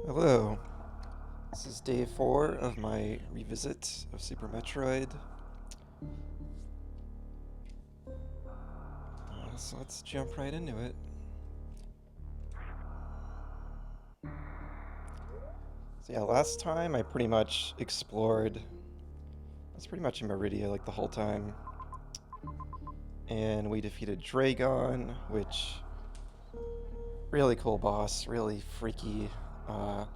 Hello, this is day 4 of my revisit of Super Metroid. So let's jump right into it. So yeah, last time I pretty much explored, I was pretty much in Meridia like the whole time. And we defeated Dragon, which, really cool boss, really freaky uh,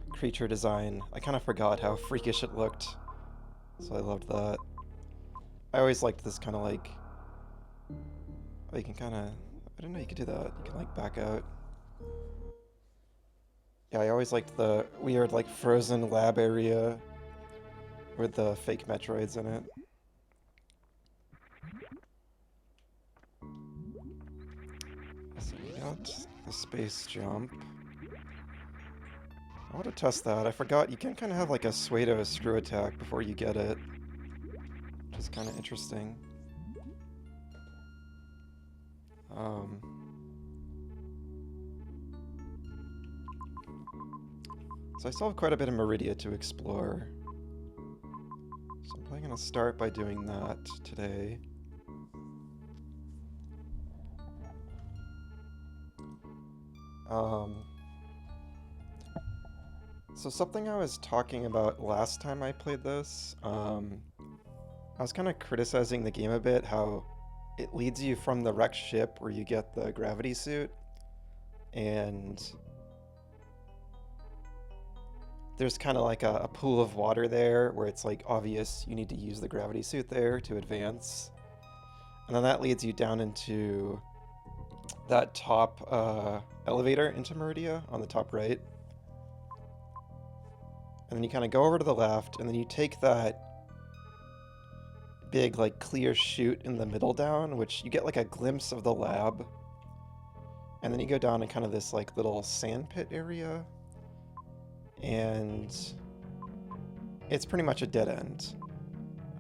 creature design. I kind of forgot how freakish it looked, so I loved that. I always liked this kind of like, oh, you can kind of, I didn't know you could do that. You can like back out. Yeah, I always liked the weird like frozen lab area with the fake Metroids in it. So we got the space jump. I want to test that. I forgot you can kind of have like a pseudo screw attack before you get it, which is kind of interesting. Um, so I still have quite a bit of Meridia to explore. So I'm probably going to start by doing that today. Um, so something I was talking about last time I played this, I was kind of criticizing the game a bit, how it leads you from the wrecked ship where you get the gravity suit, and there's kind of like a pool of water there where it's like obvious you need to use the gravity suit there to advance. And then that leads you down into that top elevator into Meridia on the top right. And then you kind of go over to the left, and then you take that big like clear chute in the middle down, which you get like a glimpse of the lab. And then you go down in kind of this like little sand pit area, and it's pretty much a dead end.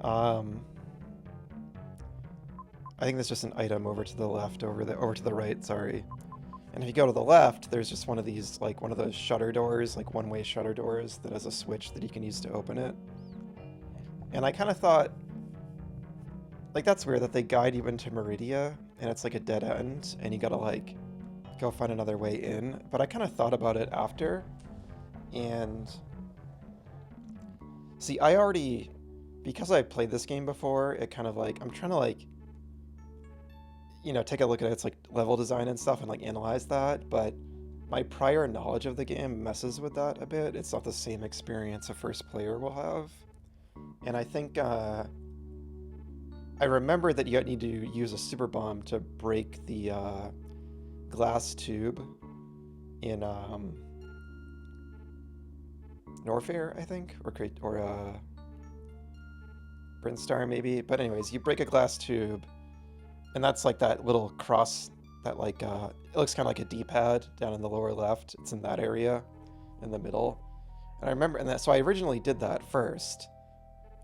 I think there's just an item over to the left, over to the right, sorry. And if you go to the left, there's just one of these, like one of those shutter doors, like one-way shutter doors that has a switch that you can use to open it. And I kind of thought, like, that's weird that they guide you into Meridia, and it's like a dead end, and you gotta like go find another way in. But I kind of thought about it after, and see, I already, because I played this game before, it kind of like, I'm trying to like, take a look at its like level design and stuff and like analyze that, but my prior knowledge of the game messes with that a bit. It's not the same experience a first player will have. And I think I remember that you need to use a super bomb to break the glass tube in Norfair, I think, or Brinstar maybe. But anyways, you break a glass tube, and that's like that little cross that like it looks kind of like a D-pad down in the lower left. It's in that area in the middle. And I remember, so I originally did that first,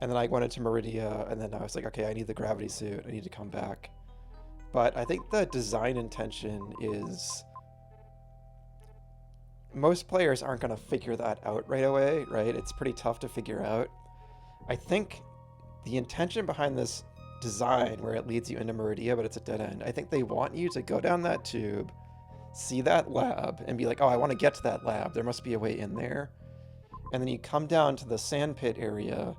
and then I went into Meridia, and then I was like, okay, I need the gravity suit. I need to come back. But I think the design intention is most players aren't going to figure that out right away, right? It's pretty tough to figure out. I think the intention behind this design where it leads you into Meridia, but it's a dead end, I think they want you to go down that tube, see that lab, and be like, oh, I want to get to that lab. There must be a way in there. And then you come down to the sandpit area,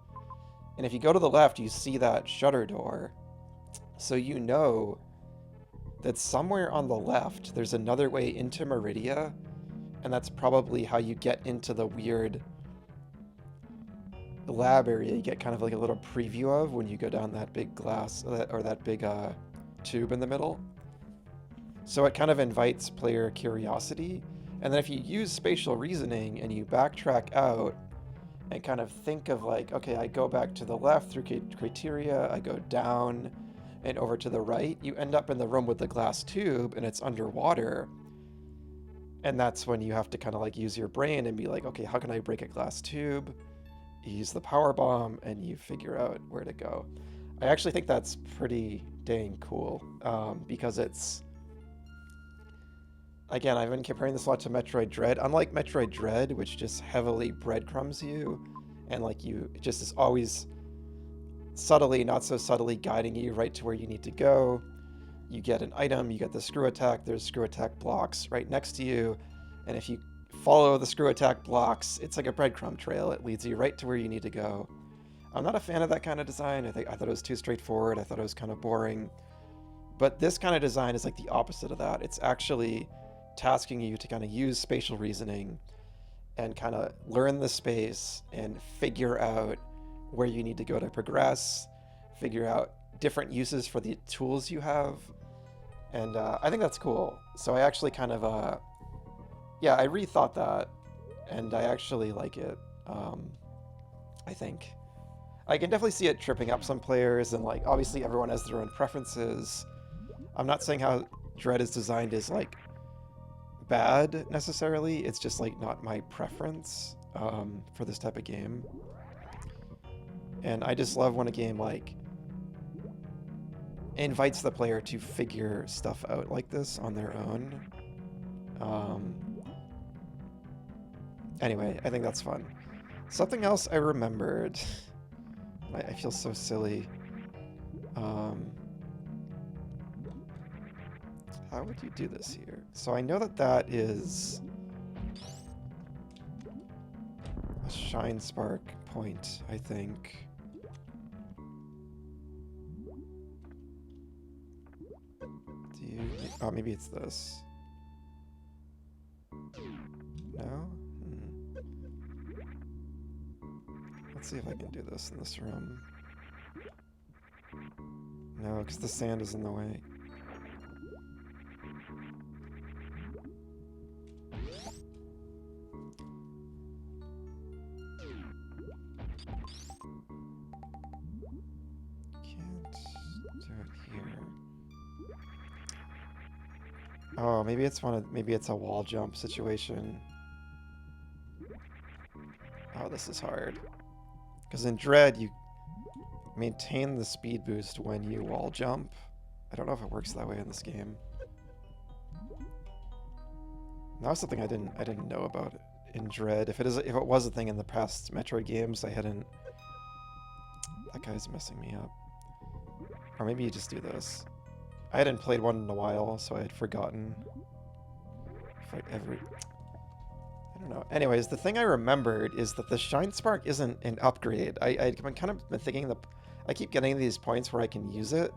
and if you go to the left, you see that shutter door. So you know that somewhere on the left, there's another way into Meridia, and that's probably how you get into the weird lab area you get kind of like a little preview of when you go down that big glass, or that big tube in the middle. So it kind of invites player curiosity. And then if you use spatial reasoning and you backtrack out and kind of think of like, okay, I go back to the left through criteria, I go down and over to the right, you end up in the room with the glass tube and it's underwater. And that's when you have to kind of like use your brain and be like, okay, how can I break a glass tube? You use the power bomb and you figure out where to go. I actually think that's pretty dang cool, because it's again, I've been comparing this a lot to Metroid Dread. Unlike Metroid Dread, which just heavily breadcrumbs you, and like it just is always subtly, not so subtly, guiding you right to where you need to go. You get an item, you get the screw attack, there's screw attack blocks right next to you, and if you follow the screw attack blocks, it's like a breadcrumb trail. It leads you right to where you need to go. I'm not a fan of that kind of design. I thought it was too straightforward. I thought it was kind of boring. But this kind of design is like the opposite of that. It's actually tasking you to kind of use spatial reasoning and kind of learn the space and figure out where you need to go to progress, figure out different uses for the tools you have. And I think that's cool. So I actually kind of, yeah, I rethought that, and I actually like it. I think. I can definitely see it tripping up some players, and like obviously everyone has their own preferences. I'm not saying how Dread is designed is like bad necessarily. It's just like not my preference for this type of game. And I just love when a game like invites the player to figure stuff out like this on their own. Anyway, I think that's fun. Something else I remembered. I feel so silly. How would you do this here? So I know that that is a shine spark point, I think. Do you... Oh, maybe it's this. No? Let's see if I can do this in this room. No, because the sand is in the way. Can't do it here. Oh, maybe it's maybe it's a wall jump situation. Oh, this is hard. Because in Dread, you maintain the speed boost when you wall jump. I don't know if it works that way in this game. That was something I didn't know about in Dread. If it was a thing in the past Metroid games, I hadn't. That guy's messing me up. Or maybe you just do this. I hadn't played one in a while, so I had forgotten if I ever. I don't know. Anyways, the thing I remembered is that the Shine Spark isn't an upgrade. I've kind of been thinking that I keep getting these points where I can use it,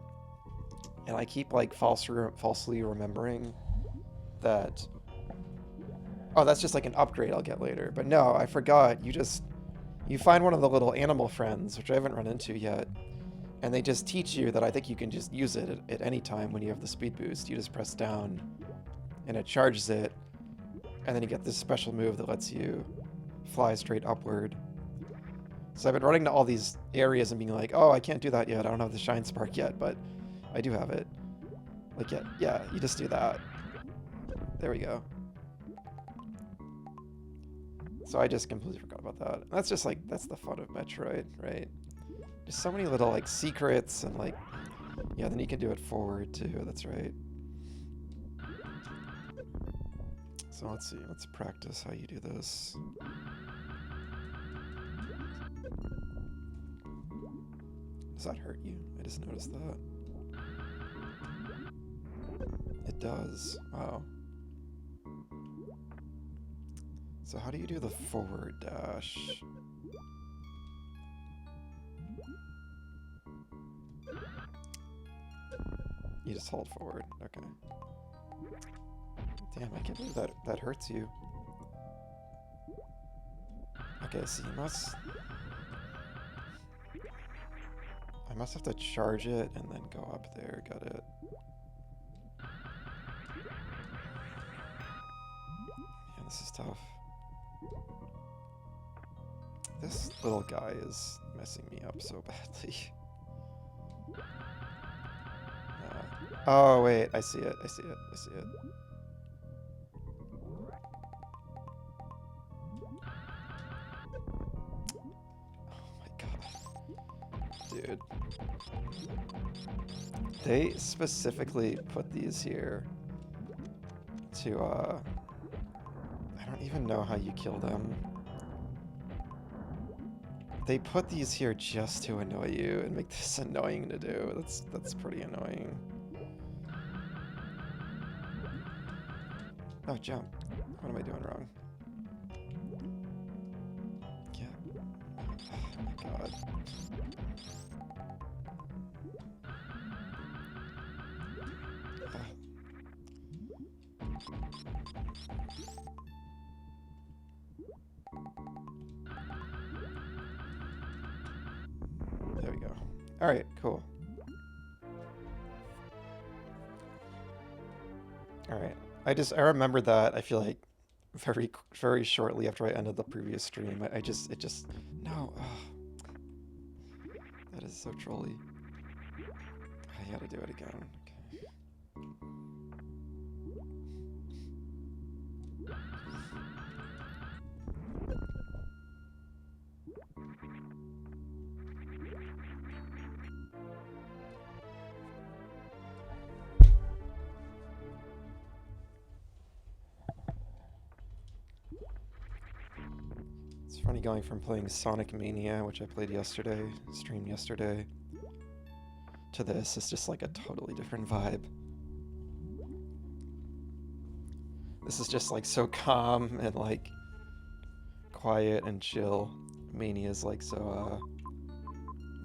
and I keep like falsely remembering that. Oh, that's just like an upgrade I'll get later. But no, I forgot. You find one of the little animal friends, which I haven't run into yet, and they just teach you that I think you can just use it at any time when you have the speed boost. You just press down, and it charges it. And then you get this special move that lets you fly straight upward. So I've been running to all these areas and being like, oh, I can't do that yet. I don't have the Shine Spark yet, but I do have it. Like, yeah, you just do that. There we go. So I just completely forgot about that. That's just like, that's the fun of Metroid, right? There's so many little like secrets and like, yeah, then you can do it forward too. That's right. So let's see, let's practice how you do this. Does that hurt you? I just noticed that. It does. Wow. So how do you do the forward dash? You just hold forward. Okay. Damn, I can't believe that hurts you. Okay, so I must have to charge it and then go up there. Got it. Man, this is tough. This little guy is messing me up so badly. Oh, wait, I see it. I see it. I see it. Dude. They specifically put these here to, I don't even know how you kill them. They put these here just to annoy you and make this annoying to do. That's pretty annoying. Oh, jump. What am I doing wrong? Yeah. Oh my god. There we go. Alright, cool. Alright. I remembered that, I feel like, very shortly after I ended the previous stream. It just, no. Ugh. That is so trolly. I gotta do it again. Okay. It's funny going from playing Sonic Mania, which I played yesterday, streamed yesterday, to this. It's just like a totally different vibe. This is just like so calm and like quiet and chill. Mania is like so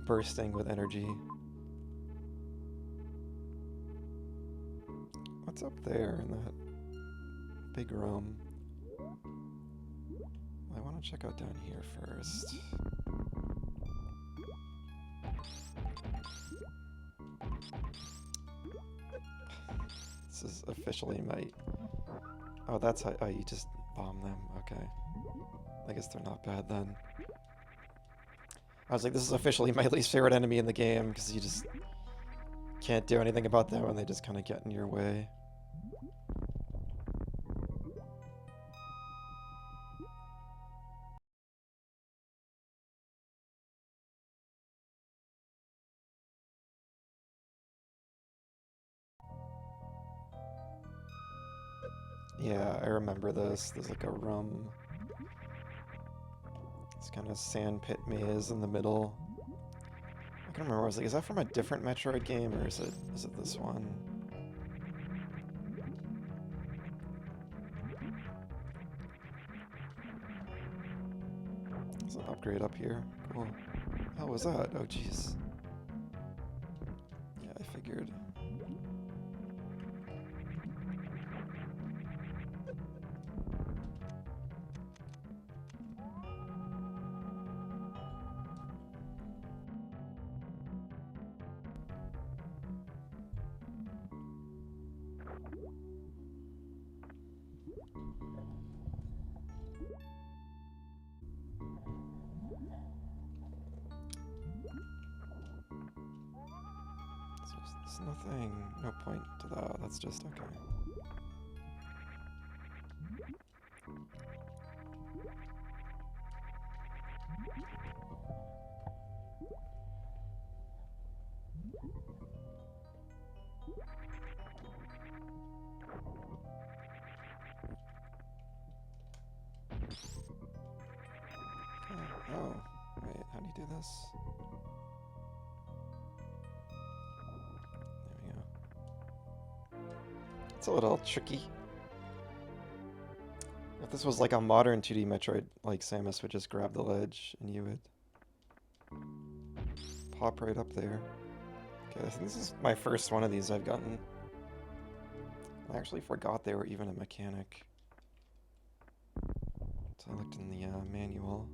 bursting with energy. What's up there in that big room? I want to check out down here first. This is officially my... Oh, that's how... Oh, you just bomb them. Okay. I guess they're not bad then. I was like, this is officially my least favorite enemy in the game, because you just can't do anything about them and they just kind of get in your way. Yeah, I remember this. There's like a room. This kind of sand pit maze in the middle. I can remember, I was like, is that from a different Metroid game, or is it this one? There's an upgrade up here. Cool. How was that? Oh, jeez. Yeah, I figured. There's nothing, no point to that. That's just okay. Oh, wait, how do you do this? There we go. It's a little tricky. If this was like a modern 2D Metroid, like Samus would just grab the ledge and you would pop right up there. Okay, I think this is my first one of these I've gotten. I actually forgot they were even a mechanic. So I looked in the manual.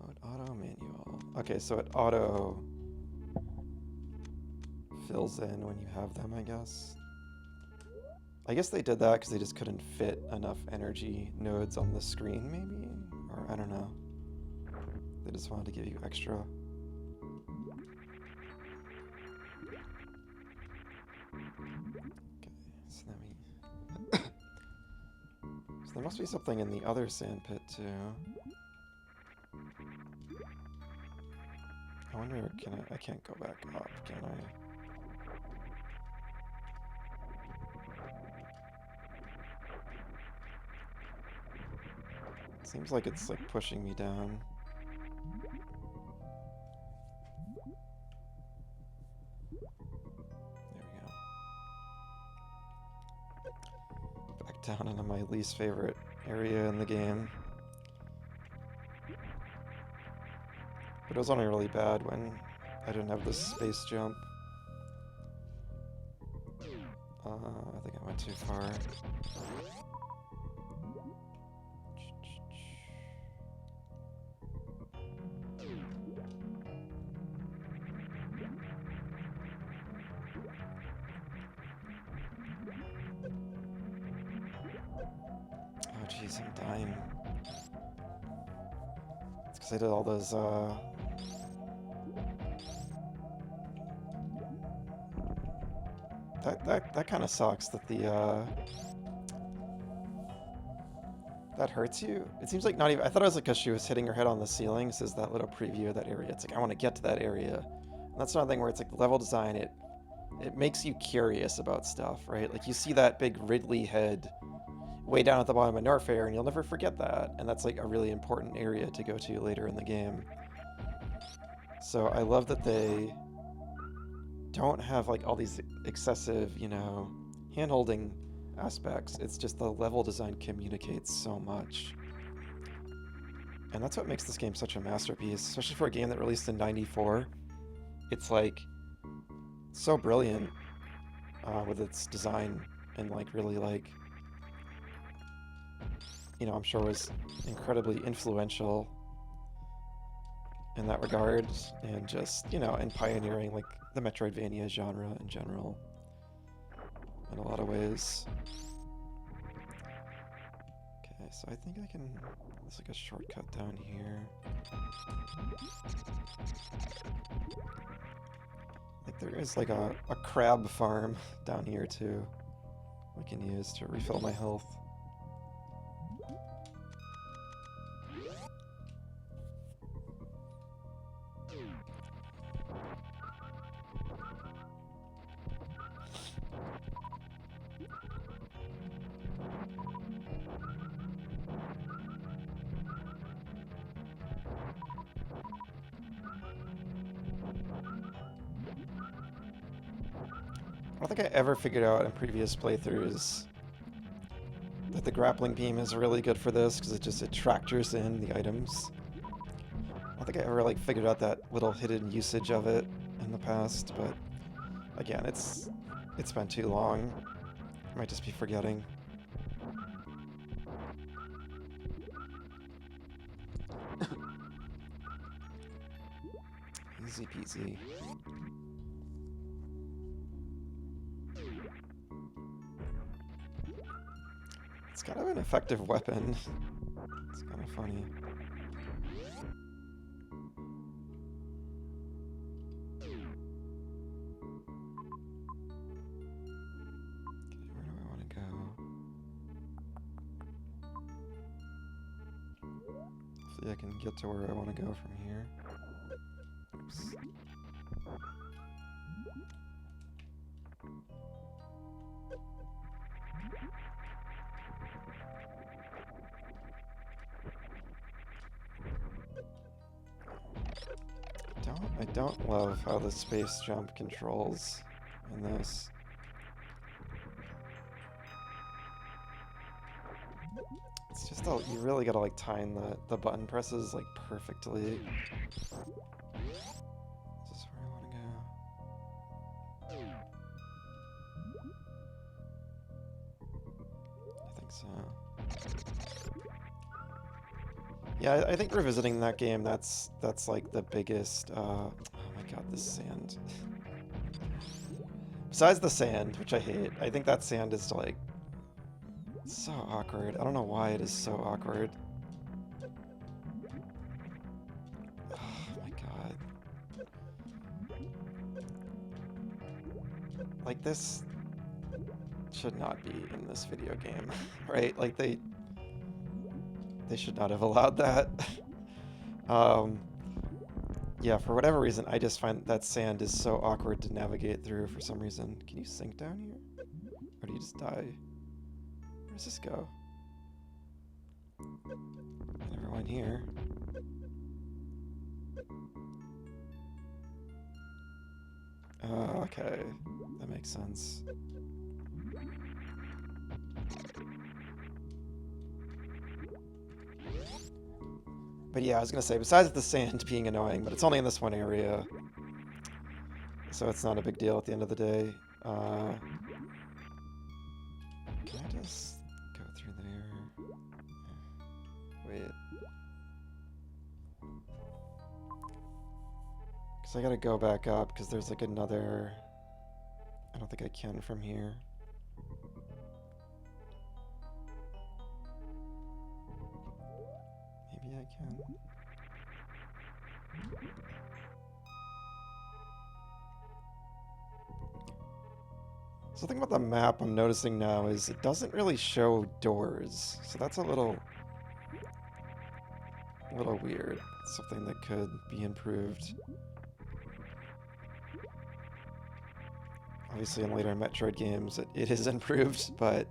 Mode auto manual. Okay, so it auto fills in when you have them, I guess. I guess they did that because they just couldn't fit enough energy nodes on the screen, maybe? Or I don't know. They just wanted to give you extra. Okay, so then we... So there must be something in the other sand pit, too. I wonder, I can't go back up, can I? Seems like it's like pushing me down. There we go. Back down into my least favorite area in the game. But it was only really bad when I didn't have this space jump. I think I went too far. Oh jeez, I'm dying. It's because I did all those, That kind of sucks that that hurts you. It seems like not even, I thought it was like because she was hitting her head on the ceiling. This is that little preview of that area. It's like, I want to get to that area. And that's another thing where it's like level design, it makes you curious about stuff, right? Like you see that big Ridley head way down at the bottom of Norfair, and you'll never forget that. And that's like a really important area to go to later in the game. So I love that they don't have like all these excessive, you know, hand-holding aspects. It's just the level design communicates so much. And that's what makes this game such a masterpiece, especially for a game that released in '94. It's like so brilliant with its design, and like really like, you know, I'm sure was incredibly influential in that regard, and just, you know, and pioneering like the Metroidvania genre in general in a lot of ways. Okay, so I think I can, there's like a shortcut down here. Like there is like a crab farm down here too we can use to refill my health. I don't think I ever figured out in previous playthroughs that the grappling beam is really good for this, because it tractors in the items. I don't think I ever like figured out that little hidden usage of it in the past, but again, it's been too long. I might just be forgetting. Easy peasy. It's kind of an effective weapon. It's kind of funny. Okay, where do I want to go? See, I can get to where I want to go from here. Oops. I don't love how the space jump controls in this. It's just all, you really gotta like time the button presses like perfectly. Is this where I want to go? I think so. Yeah, I think revisiting that game, that's like the biggest, oh my god, this sand. Besides the sand, which I hate, I think that sand is like so awkward. I don't know why it is so awkward. Oh my god. Like, this should not be in this video game, right? Like, they should not have allowed that. Yeah, for whatever reason, I just find that sand is so awkward to navigate through for some reason. Can you sink down here? Or do you just die? Where does this go? go in here. Okay, that makes sense. But yeah, I was gonna say, besides the sand being annoying, but it's only in this one area, so it's not a big deal at the end of the day. Can I just go through there? Wait. Because I gotta go back up, because there's like another... I don't think I can from here. Maybe I can. So the thing about the map I'm noticing now is it doesn't really show doors. So that's a little weird. Something that could be improved. Obviously in later Metroid games it is improved, but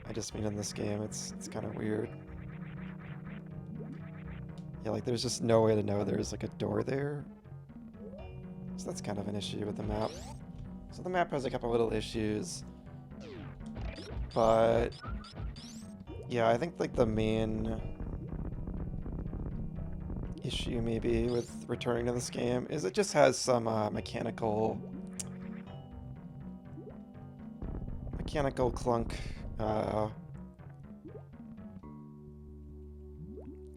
I just mean in this game it's kind of weird. Yeah, like there's just no way to know there's like a door there. So that's kind of an issue with the map. So the map has a couple little issues. But yeah, I think like the main issue maybe with returning to this game is it just has some mechanical clunk.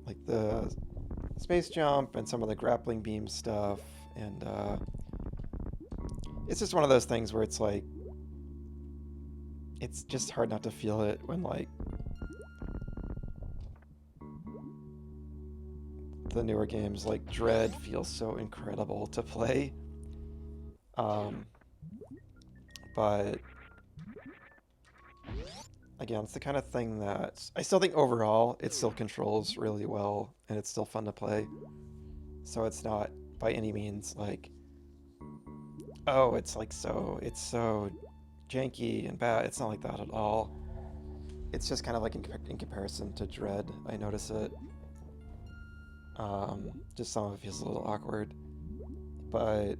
Like the space jump and some of the grappling beam stuff, and it's just one of those things where it's like it's just hard not to feel it when like the newer games like Dread feels so incredible to play. But again, it's the kind of thing that I still think overall it still controls really well and it's still fun to play. So it's not by any means like, oh, it's so janky and bad. It's not like that at all. It's just kind of like in comparison to Dread, I notice it. Just some of it feels a little awkward. But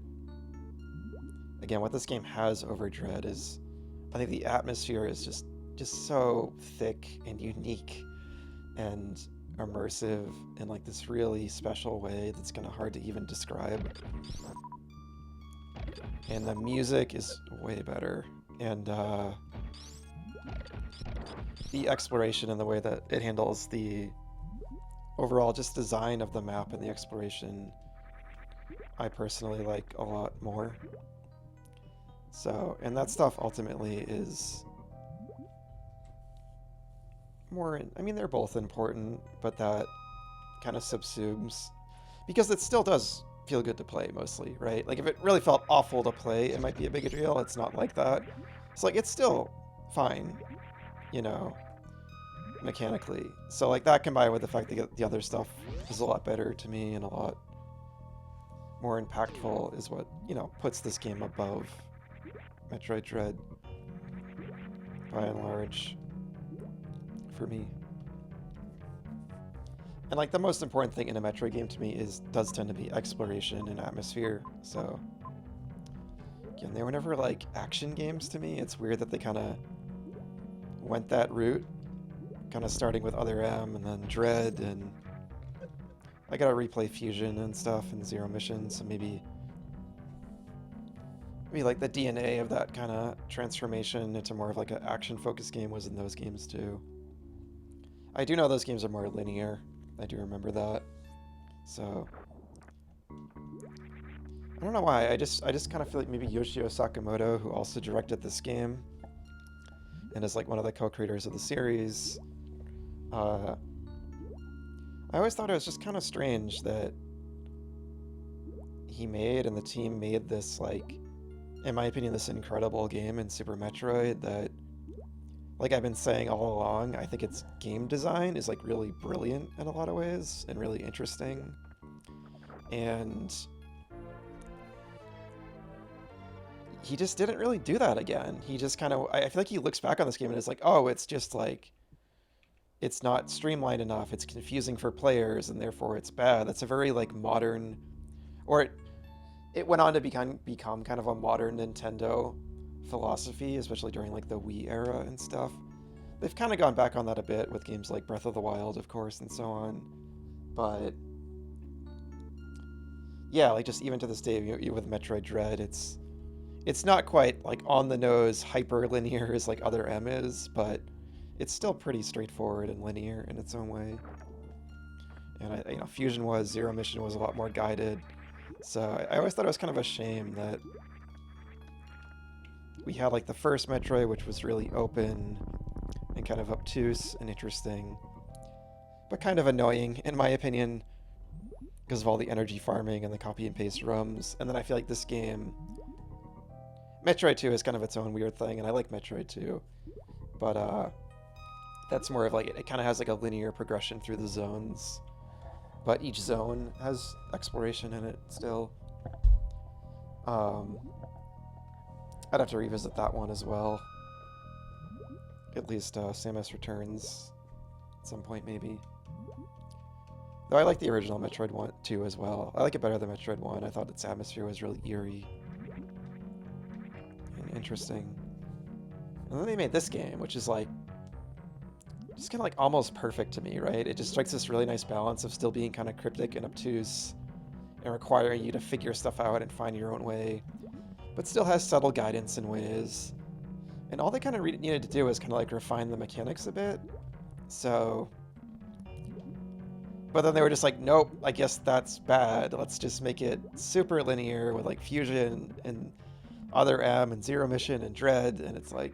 again, what this game has over Dread is, I think the atmosphere is just so thick and unique and immersive in like this really special way that's kind of hard to even describe. And the music is way better. And the exploration and the way that it handles the overall just design of the map and the exploration, I personally like a lot more. So, and that stuff ultimately is more, I mean, they're both important, but that kind of subsumes, because it still does feel good to play mostly, right? Like if it really felt awful to play, it might be a bigger deal. It's not like that. It's like, it's still fine, you know, mechanically. So like that combined with the fact that the other stuff is a lot better to me and a lot more impactful is what, you know, puts this game above Metroid Dread by and large for me. And like the most important thing in a Metroid game to me does tend to be exploration and atmosphere. So again, they were never like action games to me. It's weird that they kind of went that route, kind of starting with Other M and then Dread, and I gotta replay Fusion and stuff and Zero Mission, so maybe like the DNA of that kind of transformation into more of like an action-focused game was in those games too. I do know those games are more linear. I do remember that. So I don't know why. I just kind of feel like maybe Yoshio Sakamoto, who also directed this game and is like one of the co-creators of the series, I always thought it was just kind of strange that he made and the team made this, like, in my opinion, this incredible game in Super Metroid that, like I've been saying all along, I think its game design is like really brilliant in a lot of ways and really interesting. And he just didn't really do that again. He just kind of, I feel like he looks back on this game and is like, oh, it's just like it's not streamlined enough, it's confusing for players, and therefore it's bad. That's a very like modern, or it went on to become kind of a modern Nintendo philosophy, especially during like the Wii era and stuff. They've kind of gone back on that a bit with games like Breath of the Wild, of course, and so on. But yeah, like just even to this day, with Metroid Dread, it's not quite like on the nose hyper linear as like other M is, but it's still pretty straightforward and linear in its own way. And Fusion was, Zero Mission was a lot more guided. So I always thought it was kind of a shame that we had like the first Metroid, which was really open and kind of obtuse and interesting, but kind of annoying in my opinion because of all the energy farming and the copy and paste rooms. And then I feel like this game, Metroid 2 is kind of its own weird thing, and I like Metroid 2, but that's more of like, it kind of has like a linear progression through the zones, but each zone has exploration in it still. I'd have to revisit that one as well. At least Samus Returns at some point, maybe. Though I like the original Metroid 1 2 as well. I like it better than Metroid 1. I thought its atmosphere was really eerie and interesting. And then they made this game, which is like just kind of like almost perfect to me, right? It just strikes this really nice balance of still being kind of cryptic and obtuse and requiring you to figure stuff out and find your own way, but still has subtle guidance in ways. And all they kind of needed to do was kind of like refine the mechanics a bit. So, but then they were just like, nope, I guess that's bad. Let's just make it super linear with like Fusion and Other M and Zero Mission and Dread. And it's like,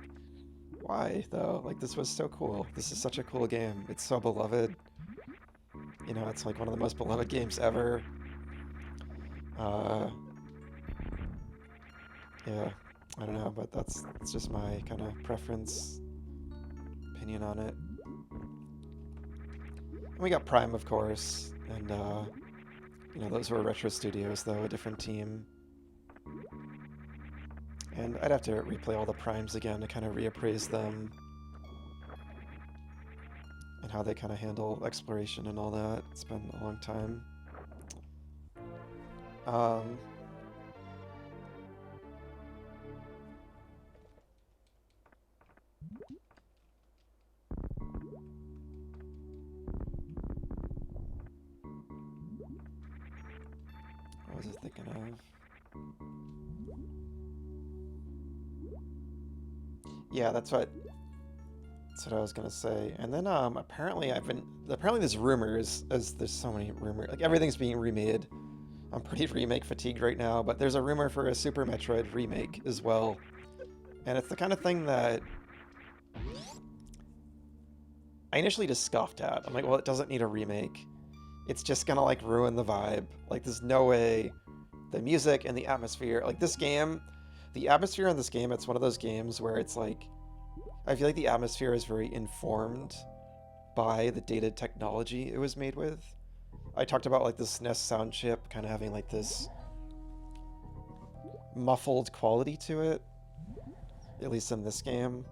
why though? Like, this was so cool. This is such a cool game. It's so beloved. You know, it's like one of the most beloved games ever. Yeah, I don't know, but that's just my kind of preference, opinion on it. And we got Prime, of course, and those were Retro Studios, though, a different team. And I'd have to replay all the Primes again to kind of reappraise them and how they kind of handle exploration and all that. It's been a long time. What was I thinking of? Yeah, that's what I was gonna say. And then apparently there's rumors, as there's so many rumors, like everything's being remade. I'm pretty remake fatigued right now, but there's a rumor for a Super Metroid remake as well. And it's the kind of thing that I initially just scoffed at. I'm like, well, it doesn't need a remake. It's just gonna like ruin the vibe. Like, there's no way. The music and the atmosphere, like this game, the atmosphere in this game, it's one of those games where it's like, I feel like the atmosphere is very informed by the dated technology it was made with. I talked about like the SNES sound chip kind of having like this muffled quality to it, at least in this game.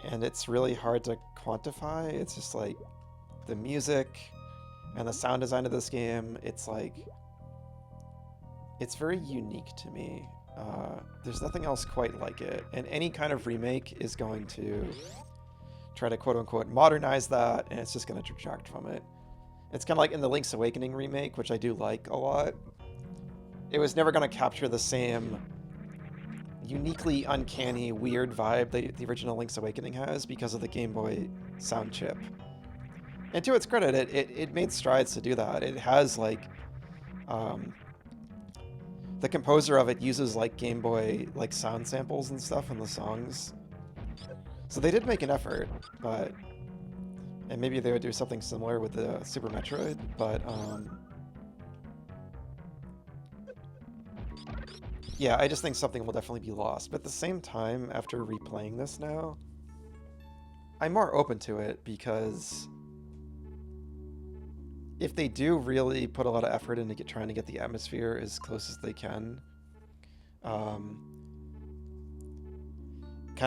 And it's really hard to quantify. It's just like the music and the sound design of this game, it's like, it's very unique to me. There's nothing else quite like it. And any kind of remake is going to try to quote-unquote modernize that, and it's just going to detract from it. It's kind of like in the Link's Awakening remake, which I do like a lot. It was never going to capture the same uniquely uncanny, weird vibe that the original Link's Awakening has because of the Game Boy sound chip. And to its credit, it made strides to do that. It has like... the composer of it uses like Game Boy like sound samples and stuff in the songs. So they did make an effort, but... And maybe they would do something similar with the Super Metroid, but yeah, I just think something will definitely be lost. But at the same time, after replaying this now, I'm more open to it because if they do really put a lot of effort into trying to get the atmosphere as close as they can, kind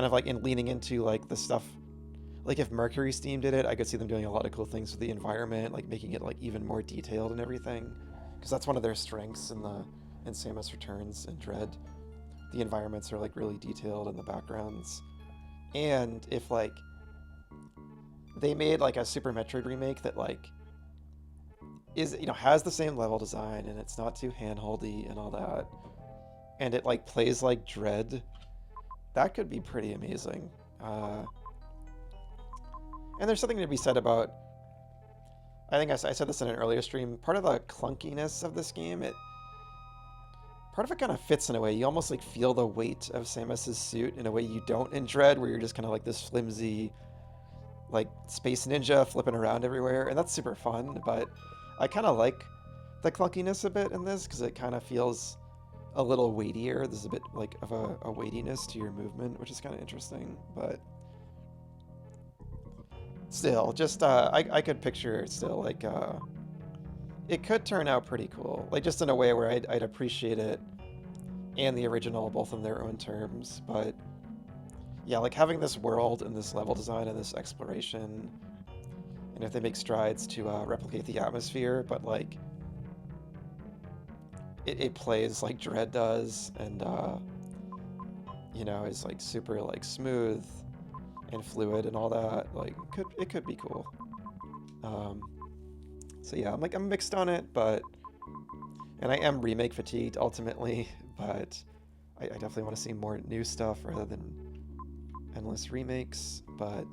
of like in leaning into like the stuff, like if Mercury Steam did it, I could see them doing a lot of cool things with the environment, like making it like even more detailed and everything, because that's one of their strengths in Samus Returns and Dread. The environments are like really detailed in the backgrounds. And if like they made like a Super Metroid remake that like is, you know, has the same level design and it's not too handholdy and all that, and it like plays like Dread, that could be pretty amazing. And there's something to be said about, I think I said this in an earlier stream, part of the clunkiness of this game, part of it kind of fits in a way. You almost like feel the weight of Samus's suit in a way you don't in Dread, where you're just kind of like this flimsy, like space ninja flipping around everywhere, and that's super fun. But I kind of like the clunkiness a bit in this because it kind of feels a little weightier. There's a bit like of a weightiness to your movement, which is kind of interesting. But still, just I could picture still like it could turn out pretty cool, like just in a way where I'd appreciate it and the original both in their own terms. But yeah, like having this world and this level design and this exploration, and if they make strides to replicate the atmosphere, but like it plays like Dread does, and you know, is like super like smooth and fluid and all that, like it could be cool. So yeah, I'm mixed on it, but, and I am remake fatigued ultimately, but I definitely want to see more new stuff rather than endless remakes. But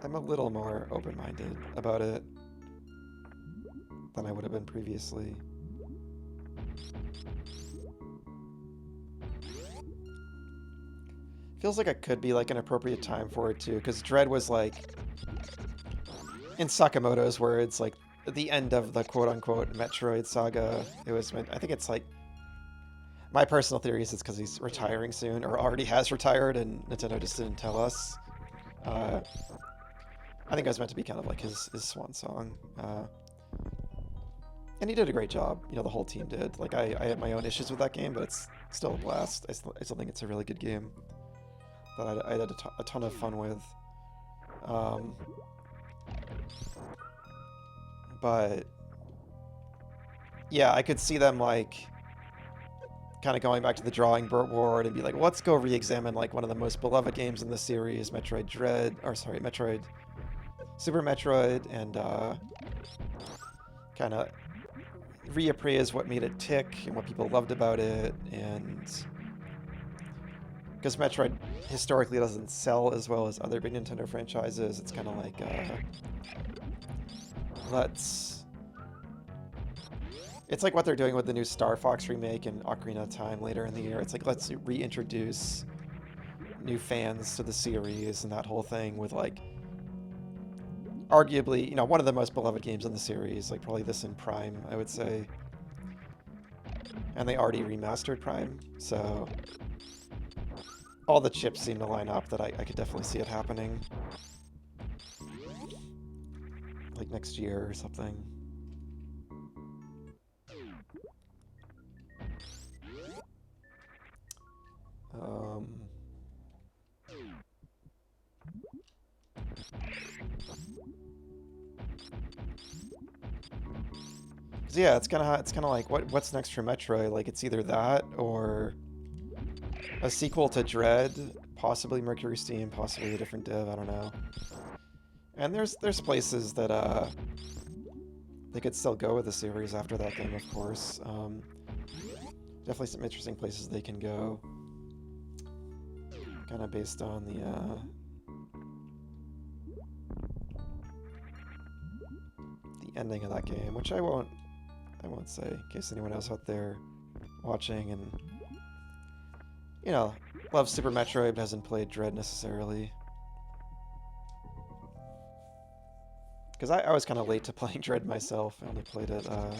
I'm a little more open-minded about it than I would have been previously. Feels like it could be like an appropriate time for it too, because Dread was like, in Sakamoto's words, like the end of the quote-unquote Metroid saga. It was meant, I think it's like, my personal theory is it's because he's retiring soon, or already has retired, and Nintendo just didn't tell us. I think it was meant to be kind of like his swan song. And he did a great job. You know, the whole team did. Like, I had my own issues with that game, but it's still a blast. I still think it's a really good game that I had a ton of fun with. But yeah, I could see them like kind of going back to the drawing board and be like, let's go re-examine like one of the most beloved games in the series, Metroid Dread, or sorry, Metroid, Super Metroid, and kind of reappraise what made it tick and what people loved about it. And because Metroid historically doesn't sell as well as other big Nintendo franchises, it's kind of like, it's like what they're doing with the new Star Fox remake and Ocarina of Time later in the year. It's like, let's reintroduce new fans to the series and that whole thing with like, arguably, you know, one of the most beloved games in the series, like probably this in Prime, I would say. And they already remastered Prime, so all the chips seem to line up that I could definitely see it happening. Like next year or something. So yeah, it's kind of like what's next for Metroid? Like it's either that or a sequel to Dread, possibly Mercury Steam, possibly a different dev. I don't know. And there's places that they could still go with the series after that game, of course. Definitely some interesting places they can go. Kind of based on the ending of that game, which I won't say in case anyone else out there watching and, you know, loves Super Metroid but hasn't played Dread necessarily. Because I was kind of late to playing Dread myself. I only played it a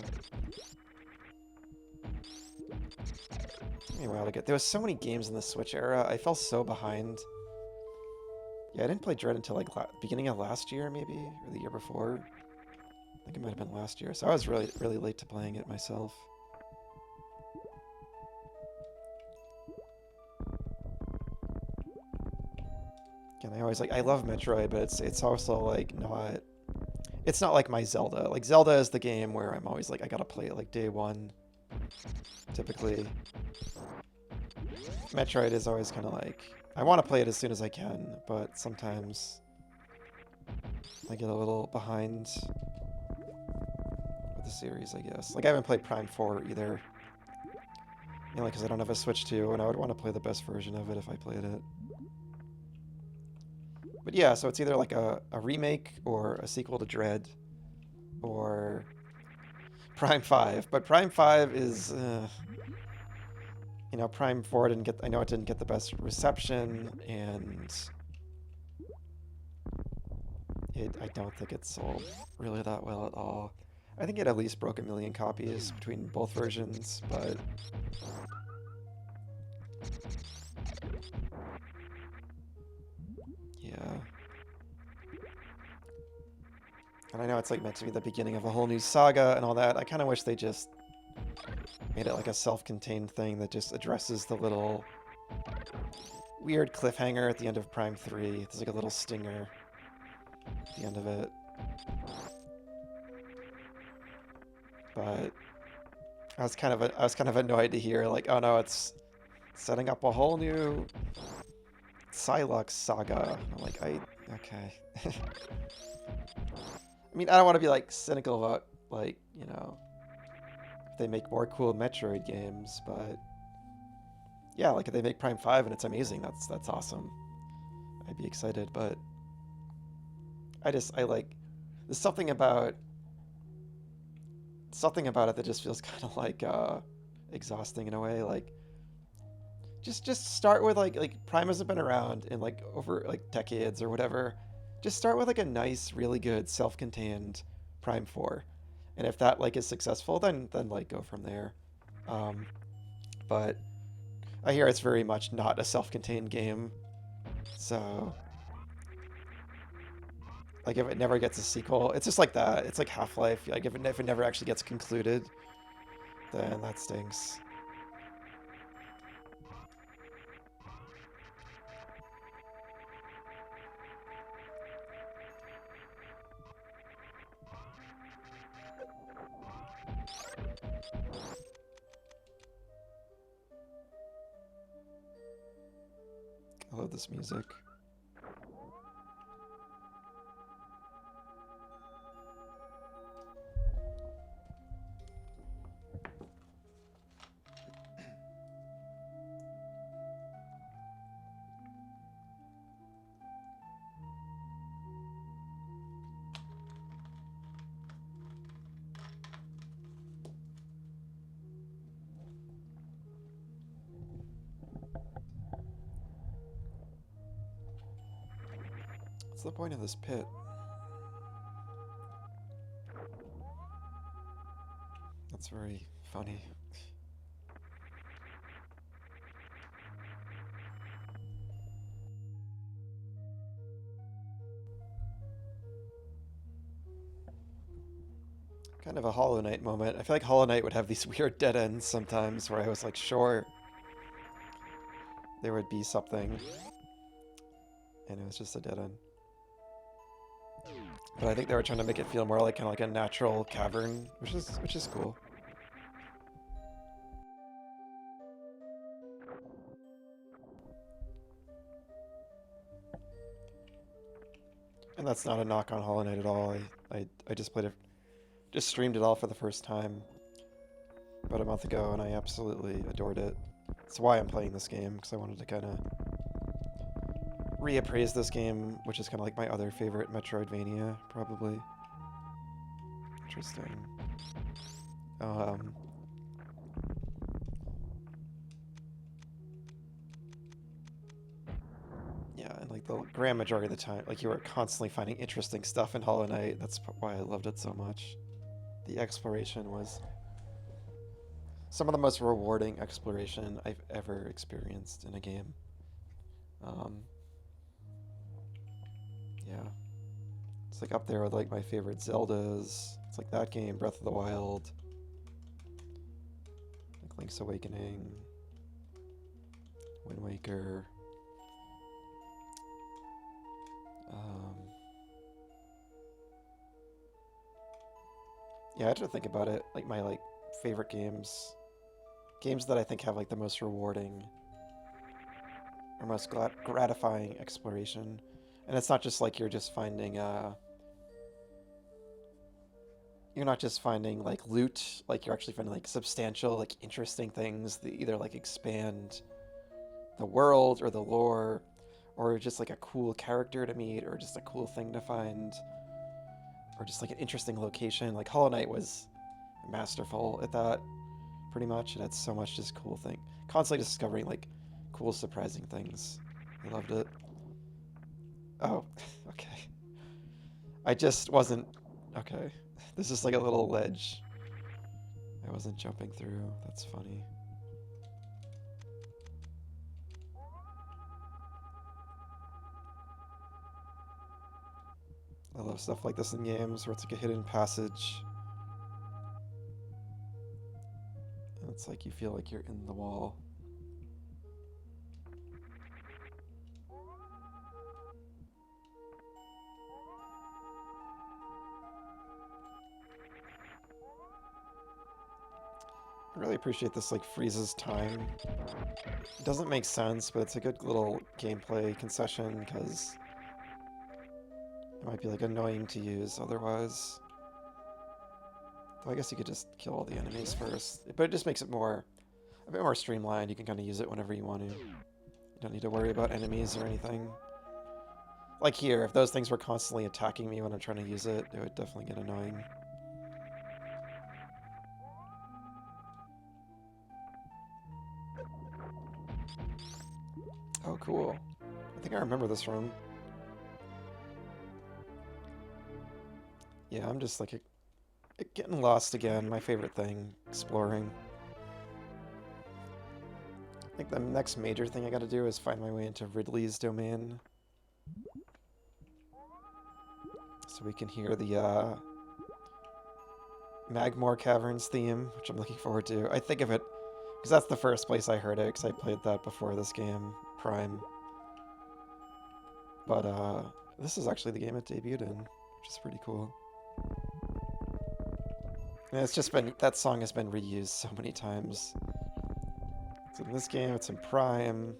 while ago. There was so many games in the Switch era. I fell so behind. Yeah, I didn't play Dread until like beginning of last year, maybe, or the year before. I think it might have been last year. So I was really, really late to playing it myself. Again, I love Metroid, but it's also like not. It's not like my Zelda. Like Zelda is the game where I'm always like I gotta play it like day one. Typically, Metroid is always kind of like I want to play it as soon as I can, but sometimes I get a little behind with the series, I guess. Like I haven't played Prime 4 either, mainly because I don't have a Switch 2, and I would want to play the best version of it if I played it. But yeah, so it's either like a remake or a sequel to Dread, or Prime 5. But Prime 5 is, you know, Prime 4 didn't get, I know it didn't get the best reception, and I don't think it sold really that well at all. I think it at least broke 1 million copies between both versions, but yeah. And I know it's like meant to be the beginning of a whole new saga and all that. I kind of wish they just made it like a self-contained thing that just addresses the little weird cliffhanger at the end of Prime 3. There's like a little stinger at the end of it. But I was kind of annoyed to hear like, oh no, it's setting up a whole new Psylocke saga. I'm like, okay. I mean, I don't want to be like cynical about like, you know, if they make more cool Metroid games, but yeah, like if they make Prime 5 and it's amazing, that's awesome. I'd be excited, but I like there's something about it that just feels kind of like exhausting in a way. Like just start with like Prime hasn't been around in like over like decades or whatever. Just start with like a nice, really good self-contained Prime 4. And if that like is successful, then like go from there. But I hear it's very much not a self-contained game. So like if it never gets a sequel, it's just like that. It's like Half-Life. Like if it never actually gets concluded, then that stinks. I love this music. What's the point of this pit? That's very funny. Kind of a Hollow Knight moment. I feel like Hollow Knight would have these weird dead ends sometimes where I was like, sure, there would be something. And it was just a dead end. But I think they were trying to make it feel more like kind of like a natural cavern, which is cool. And that's not a knock on Hollow Knight at all. I just played it, just streamed it all for the first time about a month ago, and I absolutely adored it. That's why I'm playing this game, because I wanted to kind of reappraise this game, which is kind of like my other favorite Metroidvania, probably. Interesting. Yeah, and like the grand majority of the time, like you were constantly finding interesting stuff in Hollow Knight. That's why I loved it so much. The exploration was some of the most rewarding exploration I've ever experienced in a game. Yeah. It's like up there with like my favorite Zeldas. It's like that game, Breath of the Wild, like Link's Awakening, Wind Waker. Um, yeah, I had to think about it. Like my favorite games, games that I think have like the most rewarding or most gratifying exploration, and it's not just like you're not just finding like loot, like you're actually finding like substantial, like interesting things that either like expand the world or the lore, or just like a cool character to meet, or just a cool thing to find, or just like an interesting location. Like Hollow Knight was masterful at that, pretty much. It had so much just cool thing, constantly discovering like cool, surprising things. I loved it. Oh, okay. I just wasn't. Okay. This is like a little ledge. I wasn't jumping through. That's funny. I love stuff like this in games where it's like a hidden passage. And it's like you feel like you're in the wall. I really appreciate this like freezes time. It doesn't make sense, but it's a good little gameplay concession because it might be like annoying to use otherwise. Though I guess you could just kill all the enemies first. But it just makes it a bit more streamlined. You can kind of use it whenever you want to. You don't need to worry about enemies or anything. Like here, if those things were constantly attacking me when I'm trying to use it, it would definitely get annoying. Oh, cool. I think I remember this room. Yeah, I'm just like getting lost again. My favorite thing, exploring. I think the next major thing I gotta do is find my way into Ridley's domain. So we can hear the Magmore Caverns theme, which I'm looking forward to. I think of it, because that's the first place I heard it, because I played that before this game, Prime. But this is actually the game it debuted in, which is pretty cool. And it's just been, that song has been reused so many times. It's in this game, it's in Prime.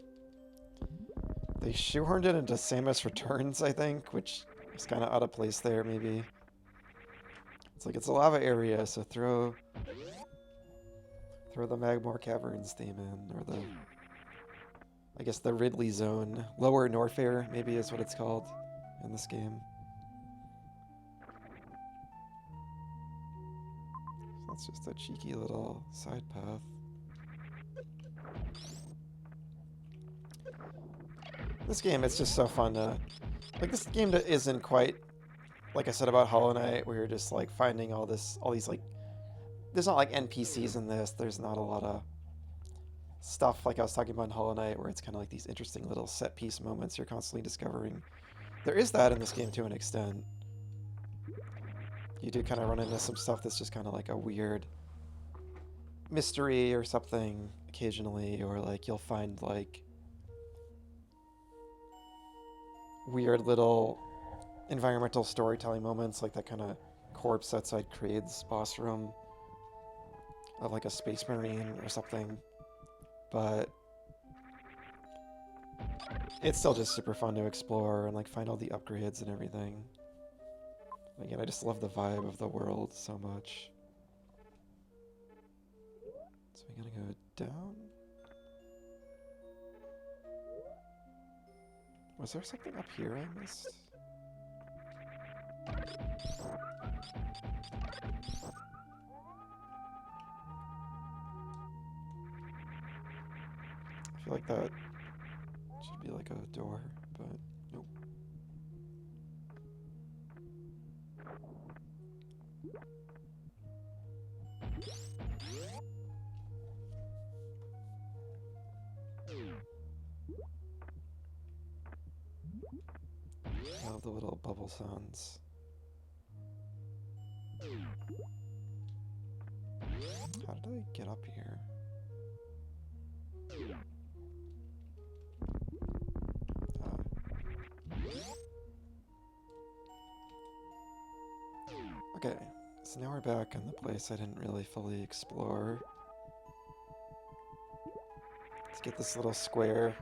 They shoehorned it into Samus Returns, I think, which is kind of out of place there, maybe. It's like, it's a lava area, so throw the Magmore Caverns theme in, or the, I guess the Ridley Zone. Lower Norfair, maybe is what it's called in this game. So that's just a cheeky little side path. This game, it's just so fun to... Like, this game isn't quite, like I said about Hollow Knight, where you're just, like, finding all these, like... There's not, like, NPCs in this. There's not a lot of stuff like I was talking about in Hollow Knight, where it's kind of like these interesting little set-piece moments you're constantly discovering. There is that in this game to an extent. You do kind of run into some stuff that's just kind of like a weird mystery or something occasionally, or like you'll find like weird little environmental storytelling moments, like that kind of corpse outside Kraid's boss room of like a space marine or something. But it's still just super fun to explore and like find all the upgrades and everything. Again, I just love the vibe of the world so much. So we gotta go down? Was there something up here I missed? I feel like that should be like a door, but nope. I love the little bubble sounds. How did I get up here? So now we're back in the place I didn't really fully explore. Let's get this little square.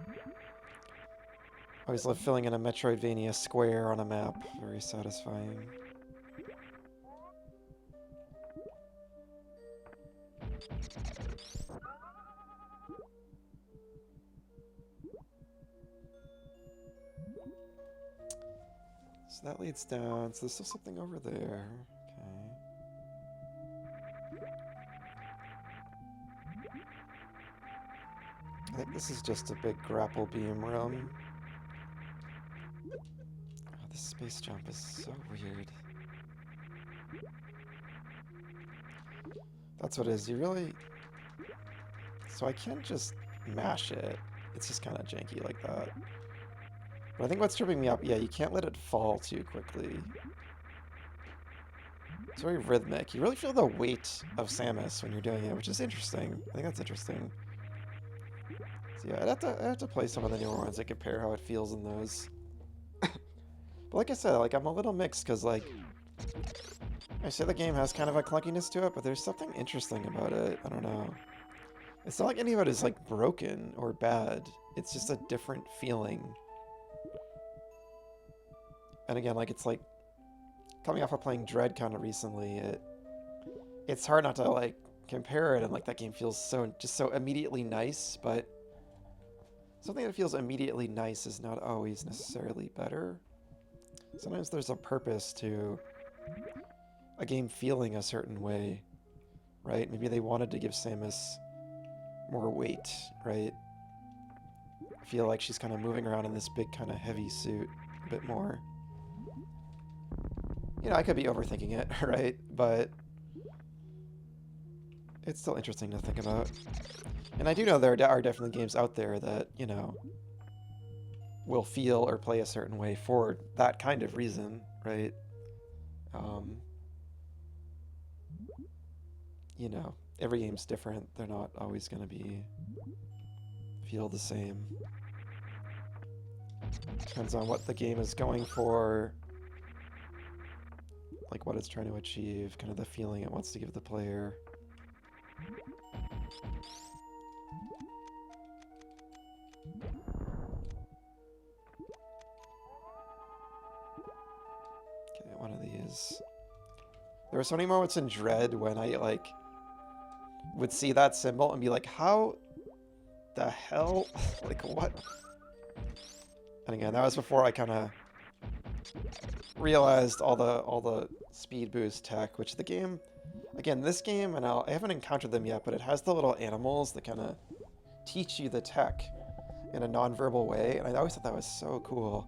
Always love filling in a Metroidvania square on a map. Very satisfying. So that leads down. So there's still something over there. Okay. I think this is just a big grapple beam room. Oh, this space jump is so weird. That's what it is. You really... So I can't just mash it. It's just kind of janky like that. But I think what's tripping me up, yeah, you can't let it fall too quickly. It's very rhythmic. You really feel the weight of Samus when you're doing it, which is interesting. I think that's interesting. So yeah, I'd have to play some of the newer ones and compare how it feels in those. But like I said, like I'm a little mixed because like I say the game has kind of a clunkiness to it, but there's something interesting about it. I don't know. It's not like any of it is like broken or bad. It's just a different feeling. And again, like it's like coming off of playing Dread kind of recently, it's hard not to like compare it, and like that game feels so immediately nice, but something that feels immediately nice is not always necessarily better. Sometimes there's a purpose to a game feeling a certain way, right? Maybe they wanted to give Samus more weight, right? I feel like she's kind of moving around in this big kind of heavy suit a bit more. You know, I could be overthinking it, right? But it's still interesting to think about. And I do know there are definitely games out there that, you know, will feel or play a certain way for that kind of reason, right? You know, every game's different. They're not always going to feel the same. Depends on what the game is going for, like what it's trying to achieve, kind of the feeling it wants to give the player. Okay, one of these. There were so many moments in Dread when I like would see that symbol and be like, how the hell? Like what? And again, that was before I kind of realized all the speed boost tech, which the game, again, this game, and I haven't encountered them yet, but it has the little animals that kind of teach you the tech in a non-verbal way, and I always thought that was so cool.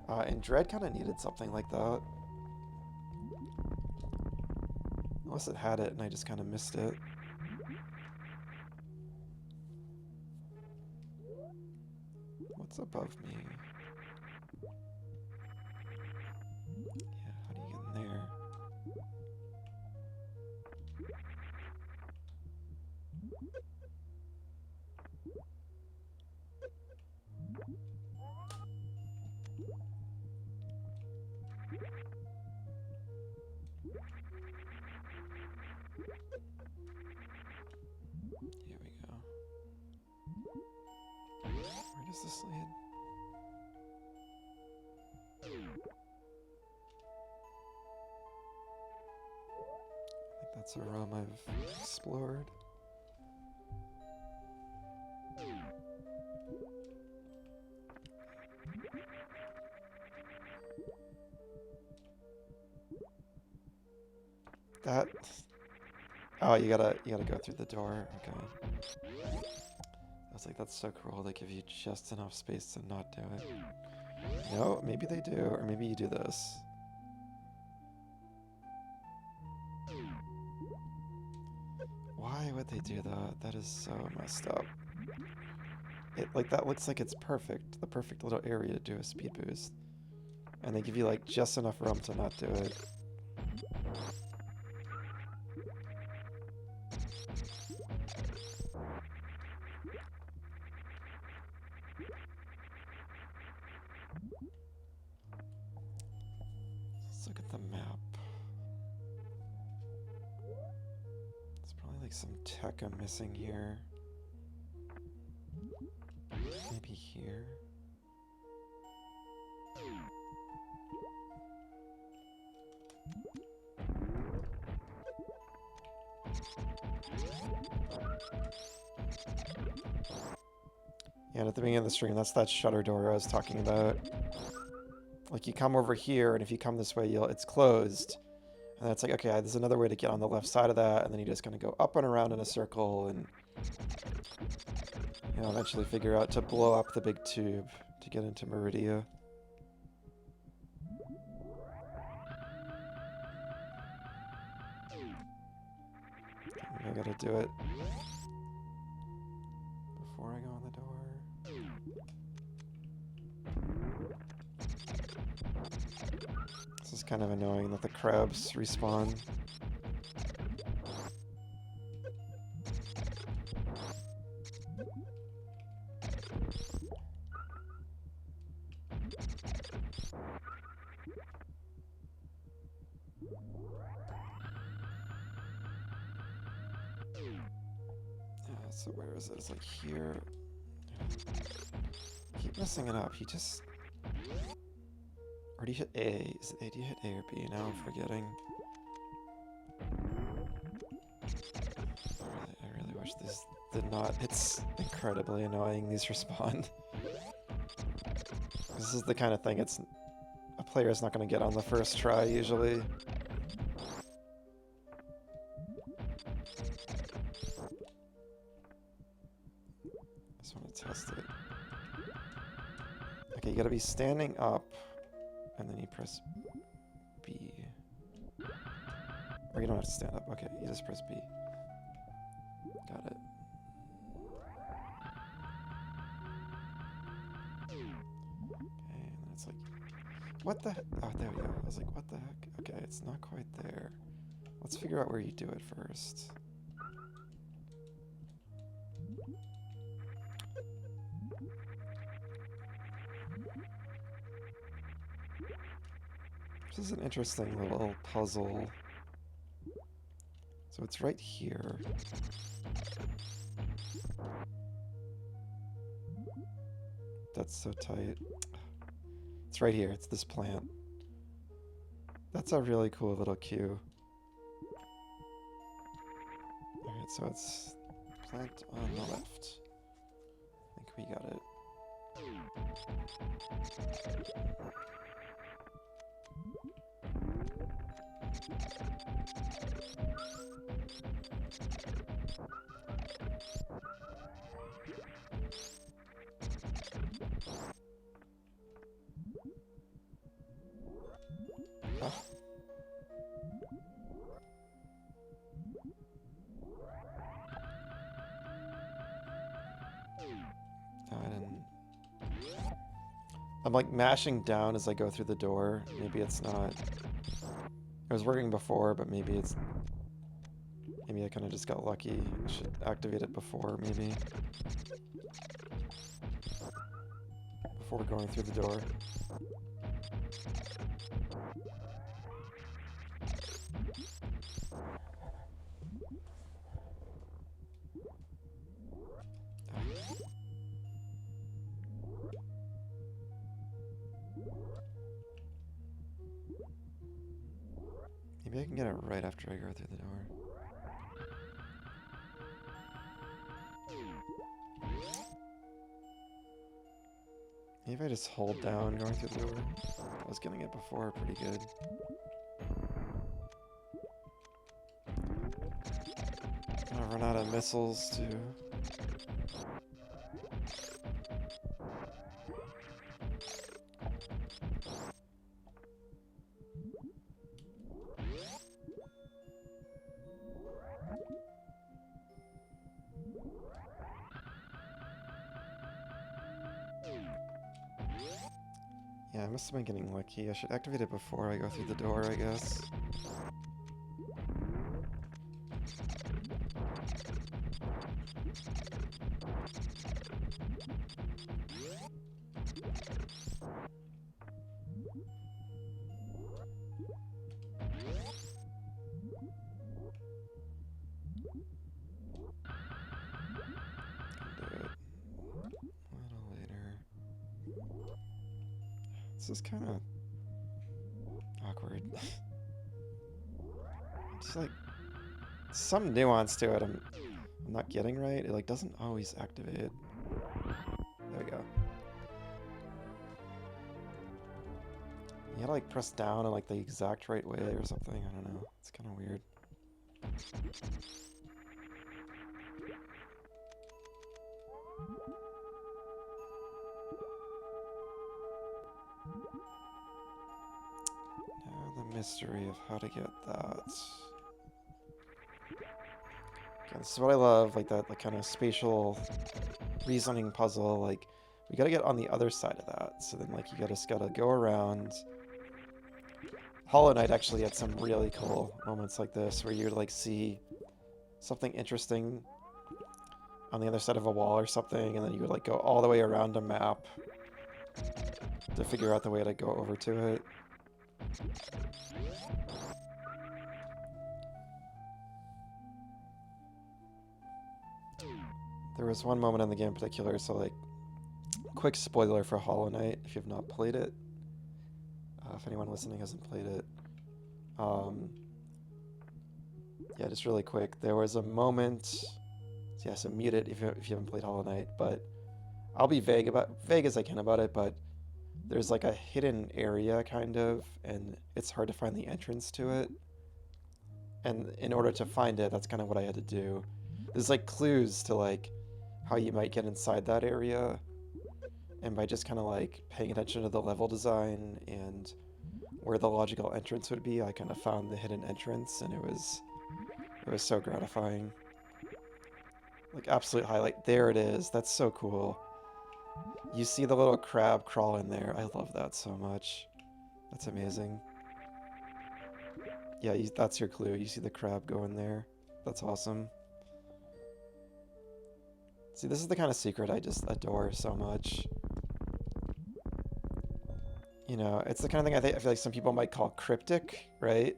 And Dread kind of needed something like that. Unless it had it and I just kind of missed it. What's above me? Yeah, how do you get in there? Here we go. Where does this lead? I think that's a room I've explored. That... Oh, you gotta go through the door. Okay. I was like, that's so cruel. They give you just enough space to not do it. No, maybe they do, or maybe you do this. Why would they do that? That is so messed up. Like, that looks like it's perfect. The perfect little area to do a speed boost. And they give you, like, just enough room to not do it. Let's look at the map. some tech I'm missing here. Maybe here. Yeah, and at the beginning of the stream, that's that shutter door I was talking about. Like, you come over here, and if you come this way, it's closed. And it's like, okay, there's another way to get on the left side of that, and then you just kind of go up and around in a circle, and eventually figure out to blow up the big tube to get into Meridia. I gotta do it before I go on the door. This is kind of annoying that the crabs respawn. So where is it? It's like here. Keep messing it up. He just... Or do you hit A? Is it A? Do you hit A or B? Now I'm forgetting. I really wish this did not. It's incredibly annoying these respawn. This is the kind of thing a player is not going to get on the first try usually. Test it. Okay, you gotta be standing up, and then you press B. Or you don't have to stand up. Okay, you just press B. Got it. Okay, and then it's like, what the heck? Oh, there we go. I was like, what the heck? Okay, it's not quite there. Let's figure out where you do it first. This is an interesting little puzzle. So it's right here. That's so tight. It's right here. It's this plant. That's a really cool little cue. Alright, so it's plant on the left. I think we got it. Oh. Oh, I didn't. I'm like mashing down as I go through the door. Maybe it's not. It was working before, but maybe it's... Maybe I kind of just got lucky. I should activate it before, maybe. Before going through the door. Maybe I can get it right after I go through the door. Maybe if I just hold down going through the door. I was getting it before pretty good. I'm gonna run out of missiles too. Yeah, I must have been getting lucky. I should activate it before I go through the door, I guess. This is kind of awkward. Just like some nuance to it I'm not getting right. It like doesn't always activate. There we go. You gotta like press down in like the exact right way or something. I don't know. It's kind of weird. Now the mystery of how to get that. Okay, this is what I love, like that like kind of spatial reasoning puzzle. Like we gotta get on the other side of that. So then like you just gotta go around. Hollow Knight actually had some really cool moments like this where you would like see something interesting on the other side of a wall or something, and then you would like go all the way around a map to figure out the way to go over to it. There was one moment in the game in particular, so like quick spoiler for Hollow Knight if you've not played it. If anyone listening hasn't played it. Yeah, just really quick. There was a moment. Yeah, so mute it if you haven't played Hollow Knight, but I'll be vague as I can about it, but there's like a hidden area kind of, and it's hard to find the entrance to it. And in order to find it, that's kind of what I had to do. There's like clues to like how you might get inside that area, and by just kind of like paying attention to the level design and where the logical entrance would be, I kind of found the hidden entrance, and it was so gratifying. Like absolute highlight. There it is. That's so cool. You see the little crab crawl in there. I love that so much. That's amazing. Yeah, that's your clue. You see the crab go in there. That's awesome. See, this is the kind of secret I just adore so much. You know, it's the kind of thing I feel like some people might call cryptic, right?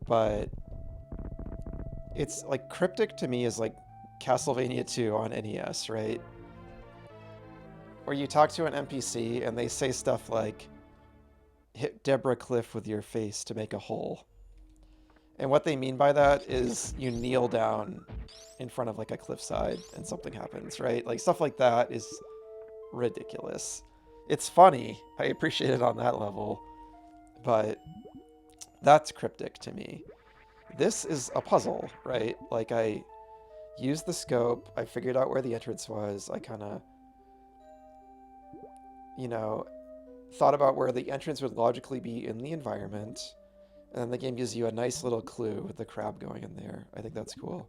But it's like cryptic to me is like Castlevania 2 on NES, right? Where you talk to an NPC and they say stuff like, hit Deborah Cliff with your face to make a hole. And what they mean by that is you kneel down in front of like a cliffside and something happens, right? Like stuff like that is ridiculous. It's funny. I appreciate it on that level. But that's cryptic to me. This is a puzzle, right? Like I used the scope, I figured out where the entrance was, I kind of, you know, thought about where the entrance would logically be in the environment, and then the game gives you a nice little clue with the crab going in there. I think that's cool.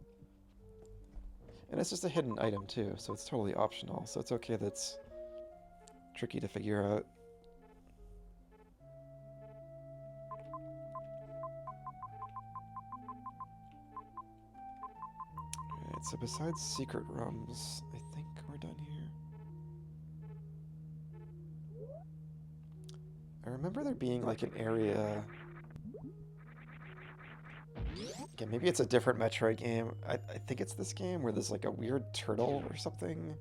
And it's just a hidden item too, so it's totally optional, so it's okay that's tricky to figure out. Alright, so besides secret rooms, I think we're done here. I remember there being like an area... Okay, maybe it's a different Metroid game. I think it's this game where there's like a weird turtle or something,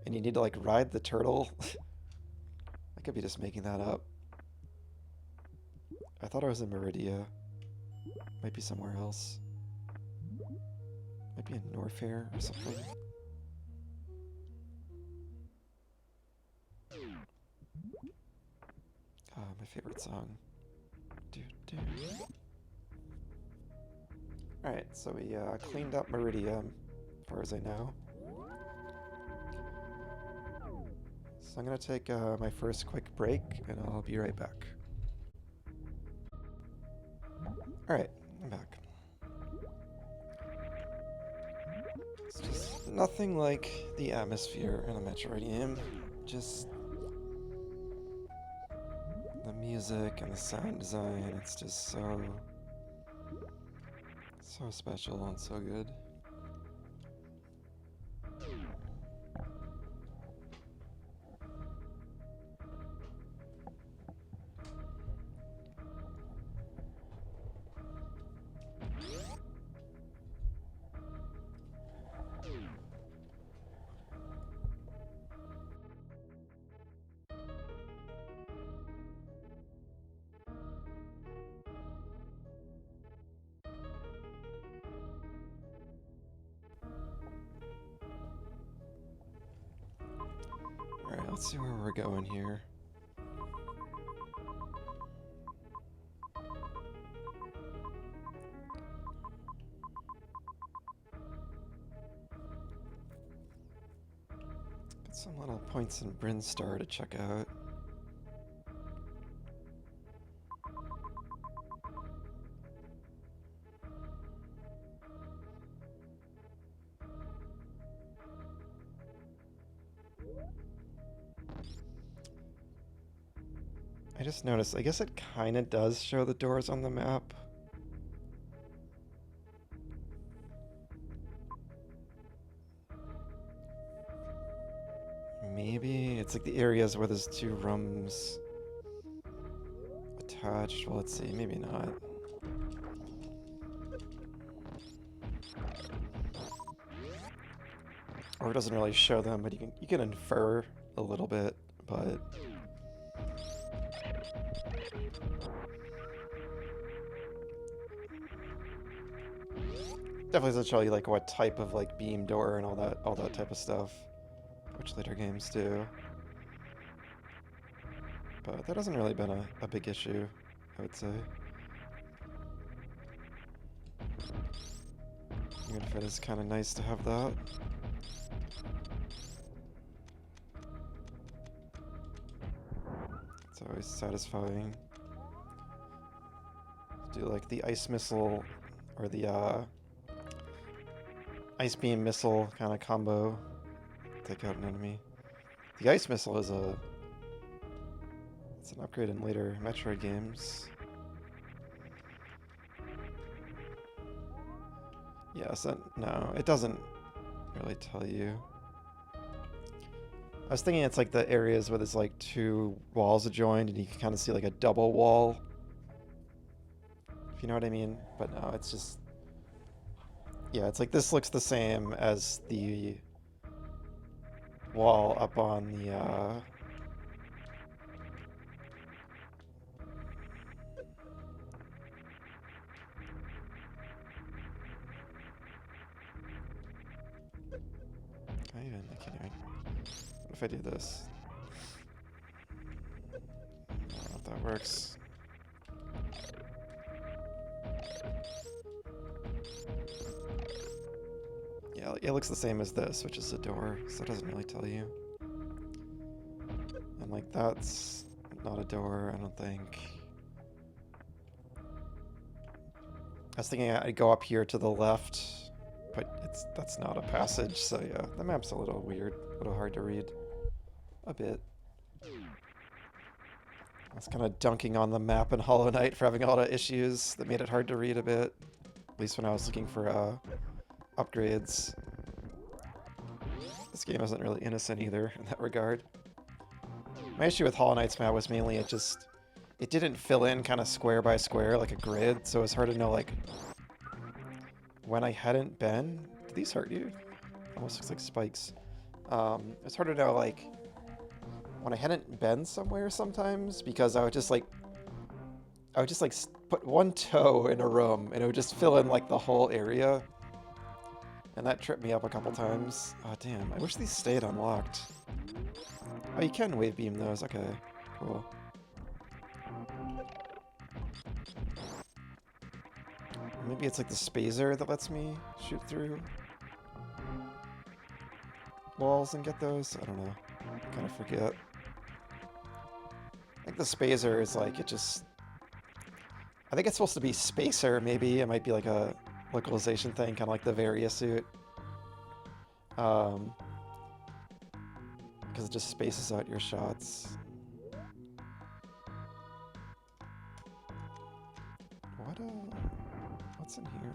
and you need to like ride the turtle. I could be just making that up. I thought I was in Meridia. Might be somewhere else. Might be in Norfair or something. Ah, my favorite song. Alright, so we cleaned up Meridia, as far as I know. So I'm going to take my first quick break, and I'll be right back. Alright, I'm back. It's just nothing like the atmosphere in a Metroid game. Just the music and the sound design, it's just so special and so good. Let's see where we're going here. Got some little points in Brinstar to check out. I just noticed, I guess it kind of does show the doors on the map. Maybe it's like the areas where there's 2 rooms attached. Well, let's see, maybe not. Or it doesn't really show them, but you can infer a little bit, but definitely doesn't show you like what type of like beam door and all that type of stuff, which later games do. But that hasn't really been a big issue, I would say. Even if it is kind of nice to have that. It's always satisfying. Do like the ice missile or the ice beam missile kind of combo. Take out an enemy. The ice missile is it's an upgrade in later Metroid games. Yeah, so no, it doesn't really tell you. I was thinking it's like the areas where there's like 2 walls adjoined and you can kind of see like a double wall. If you know what I mean. But no, it's just... Yeah, it's like this looks the same as the wall up on the... I can't even... What if I do this? I don't know if that works. Yeah, it looks the same as this, which is a door, so it doesn't really tell you. And like that's not a door, I don't think. I was thinking I'd go up here to the left, but that's not a passage, so yeah, the map's a little weird, a little hard to read. A bit. I was kind of dunking on the map in Hollow Knight for having a lot of issues that made it hard to read a bit. At least when I was looking for upgrades. This game isn't really innocent either in that regard. My issue with Hollow Knight's map was mainly it didn't fill in kind of square by square like a grid, so it was hard to know like when I hadn't been. Do these hurt you? Almost looks like spikes. It's hard to know like when I hadn't been somewhere sometimes, because I would just like put one toe in a room and it would just fill in like the whole area. And that tripped me up a couple times. Oh damn, I wish these stayed unlocked. Oh, you can wave beam those, okay, cool. Maybe it's like the spazer that lets me shoot through walls and get those? I don't know, I kind of forget. I think the spazer is like, I think it's supposed to be spacer, maybe. It might be like a localization thing, kind of like the Varia suit. Because it just spaces out your shots. What's in here?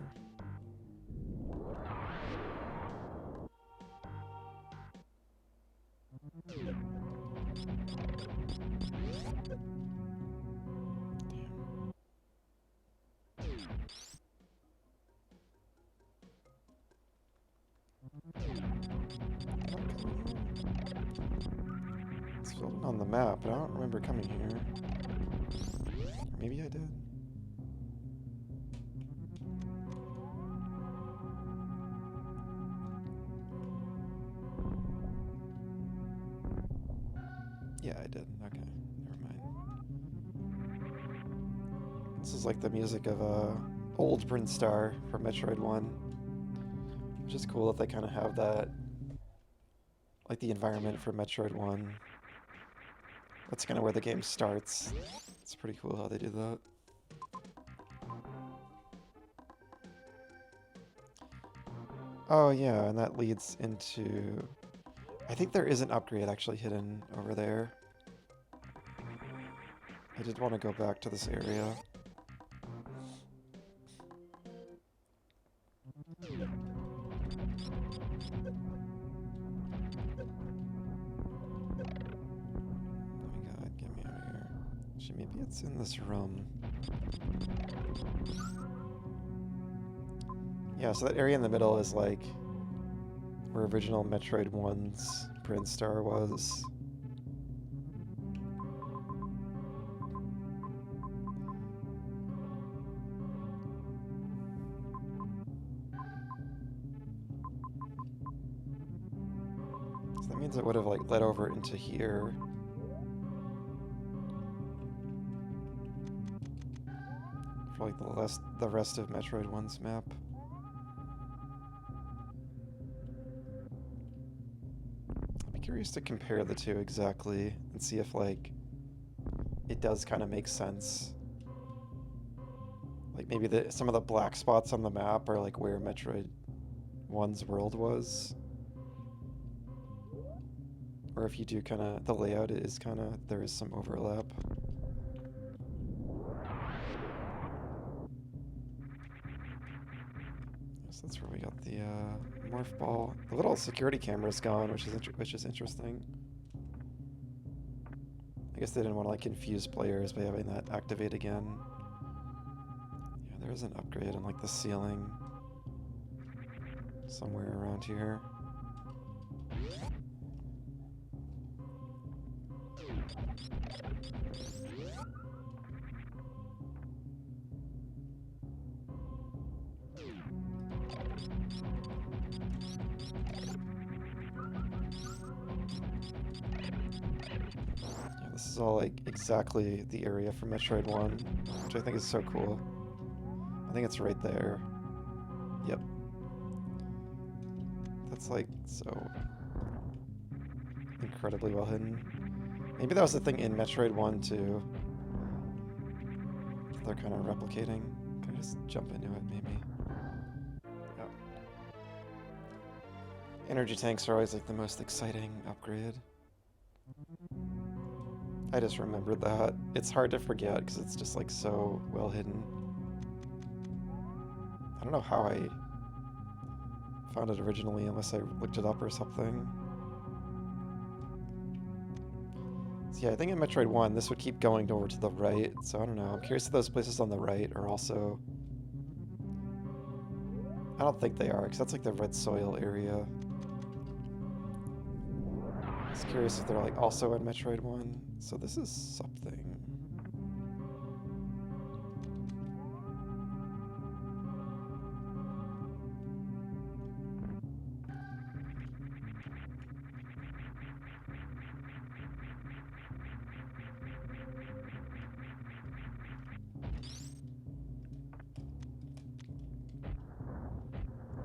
It's filled in on the map, but I don't remember coming here. Maybe I did. Yeah, I did. Okay, never mind. This is like the music of old Brinstar from Metroid 1. Which is cool that they kind of have that, like the environment for Metroid 1. That's kind of where the game starts. It's pretty cool how they do that. Oh yeah, and that leads into... I think there is an upgrade actually hidden over there. I did want to go back to this area. Actually, maybe it's in this room. Yeah, so that area in the middle is like where original Metroid 1's Brinstar was. So that means it would have like led over into here. For like the rest of Metroid 1's map. I'd be curious to compare the two exactly and see if like it does kind of make sense. Like maybe some of the black spots on the map are like where Metroid 1's world was. Or if you do kind of, the layout is kind of, there is some overlap. So that's where we got the morph ball. The little security camera's gone, which is interesting. I guess they didn't want to like confuse players by having that activate again. Yeah, there is an upgrade on like the ceiling somewhere around here. This is all like exactly the area from Metroid 1, which I think is so cool. I think it's right there. Yep. That's like so incredibly well hidden. Maybe that was the thing in Metroid 1 too. They're kind of replicating. Can I just jump into it maybe? Yep. Energy tanks are always like the most exciting upgrade. I just remembered that. It's hard to forget because it's just like so well hidden. I don't know how I found it originally unless I looked it up or something. So yeah, I think in Metroid 1 this would keep going over to the right, so I don't know. I'm curious if those places on the right are also... I don't think they are, because that's like the red soil area. I was curious if they're like also in Metroid 1. So this is something.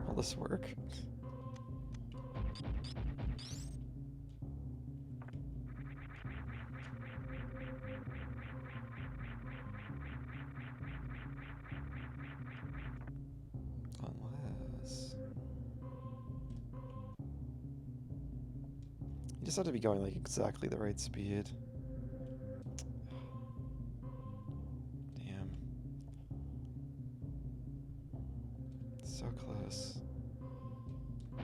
Will this work? Unless... You just have to be going like exactly the right speed. Damn. So close. I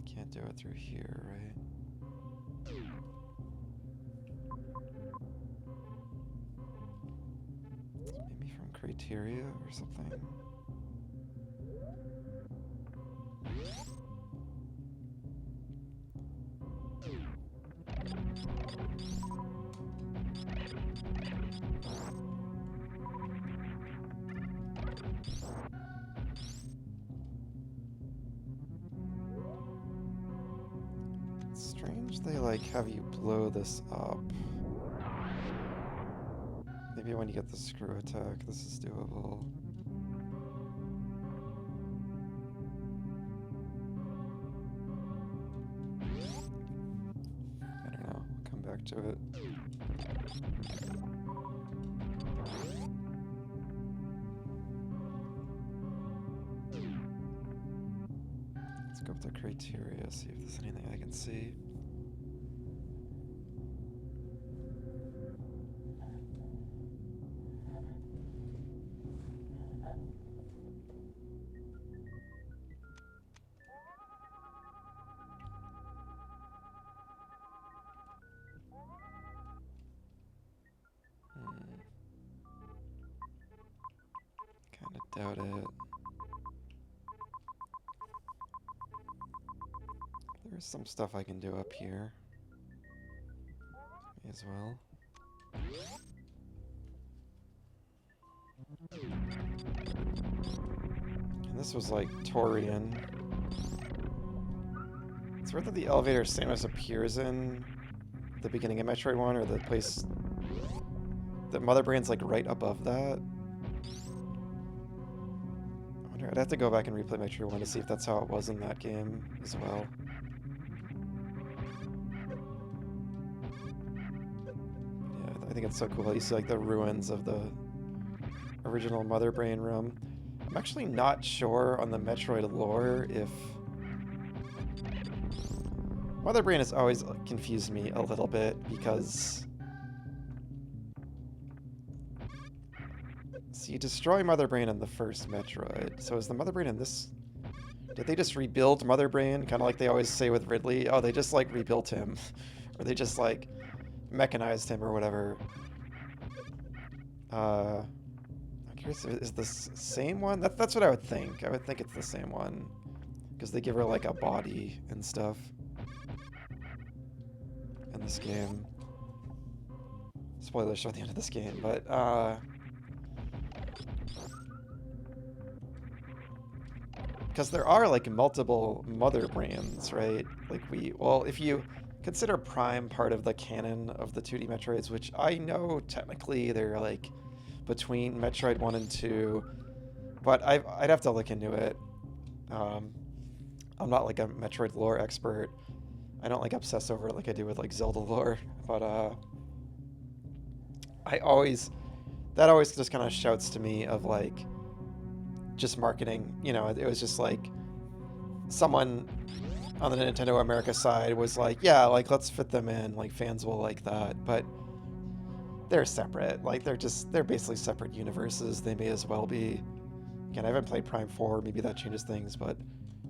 can't do it through here, right? Maybe from criteria or something? Let's Strange they like have you blow this up. Maybe when you get the screw attack, this is doable. I don't know. I'll come back to it. Let's go up to criteria, see if there's anything I can see. Kinda doubt it. There's some stuff I can do up here. May as well. And this was like Torian. It's weird that the elevator Samus appears in the beginning of Metroid 1, or the place that Mother Brain's like right above that. I wonder, I'd have to go back and replay Metroid 1 to see if that's how it was in that game as well. Yeah, I think it's so cool. You see like the ruins of the original Mother Brain room. I'm actually not sure on the Metroid lore if Mother Brain has always confused me a little bit, because so you destroy Mother Brain in the first Metroid. So is the Mother Brain in this? Did they just rebuild Mother Brain? Kind of like they always say with Ridley. Oh, they just like rebuilt him. Or they just like mechanized him or whatever. I'm curious, is this same one? That's what I would think. I would think it's the same one. Because they give her like a body and stuff in this game. Spoilers for the end of this game, but because there are like multiple Mother Brains, right? Like well, if you consider Prime part of the canon of the 2D Metroids, which I know technically they're like between Metroid 1 and 2, but I'd have to look into it. I'm not like a Metroid lore expert. I don't like obsess over it like I do with like Zelda lore, but that always just kind of shouts to me of like just marketing. You know, it was just like someone on the Nintendo America side was like, yeah, like let's fit them in, like fans will like that, but they're separate. Like they're basically separate universes. They may as well be. Again, I haven't played Prime 4, maybe that changes things, but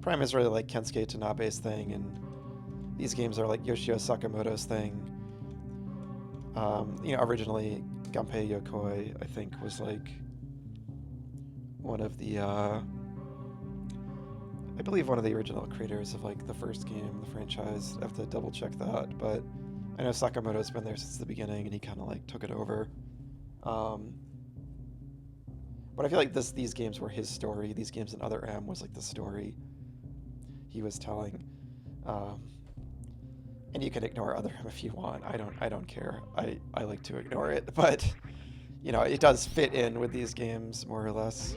Prime is really like Kensuke Tanabe's thing, and these games are like Yoshio Sakamoto's thing. You know, originally Gunpei Yokoi, I think, was like one of the, I believe one of the original creators of like the first game, the franchise. I have to double check that, but I know Sakamoto's been there since the beginning, and he kind of like took it over. But I feel like these games were his story. These games in Other M was like the story he was telling. And you can ignore Other M if you want. I don't care. I like to ignore it, but you know, it does fit in with these games more or less.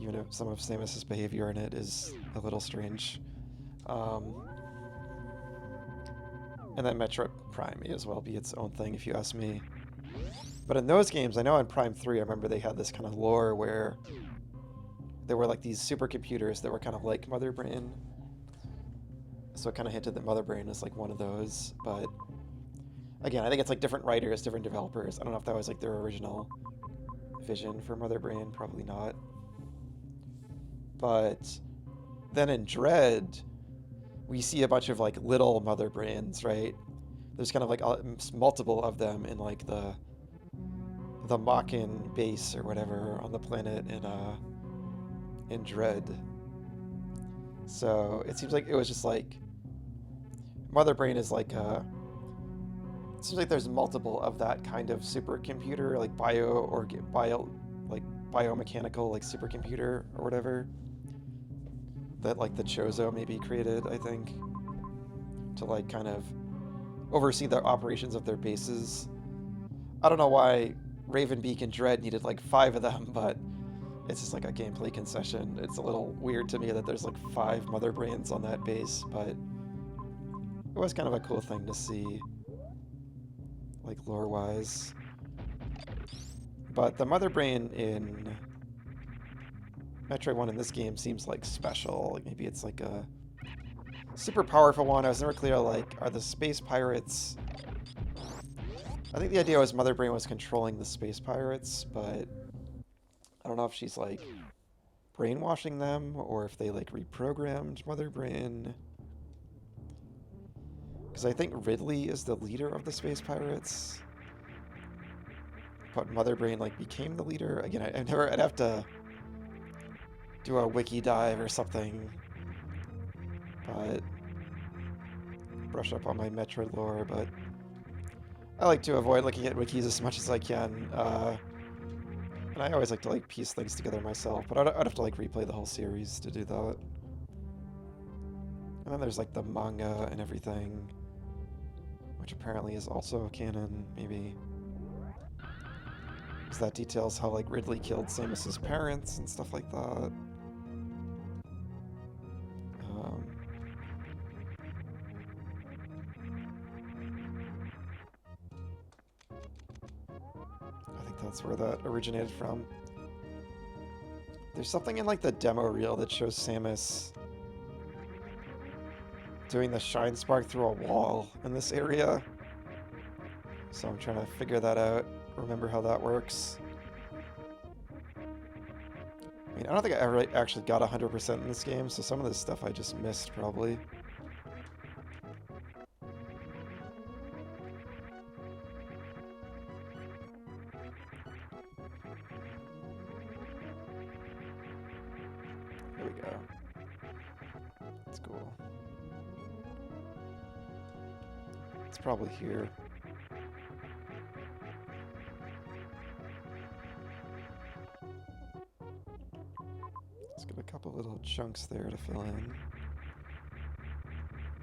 Even if some of Samus's behavior in it is a little strange. And then Metroid Prime may as well be its own thing if you ask me. But in those games, I know in Prime 3, I remember they had this kind of lore where there were like these supercomputers that were kind of like Mother Brain. So it kind of hinted that Mother Brain is like one of those. But again, I think it's like different writers, different developers. I don't know if that was like their original vision for Mother Brain. Probably not. But then in Dread, we see a bunch of like little Mother Brains, right? There's kind of like multiple of them in like the Makin base or whatever on the planet in Dread. So it seems like it was just like Mother Brain is like it seems like there's multiple of that kind of supercomputer, like biomechanical like supercomputer or whatever that like the Chozo maybe created, I think. to like kind of oversee the operations of their bases. I don't know why Ravenbeak and Dread needed like 5 of them, but it's just like a gameplay concession. It's a little weird to me that there's like 5 Mother Brains on that base, but it was kind of a cool thing to see, like lore-wise. But the Mother Brain in Metroid 1 in this game seems like special. Like maybe it's like a super powerful one. I was never clear, like, are the space pirates... I think the idea was Mother Brain was controlling the space pirates, but I don't know if she's, like, brainwashing them, or if they, like, reprogrammed Mother Brain. Because I think Ridley is the leader of the space pirates. But Mother Brain, like, became the leader. Again, I'd have to do a wiki dive or something. But brush up on my Metroid lore, but I like to avoid looking at wikis as much as I can. And I always like to like piece things together myself, but I'd have to like replay the whole series to do that. And then there's like the manga and everything, which apparently is also canon, maybe. Because that details how like Ridley killed Samus's parents and stuff like that. I think that's where that originated from. There's something in like the demo reel that shows Samus doing the shine spark through a wall in this area. So I'm trying to figure that out, remember how that works. I mean, I don't think I ever actually got 100% in this game, so some of this stuff I just missed, probably. Here we go. That's cool. It's probably here. Let's get a couple little chunks there to fill in.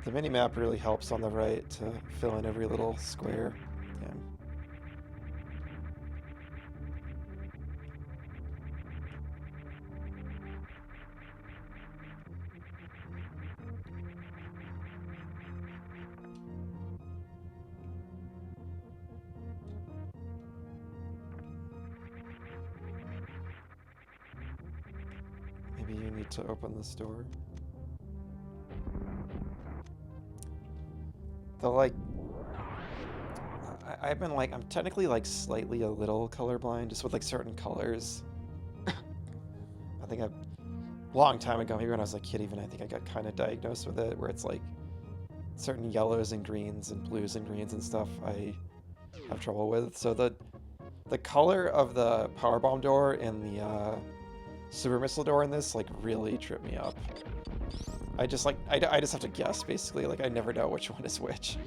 The minimap really helps on the right to fill in every little square. Damn. Maybe you need to open this door. The like, I've been like, I'm technically like slightly a little colorblind, just with like certain colors. I think a long time ago, maybe when I was a kid even, I think I got kind of diagnosed with it, where it's like certain yellows and greens and blues and greens and stuff I have trouble with. So the color of the powerbomb door and the super missile door in this like really trip me up. I just have to guess basically, like I never know which one is which.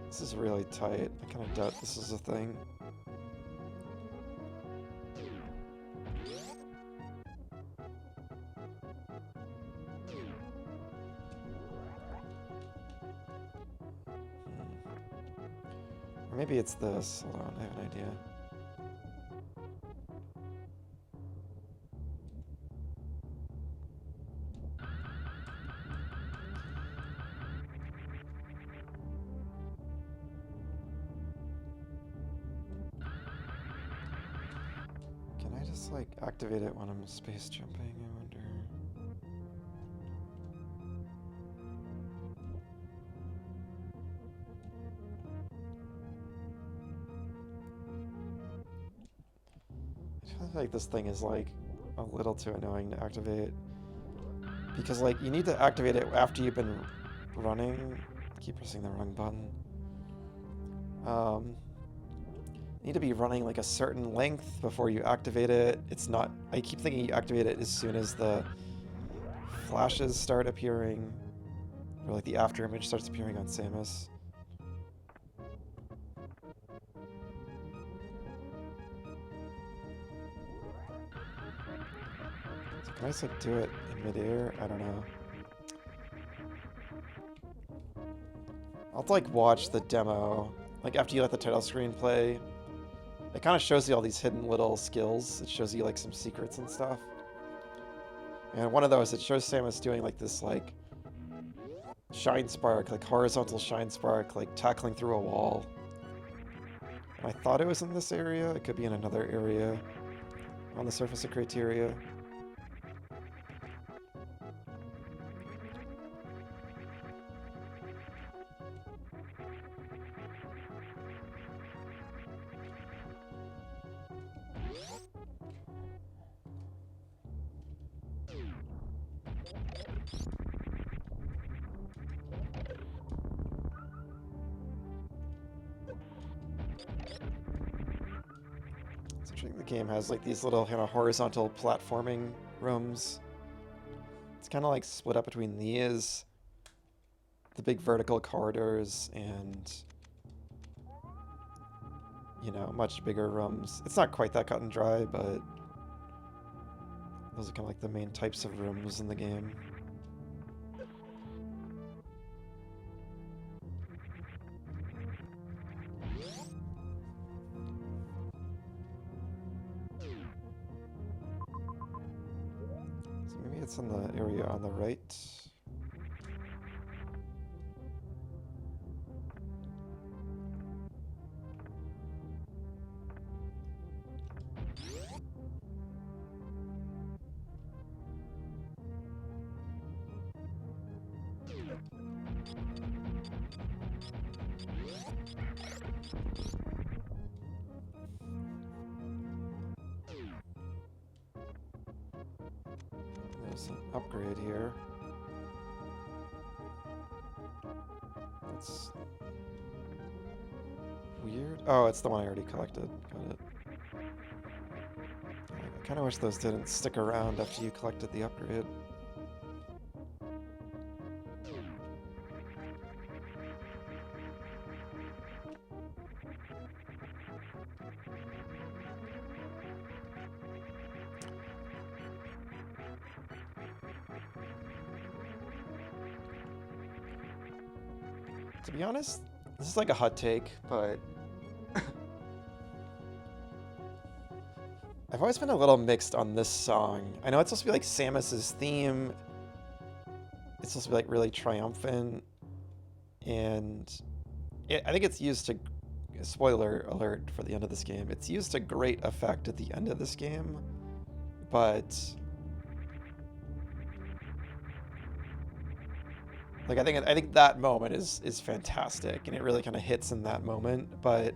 This is really tight. I kind of doubt this is a thing. Or maybe it's this. Hold on, I have an idea. Can I just like activate it when I'm space jumping, I wonder? I feel like this thing is like a little too annoying to activate, because like you need to activate it after you've been running. I keep pressing the wrong button. You need to be running like a certain length before you activate it. It's not, I keep thinking you activate it as soon as the flashes start appearing, or like the after image starts appearing on Samus. So can I just like do it in midair? I don't know. I'll have to like watch the demo. Like after you let the title screen play, it kind of shows you all these hidden little skills. It shows you like some secrets and stuff. And one of those, it shows Samus doing like this like shine spark, like horizontal shine spark, like tackling through a wall. And I thought it was in this area. It could be in another area on the surface of Criteria. The game has like these little kind of horizontal platforming rooms. It's kind of like split up between these, the big vertical corridors, and you know, much bigger rooms. It's not quite that cut and dry, but those are kind of like the main types of rooms in the game. It's in the area on the right. There's an upgrade here. That's weird. Oh, it's the one I already collected. Got it. I kind of wish those didn't stick around after you collected the upgrade. To be honest, this is like a hot take, but I've always been a little mixed on this song. I know it's supposed to be like Samus's theme. It's supposed to be like really triumphant, and I think it's used to, spoiler alert for the end of this game, it's used to great effect at the end of this game, but like I think that moment is fantastic, and it really kind of hits in that moment, but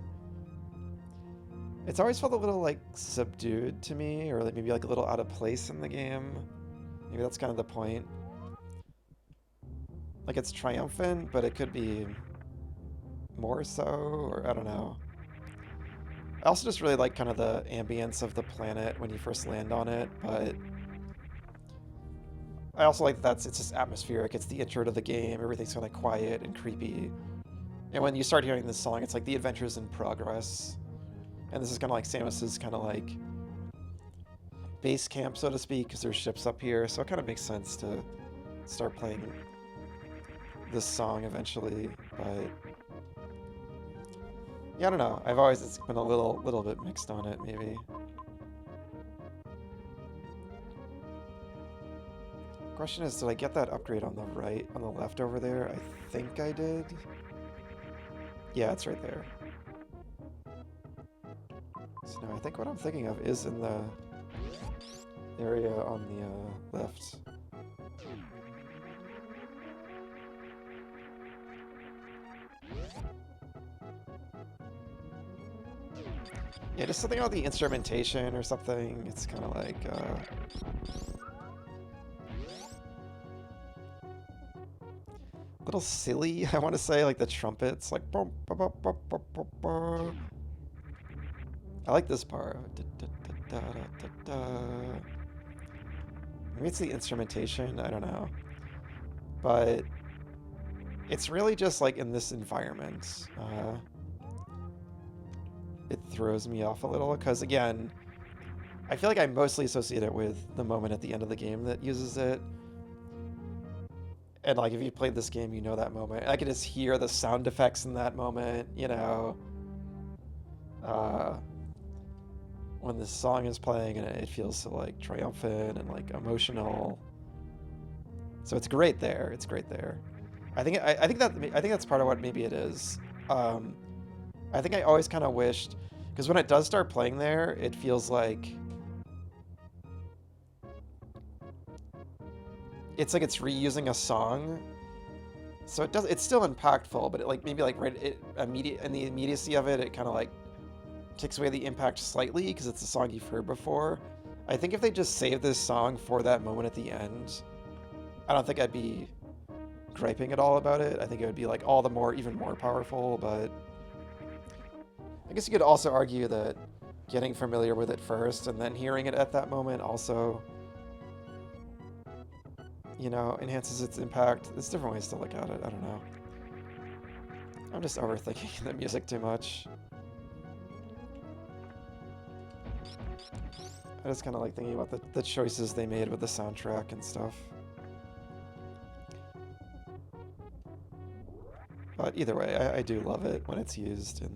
it's always felt a little like subdued to me, or like maybe like a little out of place in the game. Maybe that's kind of the point. Like it's triumphant, but it could be more so, or I don't know. I also just really like kind of the ambience of the planet when you first land on it, but I also like that it's just atmospheric. It's the intro to the game. Everything's kind of quiet and creepy. And when you start hearing this song, it's like the adventure's in progress. And this is kind of like Samus's kind of like base camp, so to speak, because there's ships up here. So it kind of makes sense to start playing this song eventually. But yeah, I don't know. It's been a little bit mixed on it, maybe. Question is, did I get that upgrade on the right, on the left over there? I think I did. Yeah, it's right there. So now I think what I'm thinking of is in the area on the left. Yeah, just something about the instrumentation or something. It's kind of like, a little silly, I want to say, like the trumpets, like, bum, bum, bum, bum, bum, bum, bum. I like this part. Da, da, da, da, da, da. Maybe it's the instrumentation, I don't know. But it's really just like in this environment. It throws me off a little because, again, I feel like I mostly associate it with the moment at the end of the game that uses it. And like if you played this game, you know that moment. I can just hear the sound effects in that moment, you know. When this song is playing and it feels so like triumphant and like emotional. So it's great there. It's great there. I think that's part of what maybe it is. I think I always kind of wished, because when it does start playing there, it feels like it's reusing a song. So it's still impactful, but it like maybe like in the immediacy of it, it kind of like takes away the impact slightly because it's a song you've heard before. I think if they just saved this song for that moment at the end, I don't think I'd be griping at all about it. I think it would be like all the more, even more powerful, but I guess you could also argue that getting familiar with it first and then hearing it at that moment also, you know, enhances its impact. There's different ways to look at it. I don't know. I'm just overthinking the music too much. I just kind of like thinking about the choices they made with the soundtrack and stuff. But either way, I do love it when it's used in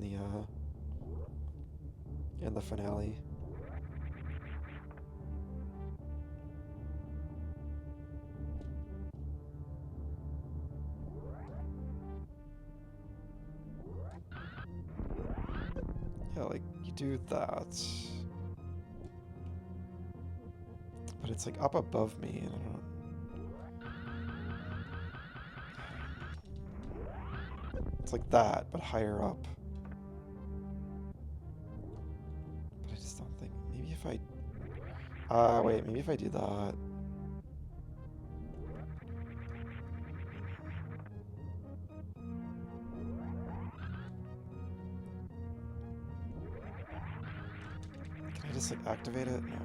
the finale. Yeah, like you do that. But it's like up above me, and I don't. It's like that, but higher up. But I just don't think. Maybe if I. Wait, maybe if I do that. Can I just like activate it? No.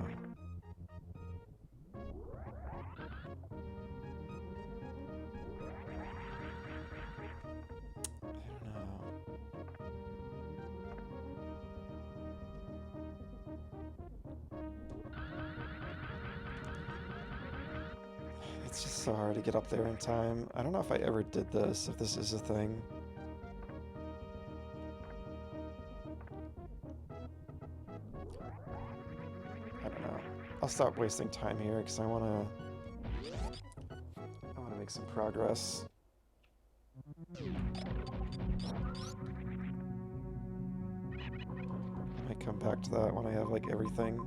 It's just so hard to get up there in time. I don't know if I ever did this, if this is a thing. I don't know. I'll stop wasting time here because I want to make some progress. I might come back to that when I have like everything.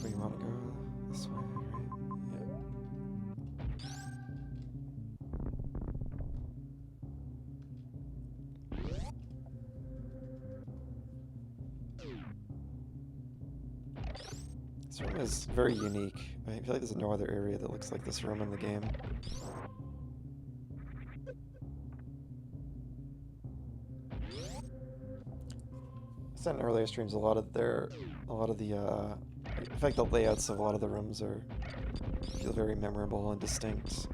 We want to go this way, right? Yeah. This room is very unique. I feel like there's no other area that looks like this room in the game. I said in earlier streams, a lot of the in fact, the layouts of a lot of the rooms feel very memorable and distinct.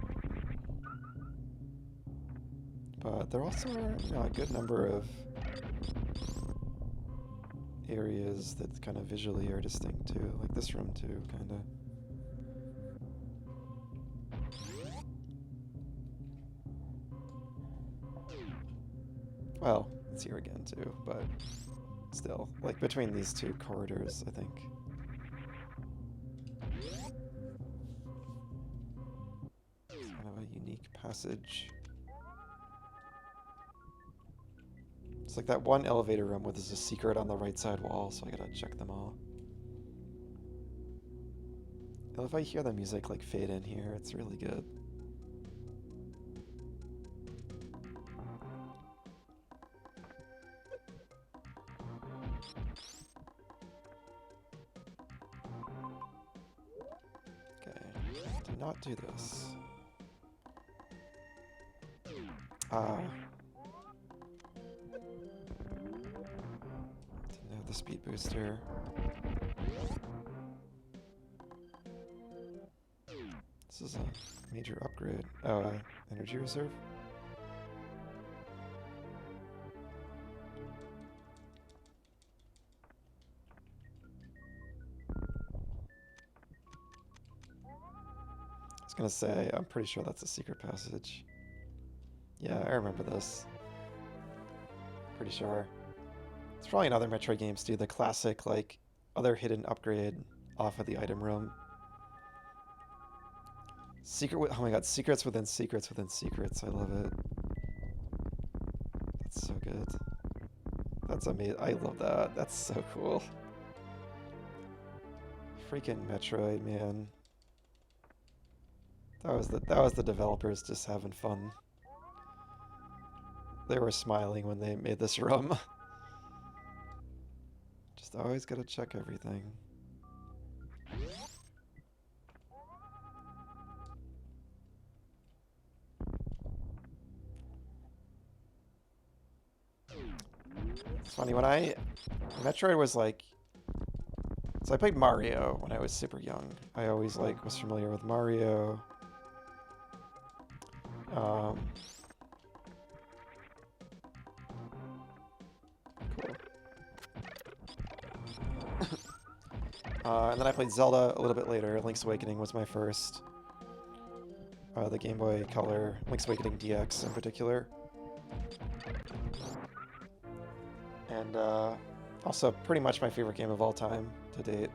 But there also are, you know, a good number of areas that kind of visually are distinct too, like this room too, kind of. Well, it's here again too, but still, like between these two corridors, I think. It's kind of a unique passage. It's like that one elevator room where there's a secret on the right side wall, so I gotta check them all. If I hear the music like fade in here, it's really good. Okay, do not do this. Didn't have the speed booster. This is a major upgrade. Oh, energy reserve? I was gonna say, I'm pretty sure that's a secret passage. Yeah, I remember this. Pretty sure. It's probably in other Metroid games too, the classic, like, other hidden upgrade off of the item room. Oh my god, secrets within secrets within secrets. I love it. That's so good. That's amazing. I love that. That's so cool. Freaking Metroid, man. That was the developers just having fun. They were smiling when they made this room. Just always gotta check everything. It's funny, Metroid was like... So I played Mario when I was super young. I always like was familiar with Mario. Cool. And then I played Zelda a little bit later. Link's Awakening was my first. The Game Boy Color, Link's Awakening DX in particular. And also pretty much my favorite game of all time to date.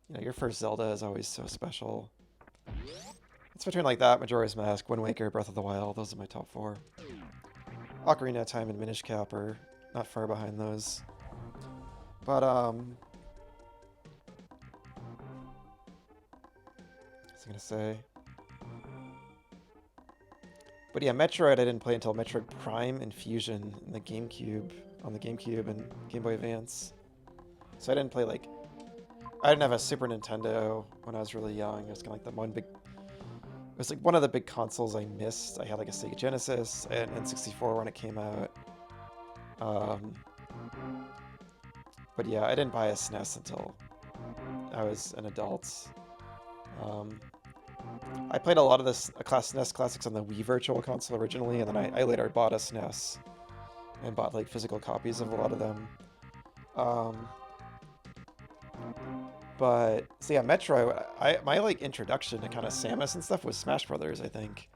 You know, your first Zelda is always so special. It's between like that, Majora's Mask, Wind Waker, Breath of the Wild. Those are my top 4. Ocarina of Time and Minish Cap are not far behind those. But, what was I gonna say? But yeah, Metroid I didn't play until Metroid Prime and Fusion in the GameCube, on the GameCube and Game Boy Advance. So I didn't play like... I didn't have a Super Nintendo when I was really young. It was kind of like the one big... It was like one of the big consoles I missed. I had like a Sega Genesis and N64 when it came out. But yeah, I didn't buy a SNES until I was an adult. I played a lot of this SNES classics on the Wii Virtual Console originally, and then I later bought a SNES and bought like physical copies of a lot of them. But so yeah, Metroid. My like introduction to kind of Samus and stuff was Smash Brothers, I think,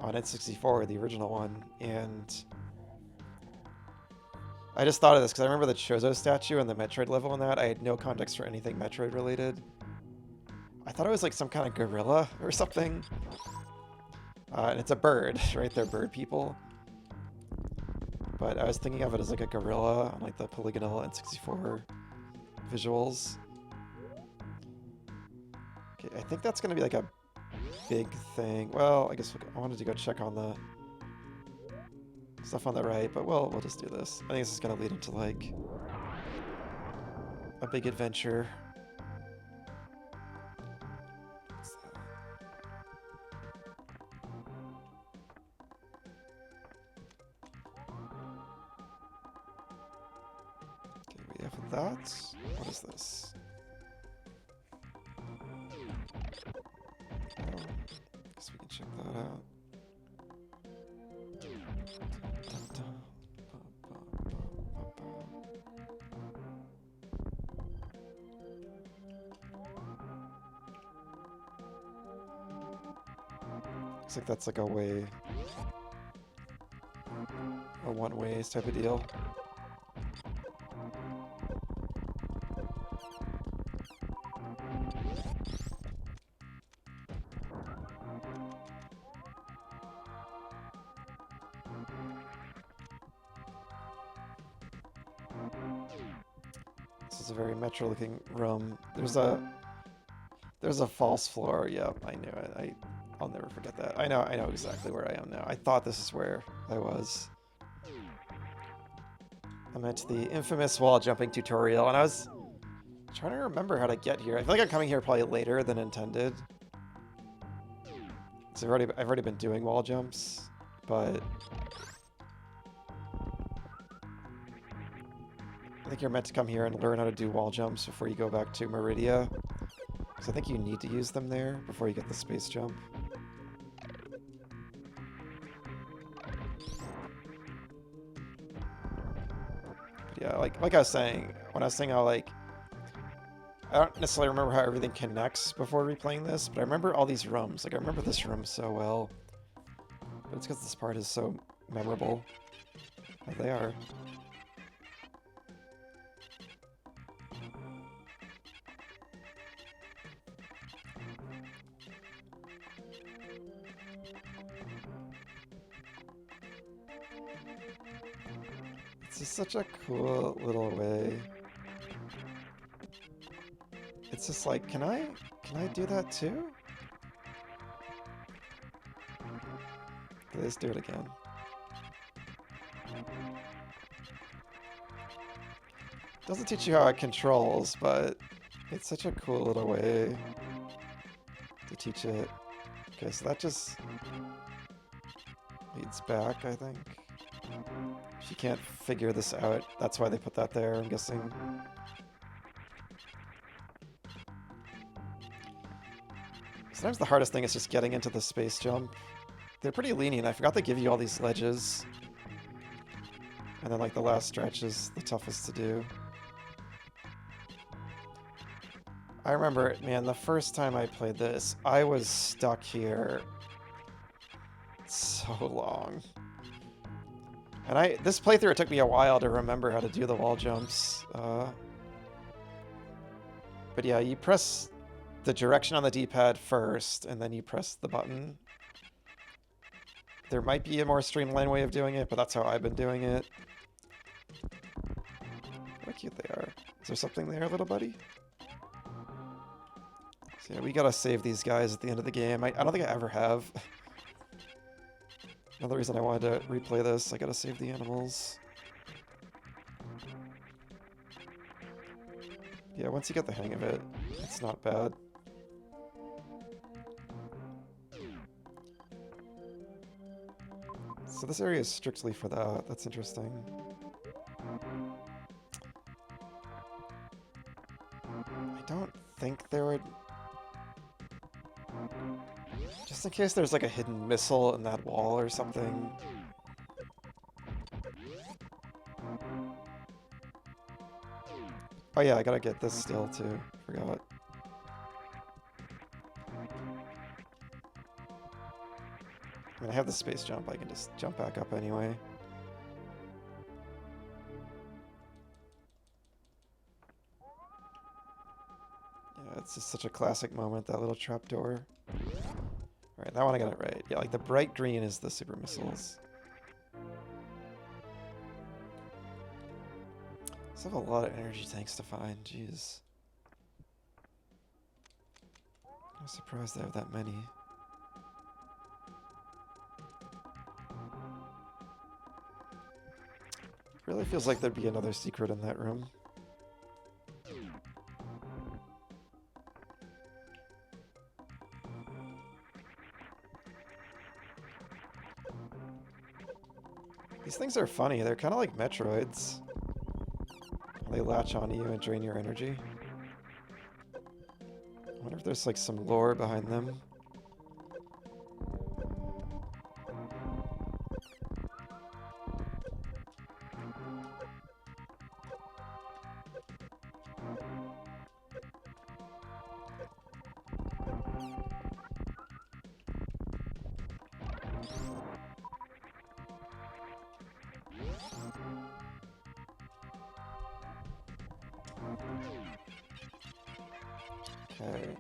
on N64, the original one, and I just thought of this because I remember the Chozo statue and the Metroid level in that. I had no context for anything Metroid related. I thought it was like some kind of gorilla or something. And it's a bird, right? They're bird people. But I was thinking of it as like a gorilla on like the polygonal N64 visuals. Okay, I think that's going to be like a big thing. Well, I guess I wanted to go check on the stuff on the right, but we'll just do this. I think this is going to lead into like a big adventure. That? What is this? Oh, guess we can check that out. Looks like that's like a one-way type of deal. This is a very Metro-looking room. There's a There's a false floor. Yep, I knew it. I'll never forget that. I know exactly where I am now. I thought this is where I was. I'm at the infamous wall jumping tutorial, and I was trying to remember how to get here. I feel like I'm coming here probably later than intended. So I've already been doing wall jumps, but I think you're meant to come here and learn how to do wall jumps before you go back to Meridia. Because I think you need to use them there before you get the space jump. But yeah, like I was saying, when I was saying how I don't necessarily remember how everything connects before replaying this, but I remember all these rooms. Like, I remember this room so well. But it's because this part is so memorable. Oh, they are. It's just such a cool little way. It's just like, can I do that too? Let's do it again. Doesn't teach you how it controls, but it's such a cool little way to teach it. Okay, so that just leads back, I think. If you can't figure this out, that's why they put that there, I'm guessing. Sometimes the hardest thing is just getting into the space jump. They're pretty lenient. I forgot they give you all these ledges. And then like the last stretch is the toughest to do. I remember, man, the first time I played this, I was stuck here so long. And this playthrough, it took me a while to remember how to do the wall jumps. But yeah, you press the direction on the D-pad first, and then you press the button. There might be a more streamlined way of doing it, but that's how I've been doing it. How cute they are. Is there something there, little buddy? So yeah, we gotta save these guys at the end of the game. I don't think I ever have. Another reason I wanted to replay this, I gotta save the animals. Yeah, once you get the hang of it, it's not bad. So this area is strictly for that. That's interesting. I don't think there would... Just in case there's like a hidden missile in that wall or something. Oh yeah, I gotta get this still too. Forgot. I mean, I have the space jump. I can just jump back up anyway. Yeah, it's just such a classic moment, that little trapdoor. Alright, that one I got it right. Yeah, like the bright green is the super missiles. I have a lot of energy tanks to find, jeez. I'm surprised I have that many. Really feels like there'd be another secret in that room. These things are funny. They're kind of like Metroids. They latch onto you and drain your energy. I wonder if there's like some lore behind them. Okay.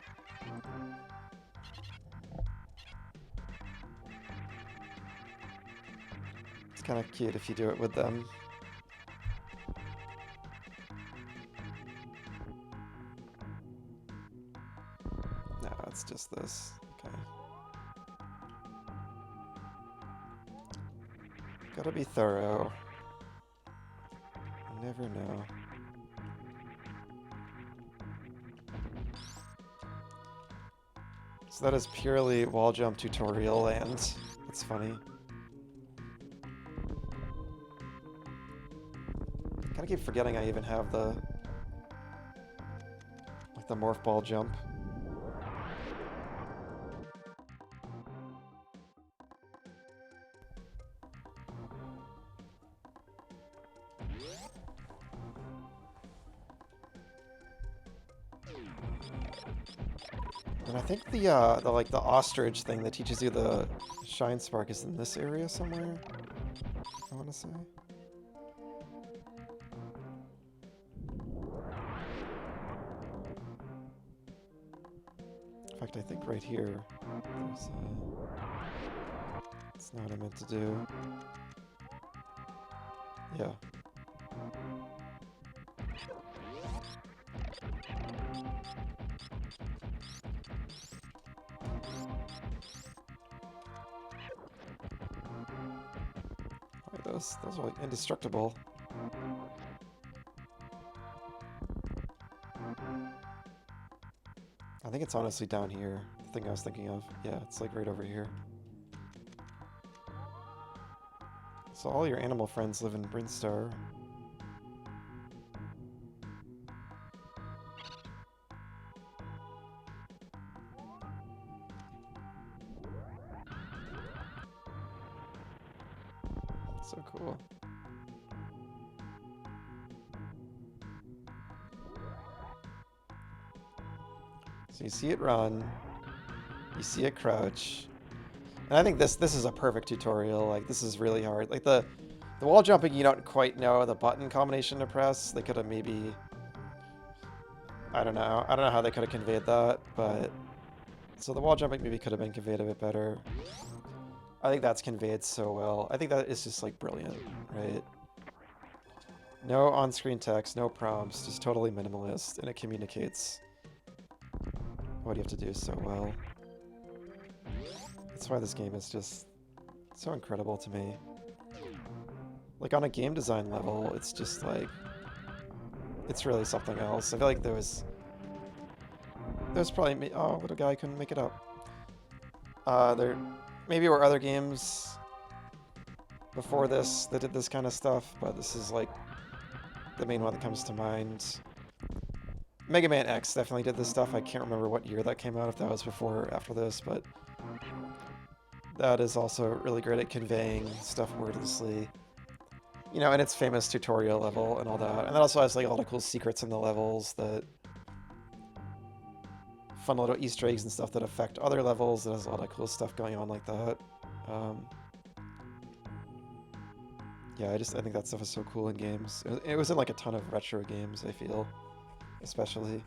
It's kind of cute if you do it with them. this. Okay. Gotta be thorough. You never know. So that is purely wall jump tutorial land. That's funny. I keep forgetting I even have the morph ball jump. And I think the ostrich thing that teaches you the shine spark is in this area somewhere, I want to say. In fact, I think right here, there's it's not what I meant to do. Yeah. Wait, those are like indestructible. I think it's honestly down here, the thing I was thinking of. Yeah, it's like right over here. So all your animal friends live in Brinstar. So cool. So you see it run, you see it crouch, and I think this is a perfect tutorial. Like, this is really hard. Like the wall jumping, you don't quite know the button combination to press. They could have maybe, I don't know how they could have conveyed that, but so the wall jumping maybe could have been conveyed a bit better. I think that's conveyed so well. I think that is just like brilliant, right? No on-screen text, no prompts, just totally minimalist, and it communicates what you have to do so well. That's why this game is just so incredible to me. Like, on a game design level, it's just like, it's really something else. I feel like there's probably, oh, little guy couldn't make it up. There maybe were other games before this that did this kind of stuff, but this is like the main one that comes to mind. Mega Man X definitely did this stuff. I can't remember what year that came out, if that was before or after this, but that is also really great at conveying stuff wordlessly. You know, and its famous tutorial level and all that. And that also has like all the cool secrets in the levels, that fun little Easter eggs and stuff that affect other levels. There's a lot of cool stuff going on like that. Yeah, I think that stuff is so cool in games. It was in like a ton of retro games, I feel, especially.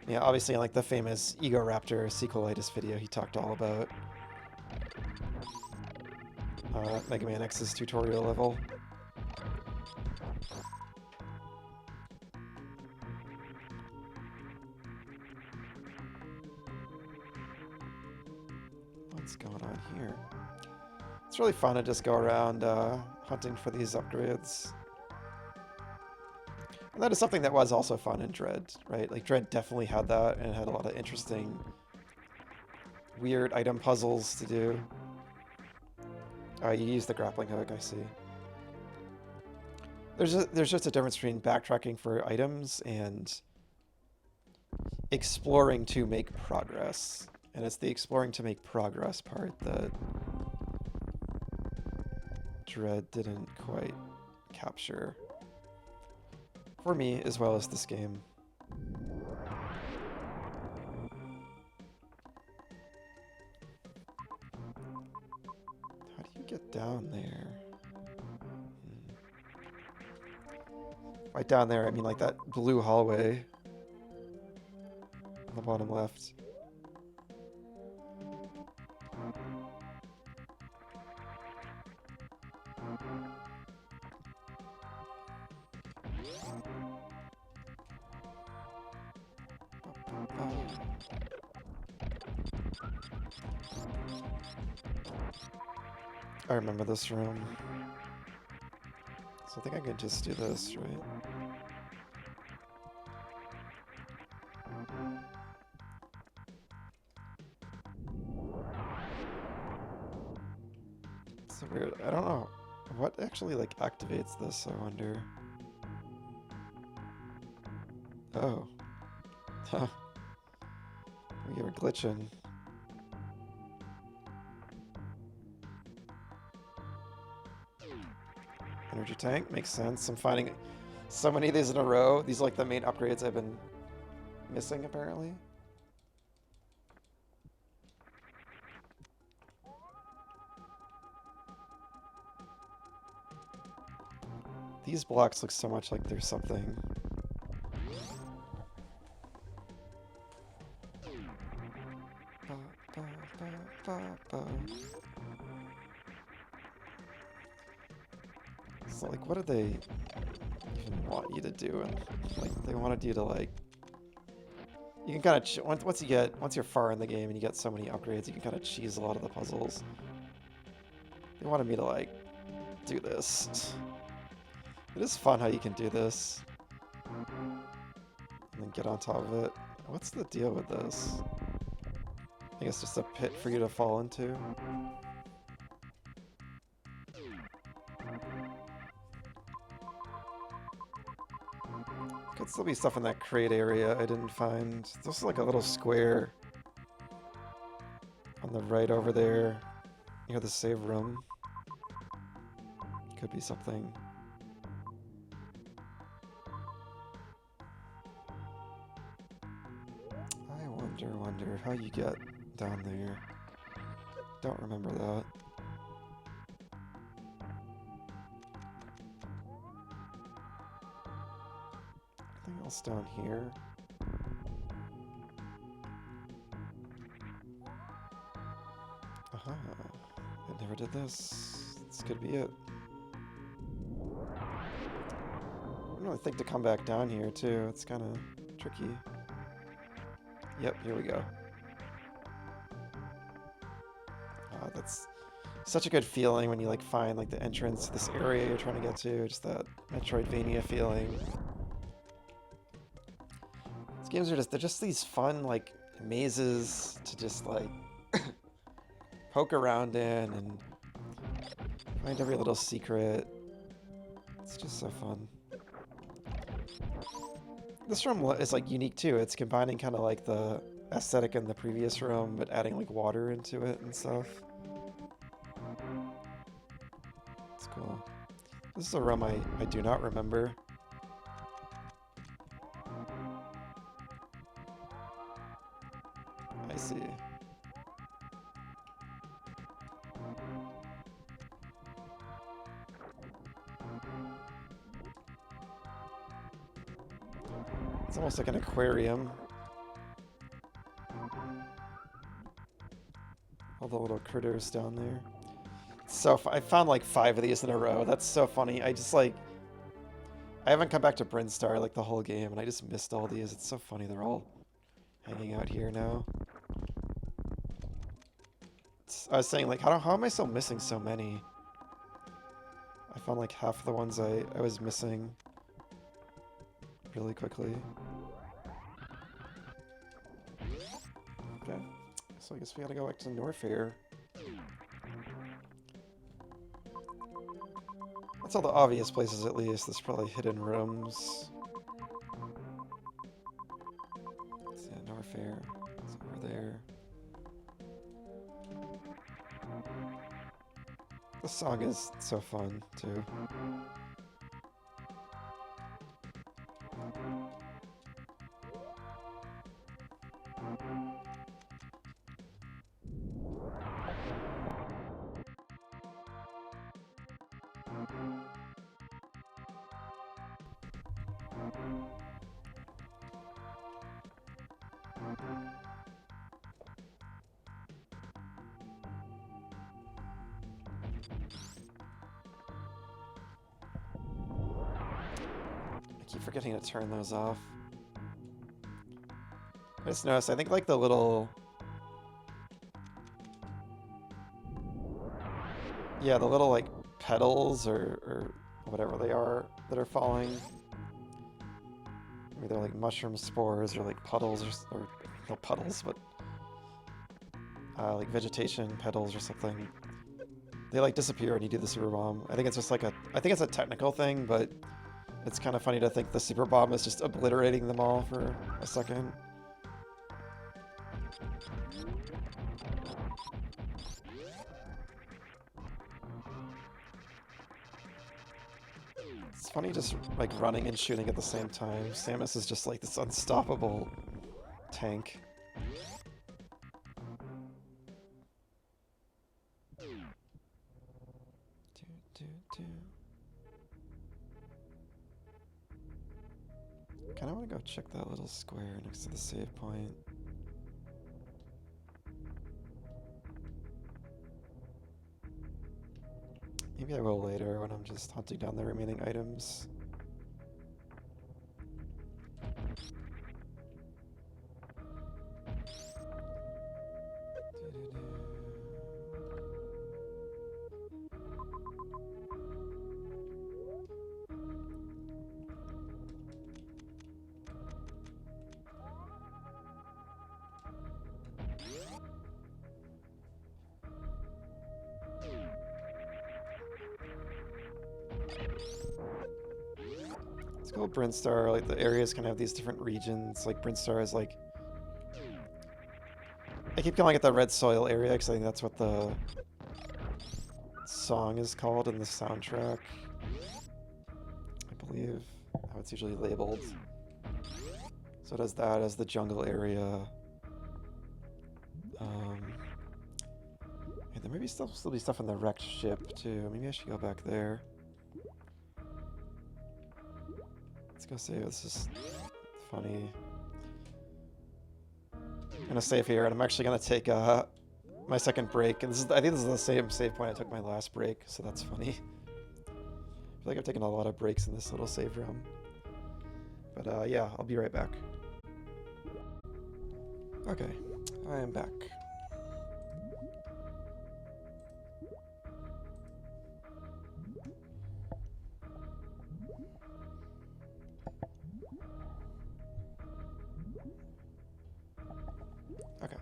Yeah, obviously in like the famous Egoraptor sequelitis video, he talked all about Mega Man X's tutorial level. What's going on here? It's really fun to just go around hunting for these upgrades. And that is something that was also fun in Dread, right? Like, Dread definitely had that, and it had a lot of interesting, weird item puzzles to do. You use the grappling hook, I see. There's just a difference between backtracking for items and exploring to make progress. And it's the exploring to make progress part that Dread didn't quite capture. For me, as well as this game. How do you get down there? Right down there, I mean like that blue hallway on the bottom left. I remember this room. So I think I could just do this, right? It's so weird. I don't know what actually like activates this, I wonder. Oh. Huh. We were glitching. Energy tank makes sense. I'm finding so many of these in a row. These are like the main upgrades I've been missing apparently. These blocks look so much like there's something. So like, what do they even want you to do? And like, they wanted you to like, you can kind of once you're far in the game and you get so many upgrades, you can kind of cheese a lot of the puzzles. They wanted me to like do this. It is fun how you can do this and then get on top of it. What's the deal with this? I think it's just a pit for you to fall into. Could still be stuff in that crate area I didn't find. There's like a little square on the right over there near the save room. Could be something. I wonder how you get down there. Don't remember that. Anything else down here? Aha. I never did this. This could be it. I don't really think to come back down here too. It's kind of tricky. Yep, here we go. That's such a good feeling when you like find like the entrance to this area you're trying to get to. Just that Metroidvania feeling. These games are they're just these fun like mazes to just like poke around in and find every little secret. It's just so fun. This room is like unique too. It's combining kind of like the aesthetic in the previous room, but adding like water into it and stuff. It's cool. This is a room I do not remember. I see. It's almost like an aquarium. All the little critters down there. So I found like 5 of these in a row. That's so funny. I haven't come back to Brinstar like the whole game, and I just missed all these. It's so funny. They're all hanging out here now. I was saying like, how am I still missing so many? I found like half the ones I was missing really quickly. Okay, so I guess we gotta go back to Norfair. That's all the obvious places at least. There's probably hidden rooms. Yeah, Norfair. It's over there. The song is so fun too. I keep forgetting to turn those off. I just noticed, I think like the little Yeah, the little like petals or whatever they are that are falling. Maybe they're like mushroom spores or like puddles or no puddles, but like vegetation petals or something. They like disappear when you do the super bomb. I think it's just like I think it's a technical thing, but it's kind of funny to think the super bomb is just obliterating them all for a second. It's funny just like running and shooting at the same time. Samus is just like this unstoppable tank. Kinda wanna go check that little square next to the save point. Maybe I will later when I'm just hunting down the remaining items. It's called Brinstar. Like the areas kind of have these different regions. Like Brinstar is like, I keep calling it the red soil area because I think that's what the song is called in the soundtrack. I believe how it's usually labeled. So it has that as the jungle area. And there may be still be stuff in the wrecked ship too. Maybe I should go back there. Let's go save. This is funny. I'm gonna save here, and I'm actually gonna take my second break. And I think this is the same save point I took my last break, so that's funny. I feel like I've taken a lot of breaks in this little save room. But yeah, I'll be right back. Okay, I am back. Okay.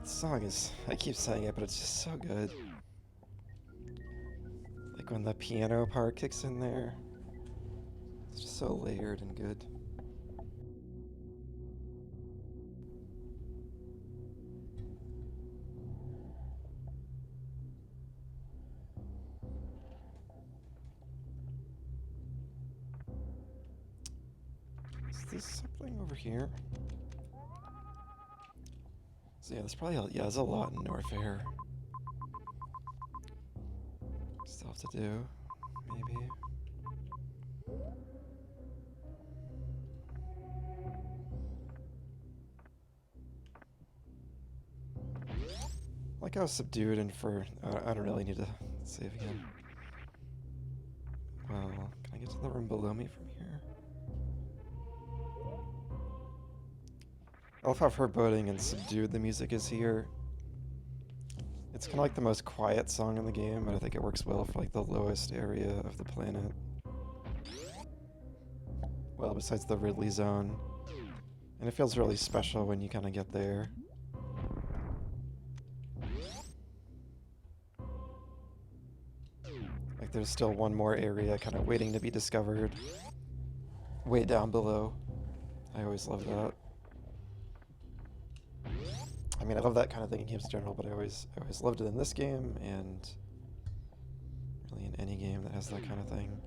The song is, I keep saying it, but it's just so good. Like when the piano part kicks in there, it's just so layered and good. Is this something over here? So yeah, there's probably there's a lot in Norfair. Still have to do, maybe. Like how subdued and for I don't really need to save again. Well, can I get to the room below me from here? I love how foreboding and subdued the music is here. It's kind of like the most quiet song in the game, but I think it works well for like the lowest area of the planet. Well, besides the Ridley zone. And it feels really special when you kind of get there. Like there's still one more area kind of waiting to be discovered. Way down below. I always love that. I mean, I love that kind of thing in games in general, but I always loved it in this game, and really in any game that has that kind of thing.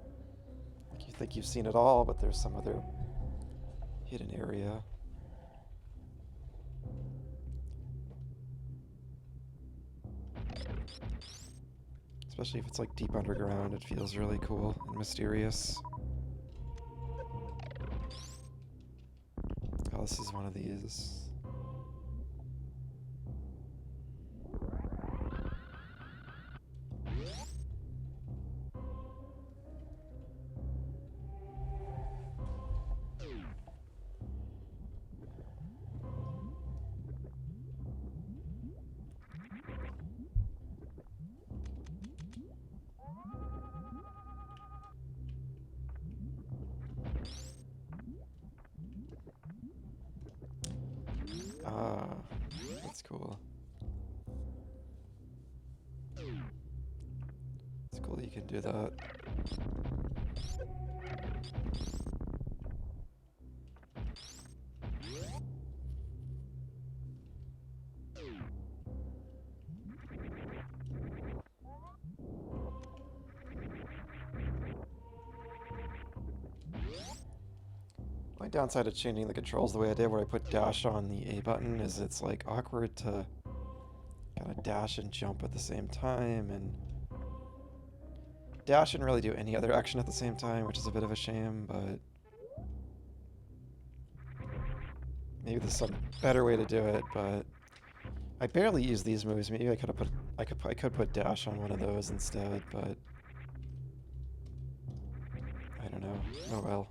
Like you think you've seen it all, but there's some other hidden area. Especially if it's like deep underground, it feels really cool and mysterious. Oh, this is one of these. That's cool. It's cool that you can do that. My downside of changing the controls the way I did, where I put dash on the A button, is it's like awkward to kind of dash and jump at the same time, and dash and really do any other action at the same time, which is a bit of a shame, but maybe there's some better way to do it. But I barely use these moves. Maybe I could have put I could put dash on one of those instead, but I don't know. Oh well.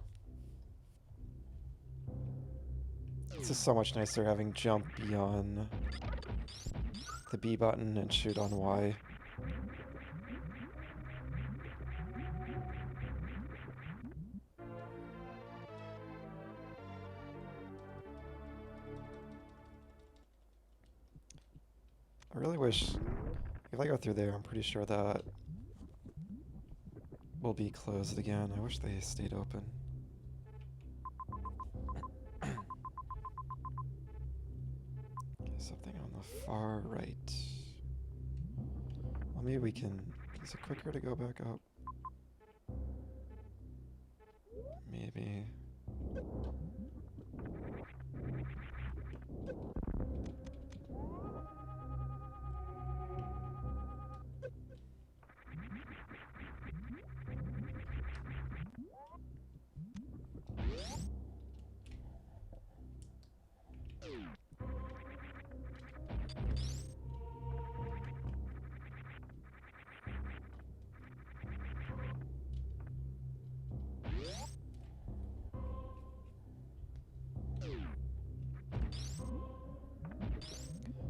It's just so much nicer having jump be on the B button and shoot on Y. I really wish, if I go through there, I'm pretty sure that will be closed again. I wish they stayed open. Something on the far right. Well, maybe we can... Is it quicker to go back up? Maybe.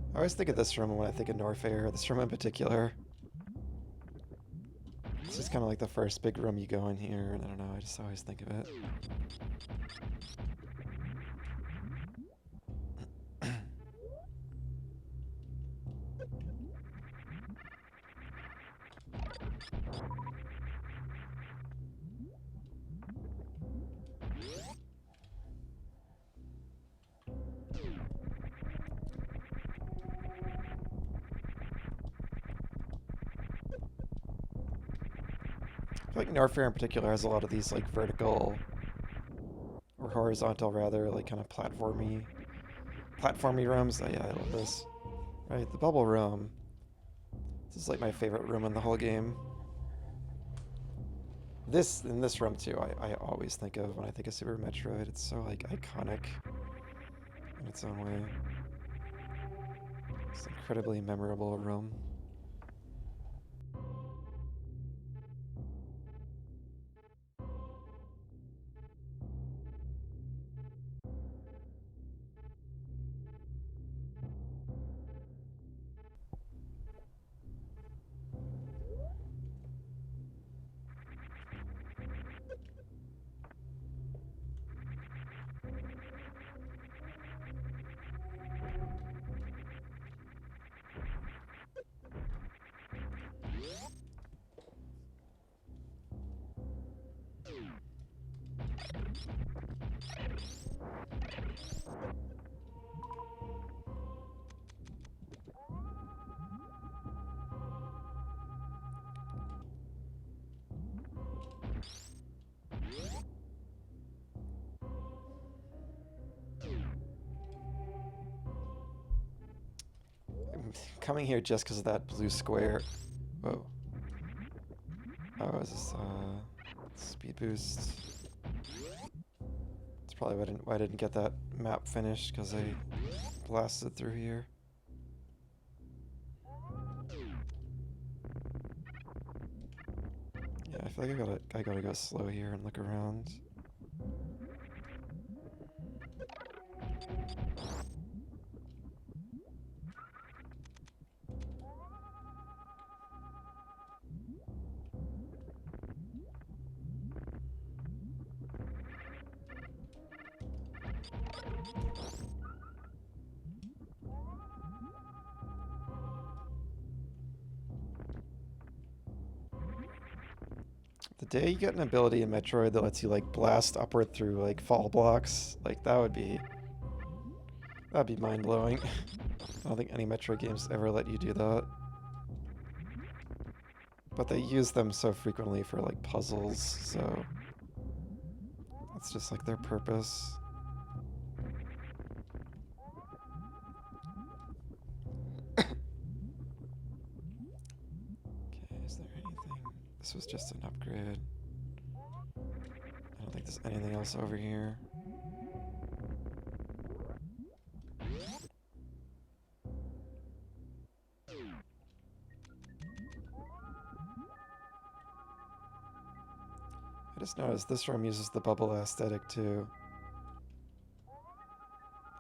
I always think of this room when I think of Norfair, this room in particular. It's just kind of like the first big room you go in here, and I don't know, I just always think of it. I feel like Norfair in particular has a lot of these like vertical, or horizontal rather, like kind of platformy rooms. Oh yeah, I love this. Right, the bubble room. This is like my favorite room in the whole game. In this room too, I always think of when I think of Super Metroid. It's so like iconic in its own way. It's an incredibly memorable room. I'm coming here just because of that blue square. Whoa. Oh, is this speed boost? That's probably why I didn't get that map finished, because I blasted through here. Yeah, I feel like I gotta go slow here and look around. day you get an ability in Metroid that lets you like blast upward through like fall blocks, like that'd be mind-blowing. I don't think any Metroid games ever let you do that. But they use them so frequently for like puzzles, so that's just like their purpose. Okay, is there anything? This was just an upgrade. I don't think there's anything else over here. I just noticed this room uses the bubble aesthetic too.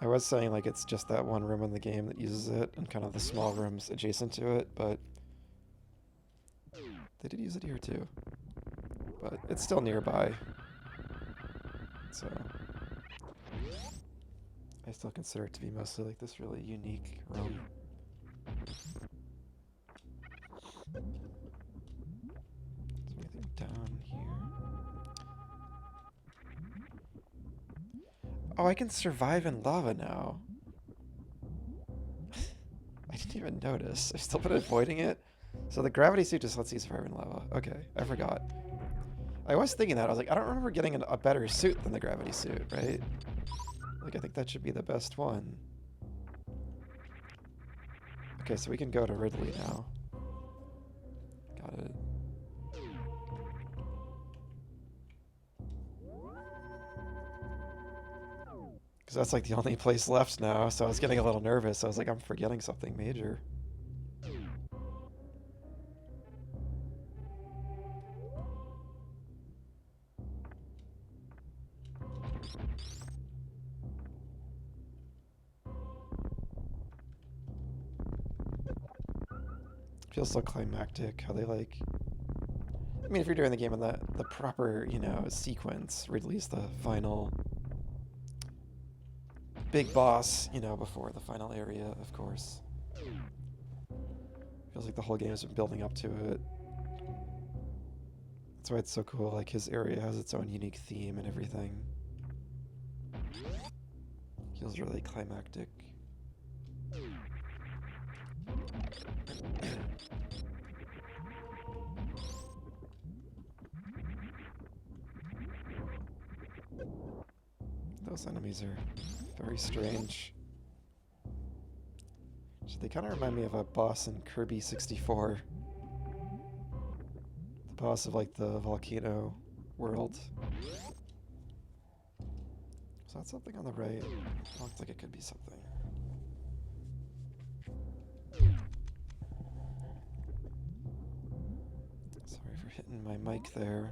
I was saying like it's just that one room in the game that uses it and kind of the small rooms adjacent to it, but they did use it here too. But it's still nearby. So I still consider it to be mostly like this really unique room. Is there anything down here? Oh, I can survive in lava now. I didn't even notice. I've still been avoiding it. So the gravity suit just lets you survive in lava. Okay, I forgot. I was thinking that. I was like, I don't remember getting a better suit than the gravity suit, right? Like, I think that should be the best one. Okay, so we can go to Ridley now. Got it. Because that's like the only place left now, so I was getting a little nervous. I was like, I'm forgetting something major. Feels so climactic how they like... I mean, if you're doing the game in the proper, you know, sequence, Ridley's the final big boss, you know, before the final area, of course. Feels like the whole game has been building up to it. That's why it's so cool, like his area has its own unique theme and everything. Feels really climactic. Those enemies are very strange. They kind of remind me of a boss in Kirby 64. The boss of like the volcano world. Is that something on the right? It looks like it could be something. Sorry for hitting my mic there.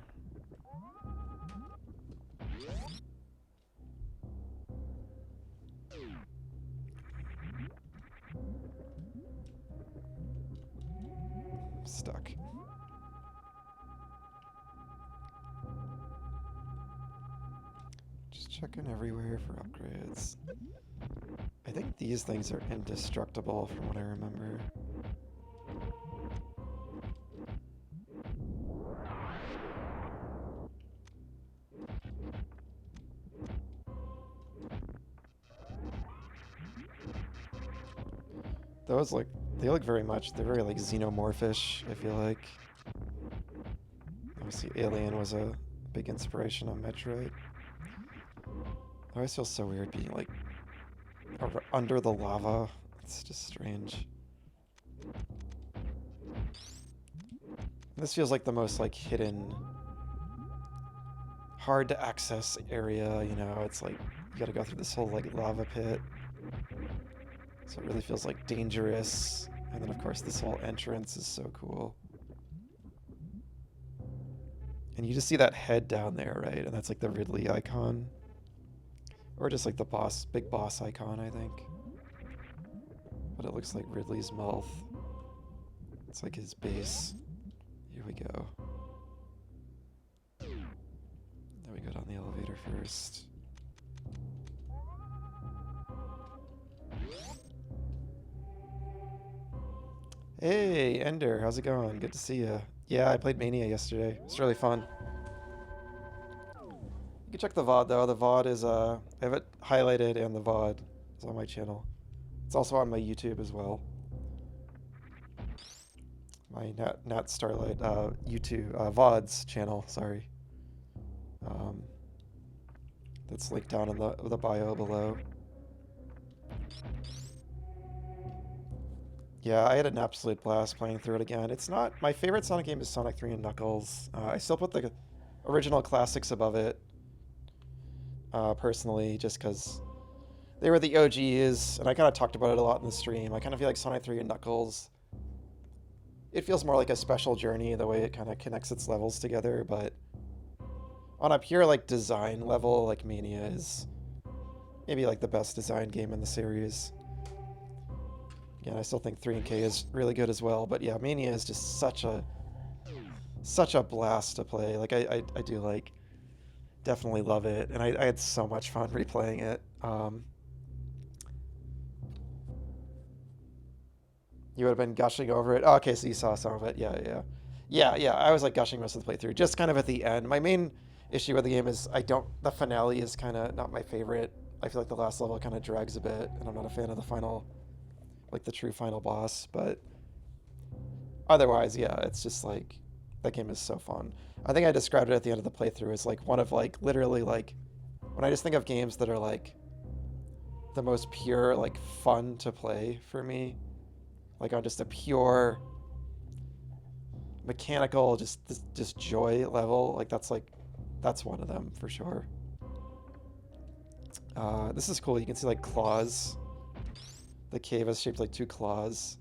Stuck. Just checking everywhere for upgrades. I think these things are indestructible from what I remember. Those look, they look very much, they're very like xenomorphish, I feel like. Obviously Alien was a big inspiration on Metroid. I always feel so weird being like under the lava. It's just strange. This feels like the most like hidden, hard to access area, you know, it's like you gotta go through this whole like lava pit. So it really feels like dangerous. And then of course this whole entrance is so cool. And you just see that head down there, right? And that's like the Ridley icon. Or just like the boss, big boss icon, I think. But it looks like Ridley's mouth. It's like his base. Here we go. Now we go down the elevator first. Hey, Ender, how's it going? Good to see you. Yeah, I played Mania yesterday. It's really fun. You can check the VOD though. The VOD is I have it highlighted and the VOD is on my channel. It's also on my YouTube as well. My Nat Starlight YouTube VODs channel. Sorry. Um, that's linked down in the bio below. Yeah, I had an absolute blast playing through it again. It's not my favorite Sonic game is Sonic 3 and Knuckles. I still put the original classics above it, personally, just because they were the OGs, and I kind of talked about it a lot in the stream. I kind of feel like Sonic 3 and Knuckles, it feels more like a special journey, the way it kind of connects its levels together, but on a pure, like, design level, like, Mania is maybe, like, the best design game in the series. Again, I still think 3 and K is really good as well, but yeah, Mania is just such a blast to play. Like, I do, like, definitely love it, and I had so much fun replaying it. You would have been gushing over it. Oh, okay, so you saw some of it. Yeah. I was like gushing most of the playthrough, just kind of at the end. My main issue with the game is the finale is kind of not my favorite. I feel like the last level kind of drags a bit, and I'm not a fan of the final, like the true final boss. But otherwise, yeah, it's just like that game is so fun. I think I described it at the end of the playthrough as like one of like literally like when I just think of games that are like the most pure like fun to play for me, like on just a pure mechanical just joy level, like that's one of them for sure. This is cool. You can see like claws. The cave is shaped like two claws,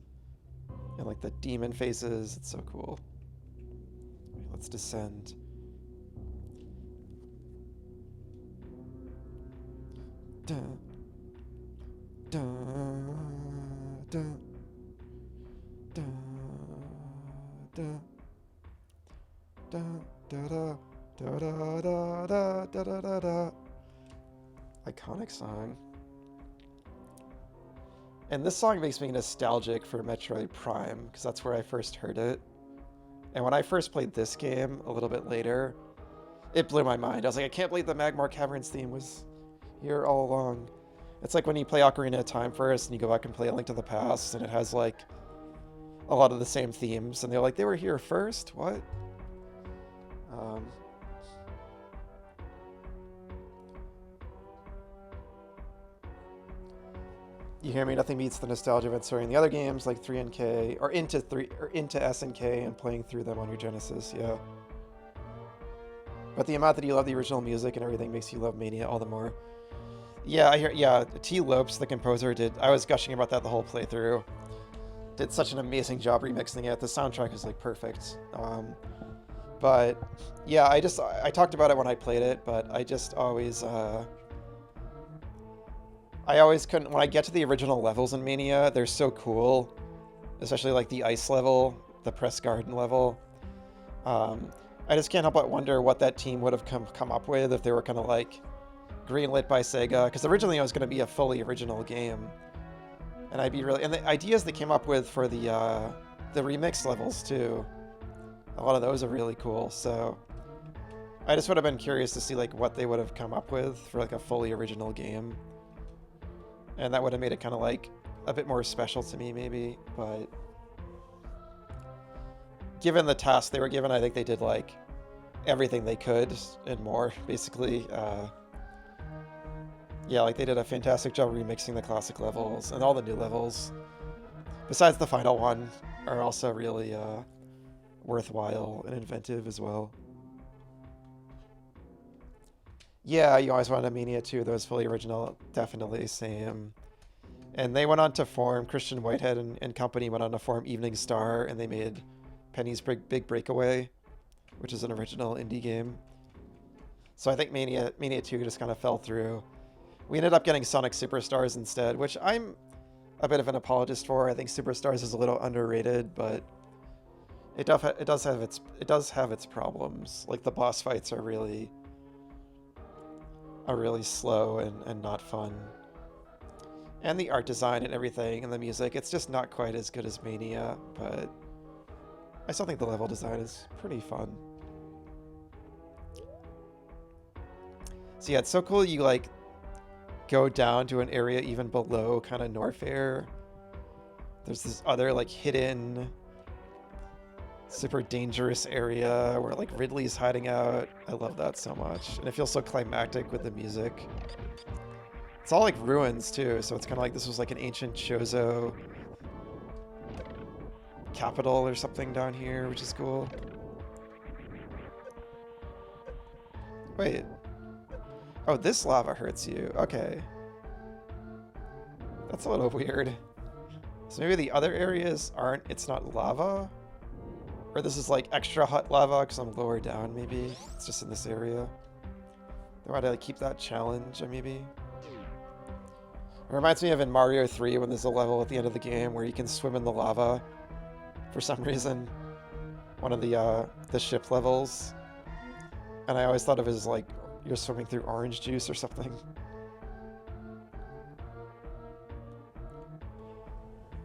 and like the demon faces. It's so cool. Let's descend. Dun, dun, dun, dun, dun, dun, da, da, da, da, da, da, da, da, da. Iconic song. And this song makes me nostalgic for Metroid Prime, because that's where I first heard it. And when I first played this game a little bit later, it blew my mind. I was like, I can't believe the Magmar Caverns theme was here all along. It's like when you play Ocarina of Time first, and you go back and play A Link to the Past, and it has like a lot of the same themes, and they're like, they were here first? What? You hear me? Nothing beats the nostalgia of inserting the other games like 3 and K, or into S and K, and playing through them on your Genesis. Yeah. But the amount that you love the original music and everything makes you love Mania all the more. Yeah, I hear. Yeah, T. Lopes, the composer, did. I was gushing about that the whole playthrough. Did such an amazing job remixing it. The soundtrack is like perfect. But yeah, I talked about it when I played it, but I just always. I always couldn't. When I get to the original levels in Mania, they're so cool, especially like the ice level, the press garden level. I just can't help but wonder what that team would have come up with if they were kind of like greenlit by Sega, because originally it was going to be a fully original game, and the ideas they came up with for the remix levels too, a lot of those are really cool. So I just would have been curious to see like what they would have come up with for like a fully original game. And that would have made it kind of like a bit more special to me, maybe. But given the task they were given, I think they did like everything they could and more, basically. Yeah, like they did a fantastic job remixing the classic levels, and all the new levels, besides the final one, are also really worthwhile and inventive as well. Yeah, you always wanted a Mania too. That was fully original. Definitely, same. And they went on to form, Christian Whitehead and company went on to form Evening Star, and they made Penny's Big Breakaway, which is an original indie game. So I think Mania 2 just kind of fell through. We ended up getting Sonic Superstars instead, which I'm a bit of an apologist for. I think Superstars is a little underrated, but it does have its problems. Like the boss fights are really slow and not fun. And the art design and everything and the music, it's just not quite as good as Mania, but I still think the level design is pretty fun. So yeah, it's so cool you like go down to an area even below kind of Norfair. There's this other like hidden, super dangerous area where like Ridley's hiding out. I love that so much. And it feels so climactic with the music. It's all like ruins too, so it's kind of like this was like an ancient Chozo capital or something down here, which is cool. Wait. Oh, this lava hurts you. Okay. That's a little weird. So maybe the other areas aren't, it's not lava? Or this is like extra hot lava because I'm lower down maybe? It's just in this area. They want to like, keep that challenge maybe? It reminds me of in Mario 3 when there's a level at the end of the game where you can swim in the lava for some reason. One of the ship levels. And I always thought of it as like you're swimming through orange juice or something.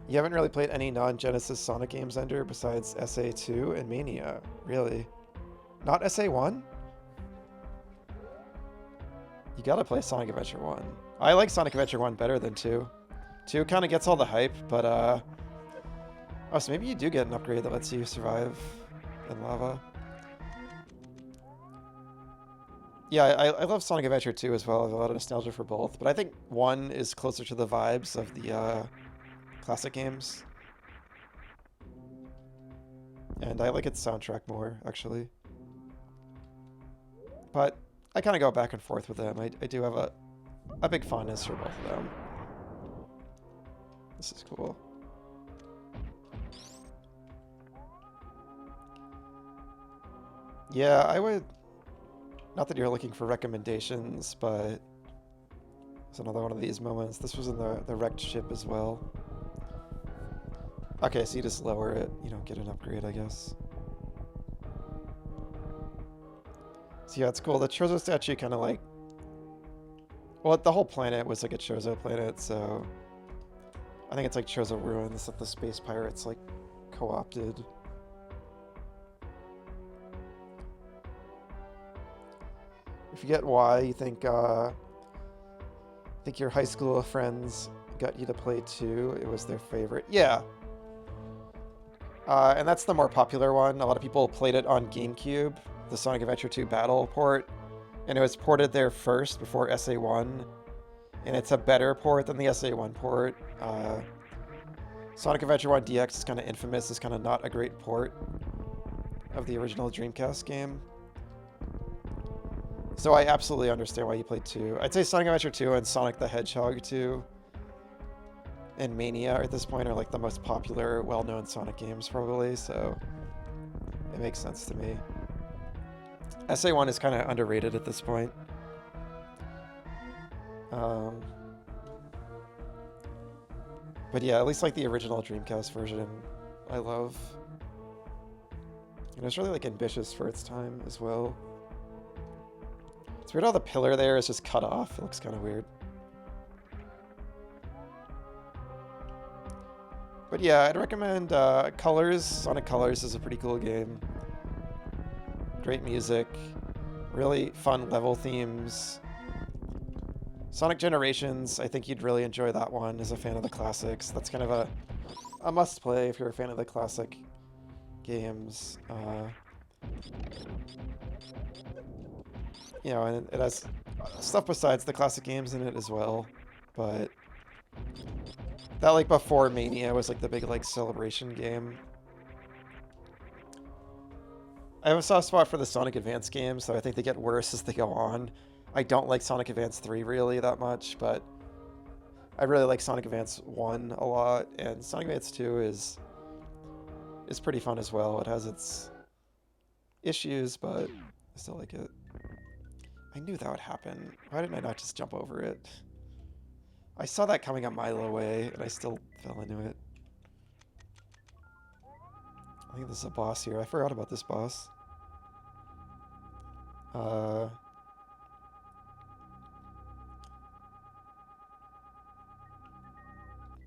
You haven't really played any non-Genesis Sonic games, Ender, besides SA2 and Mania. Really? Not SA1? You gotta play Sonic Adventure 1. I like Sonic Adventure 1 better than 2. 2 kind of gets all the hype, but oh, so maybe you do get an upgrade that lets you survive in lava. Yeah, I love Sonic Adventure 2 as well. I have a lot of nostalgia for both, but I think 1 is closer to the vibes of the classic games. And I like its soundtrack more, actually. But I kind of go back and forth with them. I do have a big fondness for both of them. This is cool. Yeah, I would... Not that you're looking for recommendations, but it's another one of these moments. This was in the wrecked ship as well. Okay, so you just lower it. You don't get an upgrade, I guess. So yeah, it's cool. The Chozo statue kind of like... Well, the whole planet was like a Chozo planet, so... I think it's like Chozo ruins that the space pirates like co-opted. I forget why you think your high school friends got you to play 2. It was their favorite. Yeah. And that's the more popular one. A lot of people played it on GameCube, the Sonic Adventure 2 Battle port, and it was ported there first before SA1, and it's a better port than the SA1 port. Sonic Adventure 1 DX is kind of infamous as kind of not a great port of the original Dreamcast game. So I absolutely understand why you played 2. I'd say Sonic Adventure 2 and Sonic the Hedgehog 2 and Mania at this point are like the most popular, well-known Sonic games probably, so it makes sense to me. SA1 is kind of underrated at this point. But yeah, at least like the original Dreamcast version, I love. And it's really like ambitious for its time as well. It's weird how the pillar there is just cut off. It looks kind of weird. But yeah, I'd recommend Colors. Sonic Colors is a pretty cool game. Great music. Really fun level themes. Sonic Generations, I think you'd really enjoy that one as a fan of the classics. That's kind of a must-play if you're a fan of the classic games. You know, and it has stuff besides the classic games in it as well, but that like before Mania was like the big like celebration game. I have a soft spot for the Sonic Advance games, so I think they get worse as they go on. I don't like Sonic Advance 3 really that much, but I really like Sonic Advance 1 a lot, and Sonic Advance 2 is pretty fun as well. It has its issues, but I still like it. I knew that would happen. Why didn't I not just jump over it? I saw that coming a mile away, and I still fell into it. I think this is a boss here. I forgot about this boss.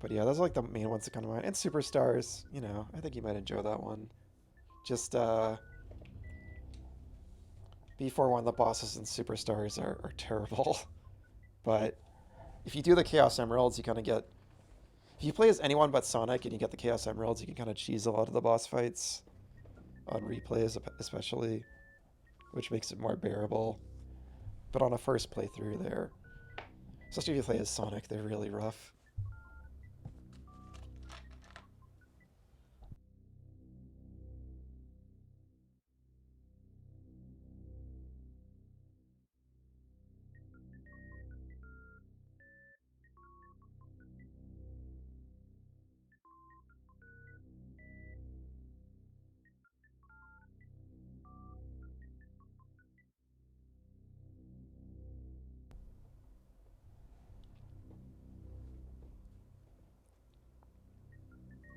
But yeah, those are like the main ones that come to mind. And Superstars, you know, I think you might enjoy that one. Just before one, the bosses and superstars are terrible. But if you do the Chaos Emeralds, you kind of get... If you play as anyone but Sonic and you get the Chaos Emeralds, you can kind of cheese a lot of the boss fights. On replays especially. Which makes it more bearable. But on a first playthrough, especially if you play as Sonic, they're really rough.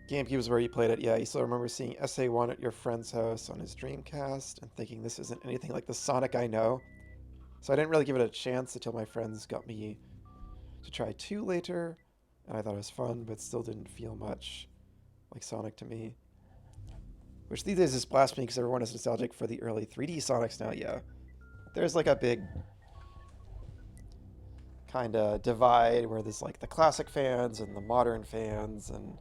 GameCube is where you played it. Yeah, you still remember seeing SA1 at your friend's house on his Dreamcast and thinking this isn't anything like the Sonic I know. So I didn't really give it a chance until my friends got me to try 2 later, and I thought it was fun, but still didn't feel much like Sonic to me. Which these days is blasphemy because everyone is nostalgic for the early 3D Sonics now, yeah. There's like a big kind of divide where there's like the classic fans and the modern fans, and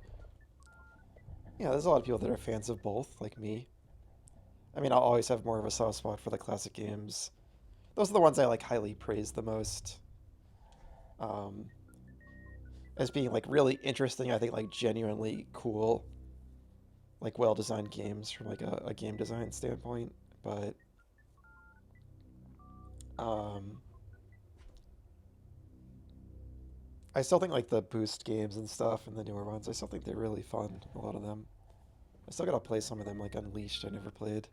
yeah, there's a lot of people that are fans of both, like me. I mean, I'll always have more of a soft spot for the classic games. Those are the ones I like highly praise the most. As being like really interesting, I think like genuinely cool, like well-designed games from like a game design standpoint. But I still think like the boost games and stuff and the newer ones, I still think they're really fun, a lot of them. I still gotta play some of them, like Unleashed I never played.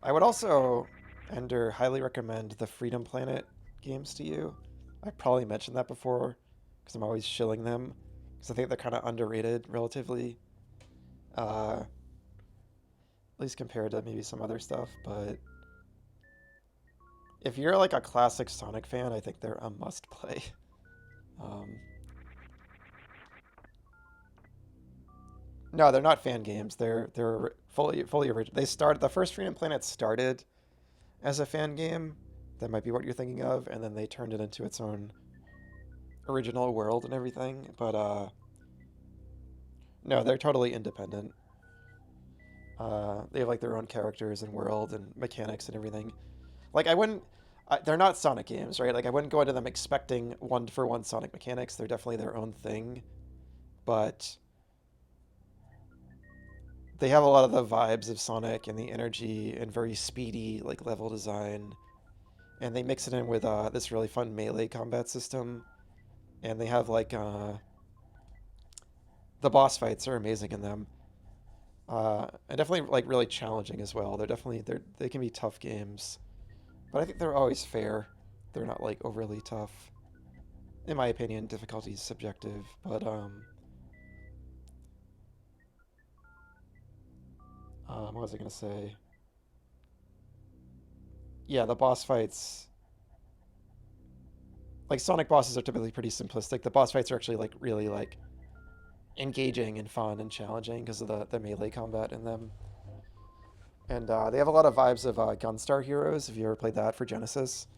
I would also, Ender, highly recommend the Freedom Planet games to you. I probably mentioned that before, because I'm always shilling them, because I think they're kind of underrated, relatively. At least compared to maybe some other stuff, but if you're like a classic Sonic fan, I think they're a must-play. No, they're not fan games. They're fully original. The first Freedom Planet started as a fan game. That might be what you're thinking of, and then they turned it into its own original world and everything. But no, they're totally independent. They have like their own characters and world and mechanics and everything. Like I wouldn't. They're not Sonic games, right? Like I wouldn't go into them expecting one-for-one Sonic mechanics. They're definitely their own thing, but they have a lot of the vibes of Sonic and the energy and very speedy like level design, and they mix it in with this really fun melee combat system, and they have like the boss fights are amazing in them, and definitely like really challenging as well. They can be tough games, but I think they're always fair. They're not like overly tough. In my opinion, difficulty is subjective, but what was I gonna say? Yeah, the boss fights, like Sonic bosses are typically pretty simplistic. The boss fights are actually like really like engaging and fun and challenging because of the melee combat in them. And they have a lot of vibes of Gunstar Heroes, if you ever played that for Genesis.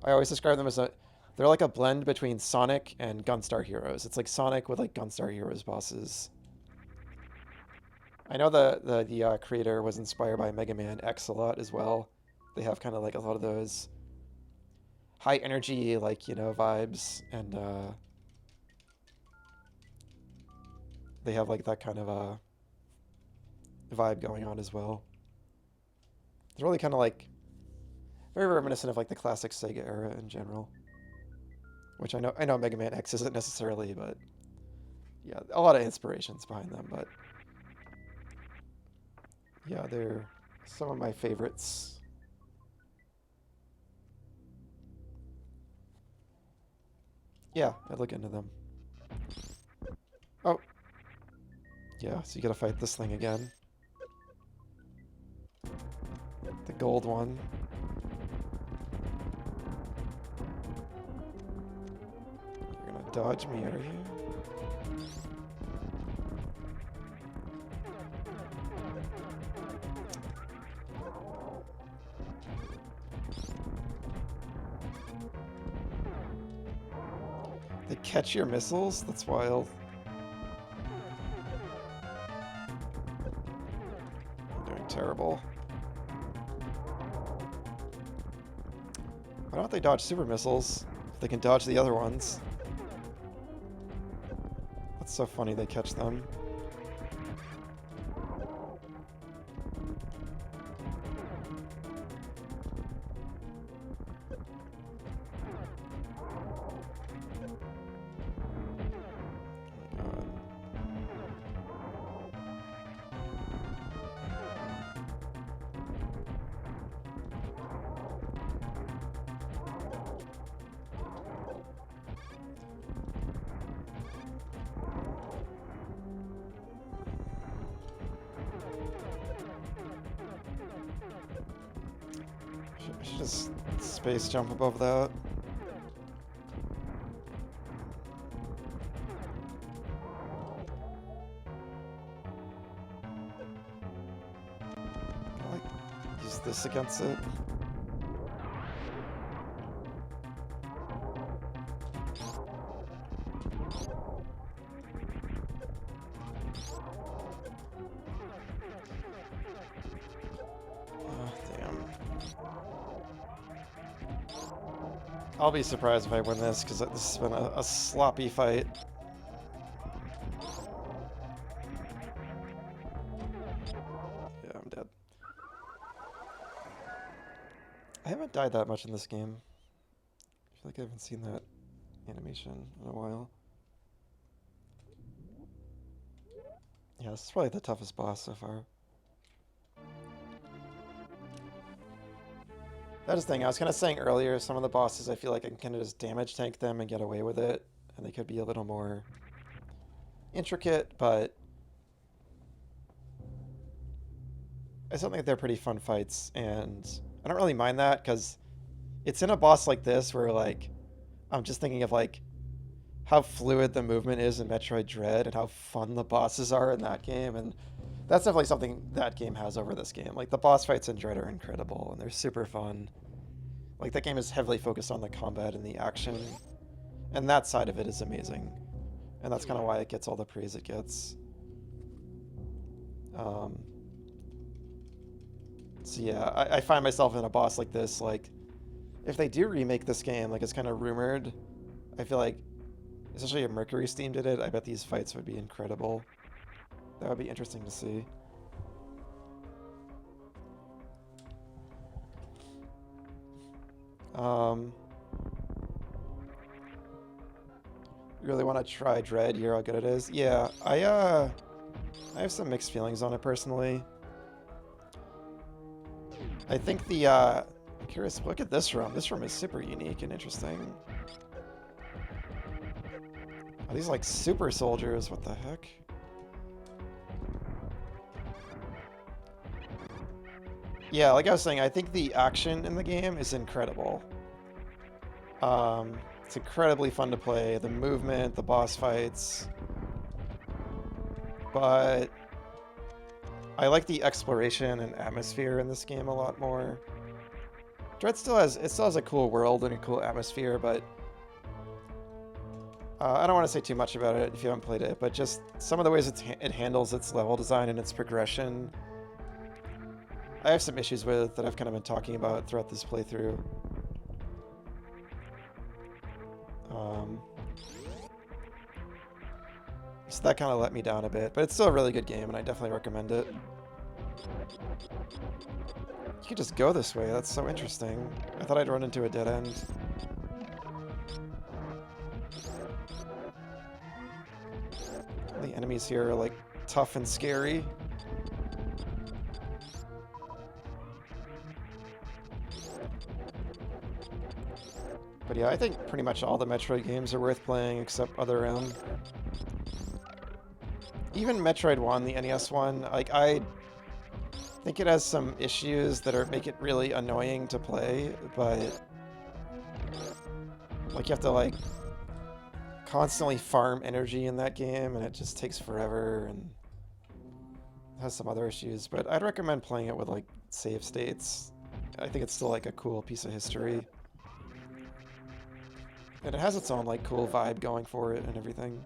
I always describe them as they're like a blend between Sonic and Gunstar Heroes. It's like Sonic with like Gunstar Heroes bosses. I know the creator was inspired by Mega Man X a lot as well. They have kind of like a lot of those high energy, like, you know, vibes, and they have like that kind of vibe going on as well. It's really kind of like very reminiscent of like the classic Sega era in general, which I know Mega Man X isn't necessarily, but yeah, a lot of inspirations behind them. But yeah, they're some of my favorites. Yeah, I'd look into them. Oh, yeah, so you gotta fight this thing again. The gold one. You're gonna dodge me, are you? They catch your missiles? That's wild. I'm doing terrible. Why don't they dodge super missiles if they can dodge the other ones? That's so funny they catch them. I should just space jump above that. I like use this against it. I'll be surprised if I win this, because this has been a sloppy fight. Yeah, I'm dead. I haven't died that much in this game. I feel like I haven't seen that animation in a while. Yeah, this is probably the toughest boss so far. That is the thing, I was kind of saying earlier, some of the bosses I feel like I can kind of just damage tank them and get away with it, and they could be a little more intricate, but I still think they're pretty fun fights, and I don't really mind that, because it's in a boss like this where, like, I'm just thinking of, like, how fluid the movement is in Metroid Dread and how fun the bosses are in that game, and that's definitely something that game has over this game. Like, the boss fights in Dread are incredible, and they're super fun. Like, that game is heavily focused on the combat and the action, and that side of it is amazing. And that's kind of why it gets all the praise it gets. So yeah, I find myself in a boss like this, like, if they do remake this game, like it's kind of rumored, I feel like, especially if Mercury Steam did it, I bet these fights would be incredible. That would be interesting to see. You really want to try Dread, hear how good it is? Yeah, I have some mixed feelings on it personally. I think the, I'm curious, look at this room. This room is super unique and interesting. Are these like super soldiers? What the heck? Yeah, like I was saying, I think the action in the game is incredible. It's incredibly fun to play. The movement, the boss fights. But I like the exploration and atmosphere in this game a lot more. Dread still has a cool world and a cool atmosphere, but I don't want to say too much about it if you haven't played it, but just some of the ways it handles its level design and its progression, I have some issues with that I've kind of been talking about throughout this playthrough. So that kind of let me down a bit, but it's still a really good game, and I definitely recommend it. You could just go this way, that's so interesting. I thought I'd run into a dead end. The enemies here are like tough and scary. But yeah, I think pretty much all the Metroid games are worth playing except Other M. Even Metroid 1, the NES one, like I think it has some issues that make it really annoying to play, but like you have to like constantly farm energy in that game and it just takes forever and has some other issues, but I'd recommend playing it with like save states. I think it's still like a cool piece of history. And it has its own, like, cool vibe going for it and everything.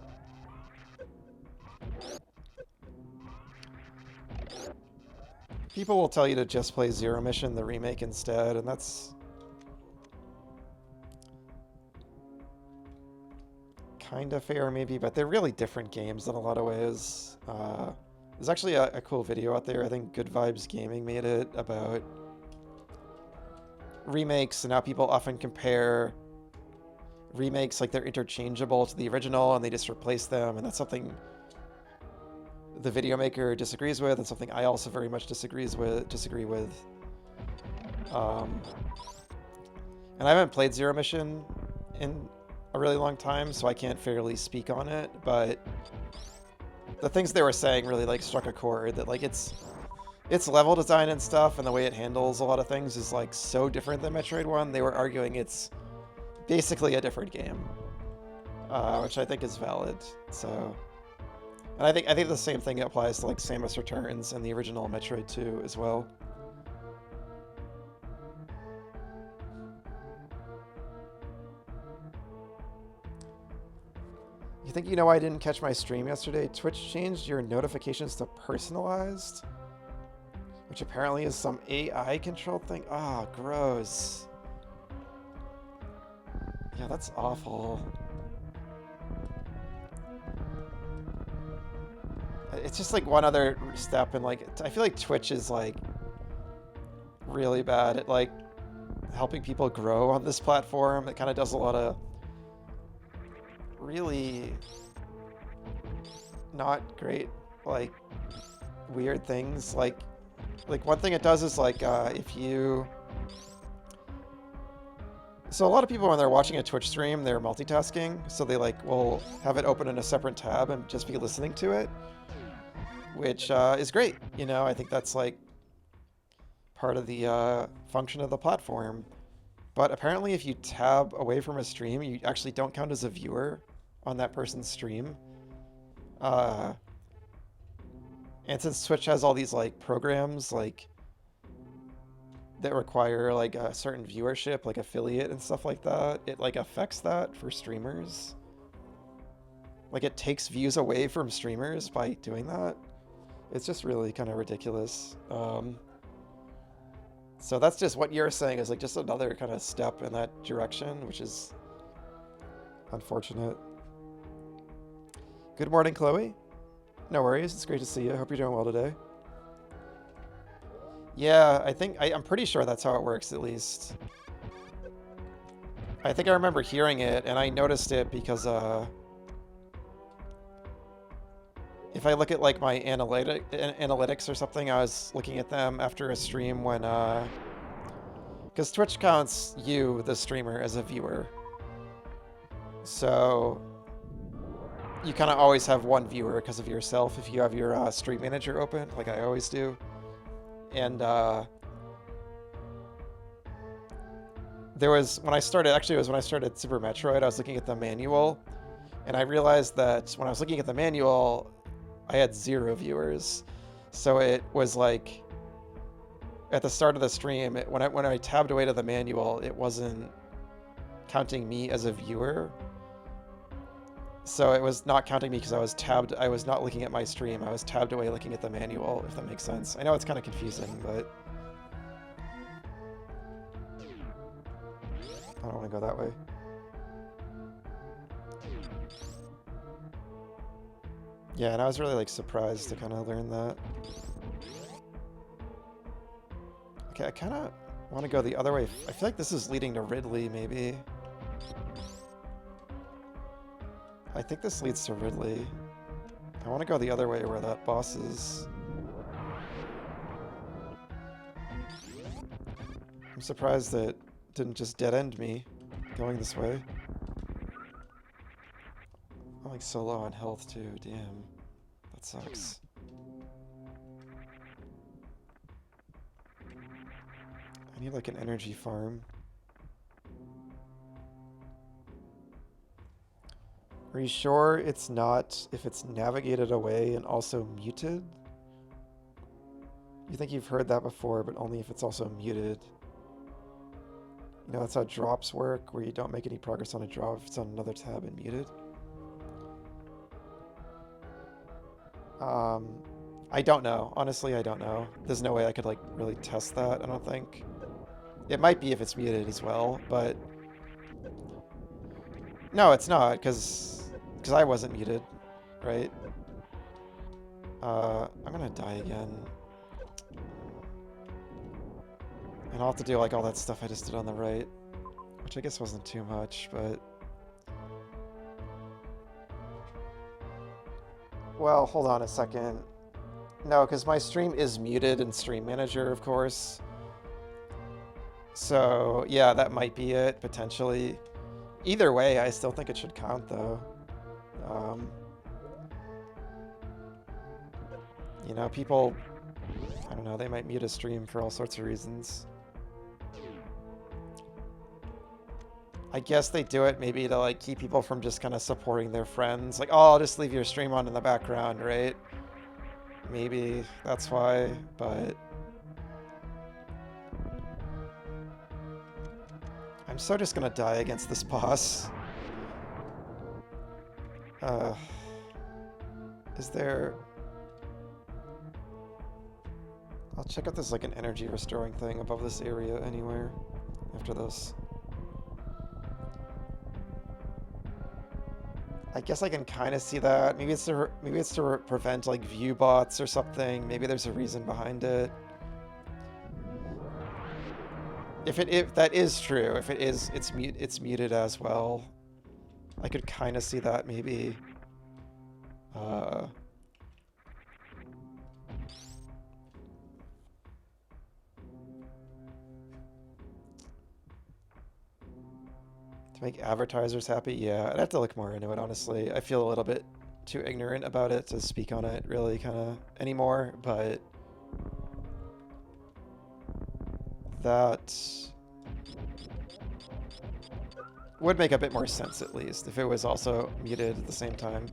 People will tell you to just play Zero Mission, the remake, instead, and that's kind of fair, maybe, but they're really different games in a lot of ways. There's actually a cool video out there, I think Good Vibes Gaming made it, about remakes and how people often compare remakes like they're interchangeable to the original and they just replace them, and that's something the video maker disagrees with and something I also very much disagree with. And I haven't played Zero Mission in a really long time, so I can't fairly speak on it, but the things they were saying really like struck a chord, that like its level design and stuff and the way it handles a lot of things is like so different than Metroid 1. They were arguing it's basically a different game, which I think is valid. So, and I think the same thing applies to like Samus Returns and the original Metroid 2 as well. You think you know why I didn't catch my stream yesterday? Twitch changed your notifications to personalized, which apparently is some AI controlled thing. Ah, oh, gross. Yeah, that's awful. It's just like one other step in like, I feel like Twitch is like really bad at like helping people grow on this platform. It kind of does a lot of really not great, like weird things. Like one thing it does is like if you, so a lot of people when they're watching a Twitch stream, they're multitasking, so they like will have it open in a separate tab and just be listening to it, which is great. You know, I think that's like part of the function of the platform. But apparently if you tab away from a stream, you actually don't count as a viewer on that person's stream. And since Twitch has all these like programs like that require like a certain viewership, like affiliate and stuff like that, it like affects that for streamers. Like it takes views away from streamers by doing that. It's just really kind of ridiculous. So that's just what you're saying is like just another kind of step in that direction, which is unfortunate. Good morning, Chloe. No worries, it's great to see you. Hope you're doing well today. Yeah, I'm pretty sure that's how it works, at least. I think I remember hearing it, and I noticed it because, if I look at, like, my analytics or something, I was looking at them after a stream when, because Twitch counts you, the streamer, as a viewer. So you kind of always have one viewer because of yourself if you have your stream manager open, like I always do. And there was, when I started, actually it was when I started Super Metroid, I was looking at the manual, and I realized that when I was looking at the manual, I had 0 viewers. So it was like, at the start of the stream, when I tabbed away to the manual, it wasn't counting me as a viewer. So it was not counting me because I was not looking at my stream. I was tabbed away looking at the manual, if that makes sense. I know it's kind of confusing, but I don't want to go that way. Yeah, and I was really like surprised to kind of learn that. Okay, I kind of want to go the other way. I feel like this is leading to Ridley, maybe. I think this leads to Ridley. I want to go the other way where that boss is. I'm surprised that it didn't just dead-end me going this way. I'm like so low on health too, damn. That sucks. I need like an energy farm. Are you sure it's not if it's navigated away and also muted? You think you've heard that before, but only if it's also muted. You know, that's how drops work, where you don't make any progress on a drop if it's on another tab and muted. I don't know. Honestly, I don't know. There's no way I could, like, really test that, I don't think. It might be if it's muted as well, but... No, it's not, because I wasn't muted, right? I'm gonna die again. And I'll have to do, like, all that stuff I just did on the right, which I guess wasn't too much, but... Well, hold on a second. No, because my stream is muted in Stream Manager, of course. So, yeah, that might be it, potentially. Either way, I still think it should count, though. You know, people... I don't know, they might mute a stream for all sorts of reasons. I guess they do it maybe to, like, keep people from just kind of supporting their friends. Like, oh, I'll just leave your stream on in the background, right? Maybe that's why, but... I'm so just gonna die against this boss. Is there... I'll check out this, like, an energy restoring thing above this area anywhere after this. I guess I can kind of see that. Maybe it's to prevent, like, view bots or something. Maybe there's a reason behind it. If that is true, if it is, it's muted as well. I could kind of see that maybe. To make advertisers happy? Yeah, I'd have to look more into it, honestly. I feel a little bit too ignorant about it to speak on it really kind of anymore, but that would make a bit more sense, at least, if it was also muted at the same time.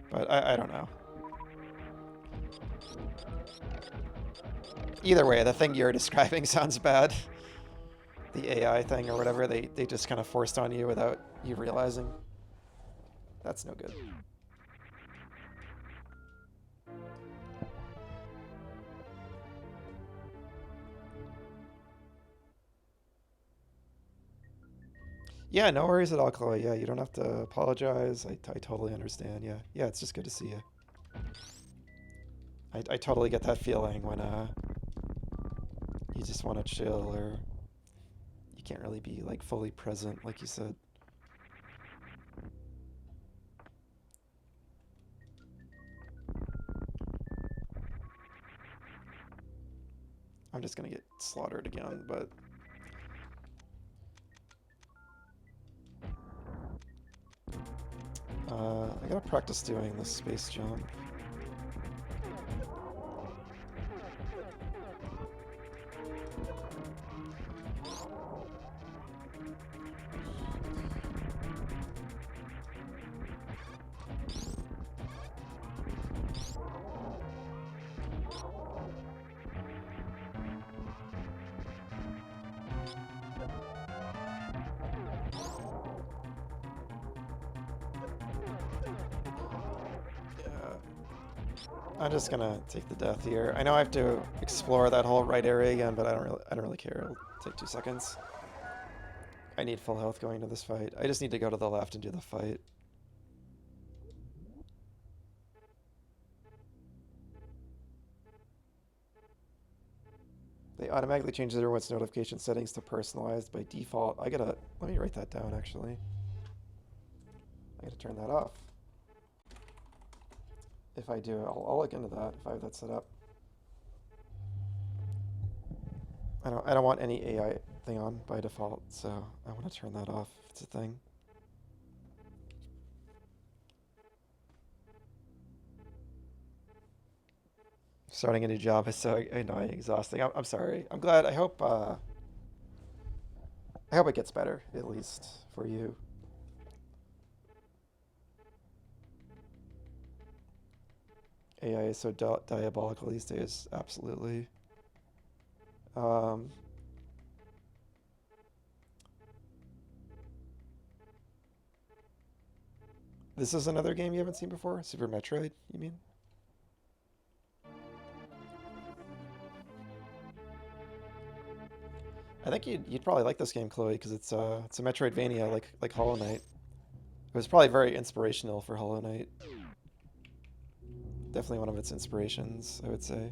But I don't know. Either way, the thing you're describing sounds bad. The AI thing or whatever, they just kind of forced on you without you realizing. That's no good. Yeah, no worries at all, Chloe. Yeah, you don't have to apologize. I totally understand. Yeah, yeah, it's just good to see you. I totally get that feeling when you just want to chill or you can't really be like fully present, like you said. I'm just gonna get slaughtered again, but I gotta practice doing this space jump. I'm just gonna take the death here. I know I have to explore that whole right area again, but I don't really care. It'll take 2 seconds. I need full health going into this fight. I just need to go to the left and do the fight. They automatically change everyone's notification settings to personalized by default. Let me write that down actually. I gotta turn that off. If I do, I'll look into that if I have that set up. I don't want any AI thing on by default, so I want to turn that off if it's a thing. Starting a new job is so annoying, exhausting. I'm sorry. I'm glad. I hope it gets better, at least for you. AI is so diabolical these days. Absolutely. This is another game you haven't seen before? Super Metroid, you mean? I think you'd probably like this game, Chloe, because it's a Metroidvania like Hollow Knight. It was probably very inspirational for Hollow Knight. Definitely one of its inspirations, I would say.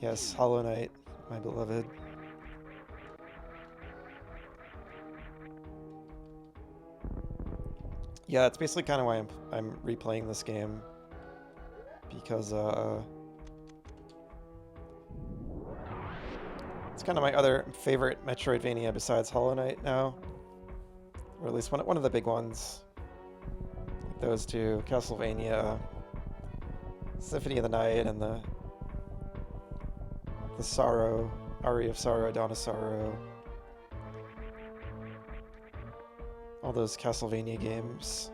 Yes, Hollow Knight, my beloved. Yeah, that's basically kind of why I'm replaying this game, because it's kind of my other favorite Metroidvania besides Hollow Knight now, or at least one of the big ones. Like those two, Castlevania, Symphony of the Night, and the Sorrow, Aria of Sorrow, Dawn of Sorrow. All those Castlevania games.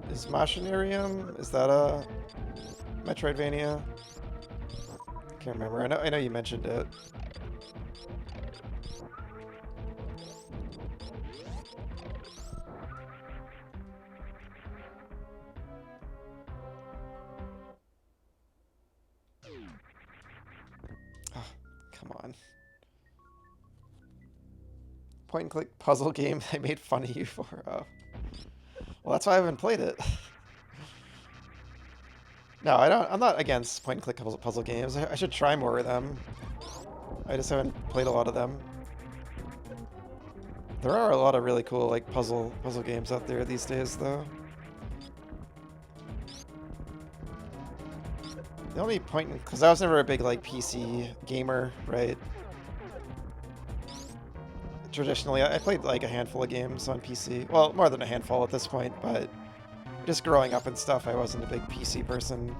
Is Machinarium, is that a Metroidvania? Can't remember. I know you mentioned it. Oh, come on. Point and click puzzle game I made fun of you for. Oh. Well, that's why I haven't played it. No, I'm not against point and click puzzle games. I should try more of them. I just haven't played a lot of them. There are a lot of really cool like puzzle games out there these days, though. The only point, because I was never a big like PC gamer, right? Traditionally, I played like a handful of games on PC. Well, more than a handful at this point, but just growing up and stuff, I wasn't a big PC person.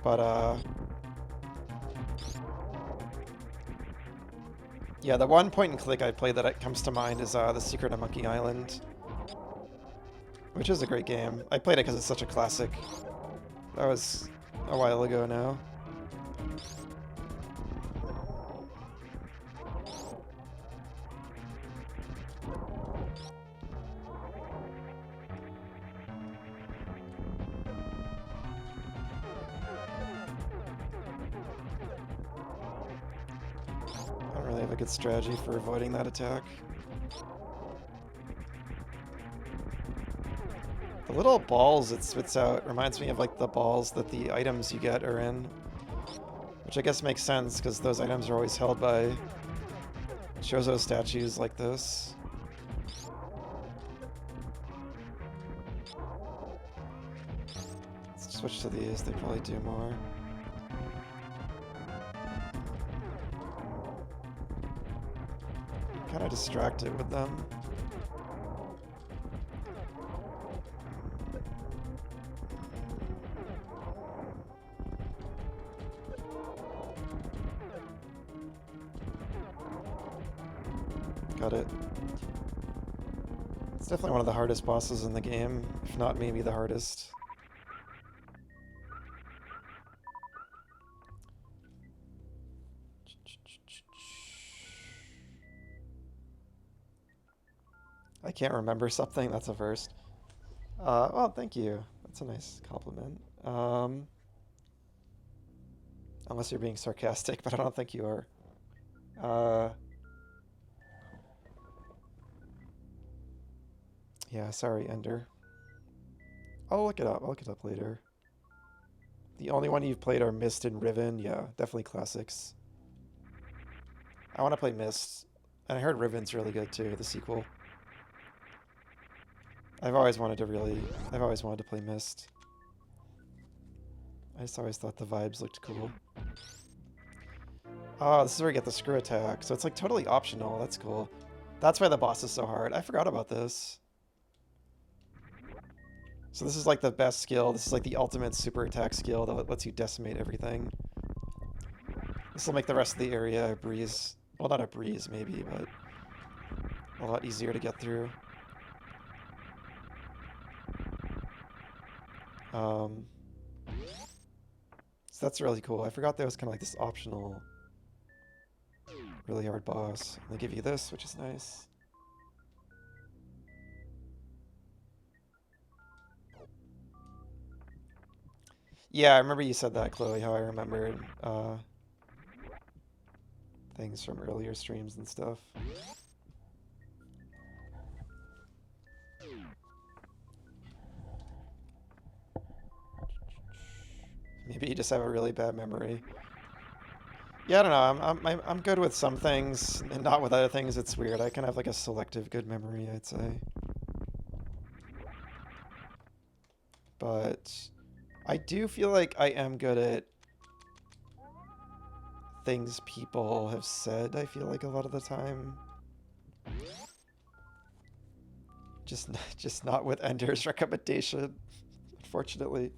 But yeah, the one point and click I played that comes to mind is The Secret of Monkey Island, which is a great game. I played it because it's such a classic. That was a while ago now. I don't really have a good strategy for avoiding that attack. The little balls it spits out reminds me of like the balls that the items you get are in. Which I guess makes sense, because those items are always held by Chozo statues like this. Let's switch to these, they probably do more. I'm kind of distracted with them. Got it. It's definitely one of the hardest bosses in the game, if not maybe the hardest. I can't remember something, that's a first. Well, thank you. That's a nice compliment. Unless you're being sarcastic, but I don't think you are. Yeah, sorry, Ender. I'll look it up. I'll look it up later. The only one you've played are Myst and Riven. Yeah, definitely classics. I want to play Myst. And I heard Riven's really good too, the sequel. I've always wanted to play Myst. I just always thought the vibes looked cool. Oh, this is where you get the screw attack. So it's like totally optional. That's cool. That's why the boss is so hard. I forgot about this. So this is like the best skill. This is like the ultimate super attack skill that lets you decimate everything. This will make the rest of the area a breeze. Well, not a breeze maybe, but a lot easier to get through. So that's really cool. I forgot there was kind of like this optional, really hard boss. And they give you this, which is nice. Yeah, I remember you said that, Chloe, how I remembered things from earlier streams and stuff. Maybe you just have a really bad memory. Yeah, I don't know. I'm good with some things and not with other things. It's weird. I kind of have like a selective good memory, I'd say. But I do feel like I am good at things people have said, I feel like a lot of the time. Just not with Ender's recommendation, unfortunately.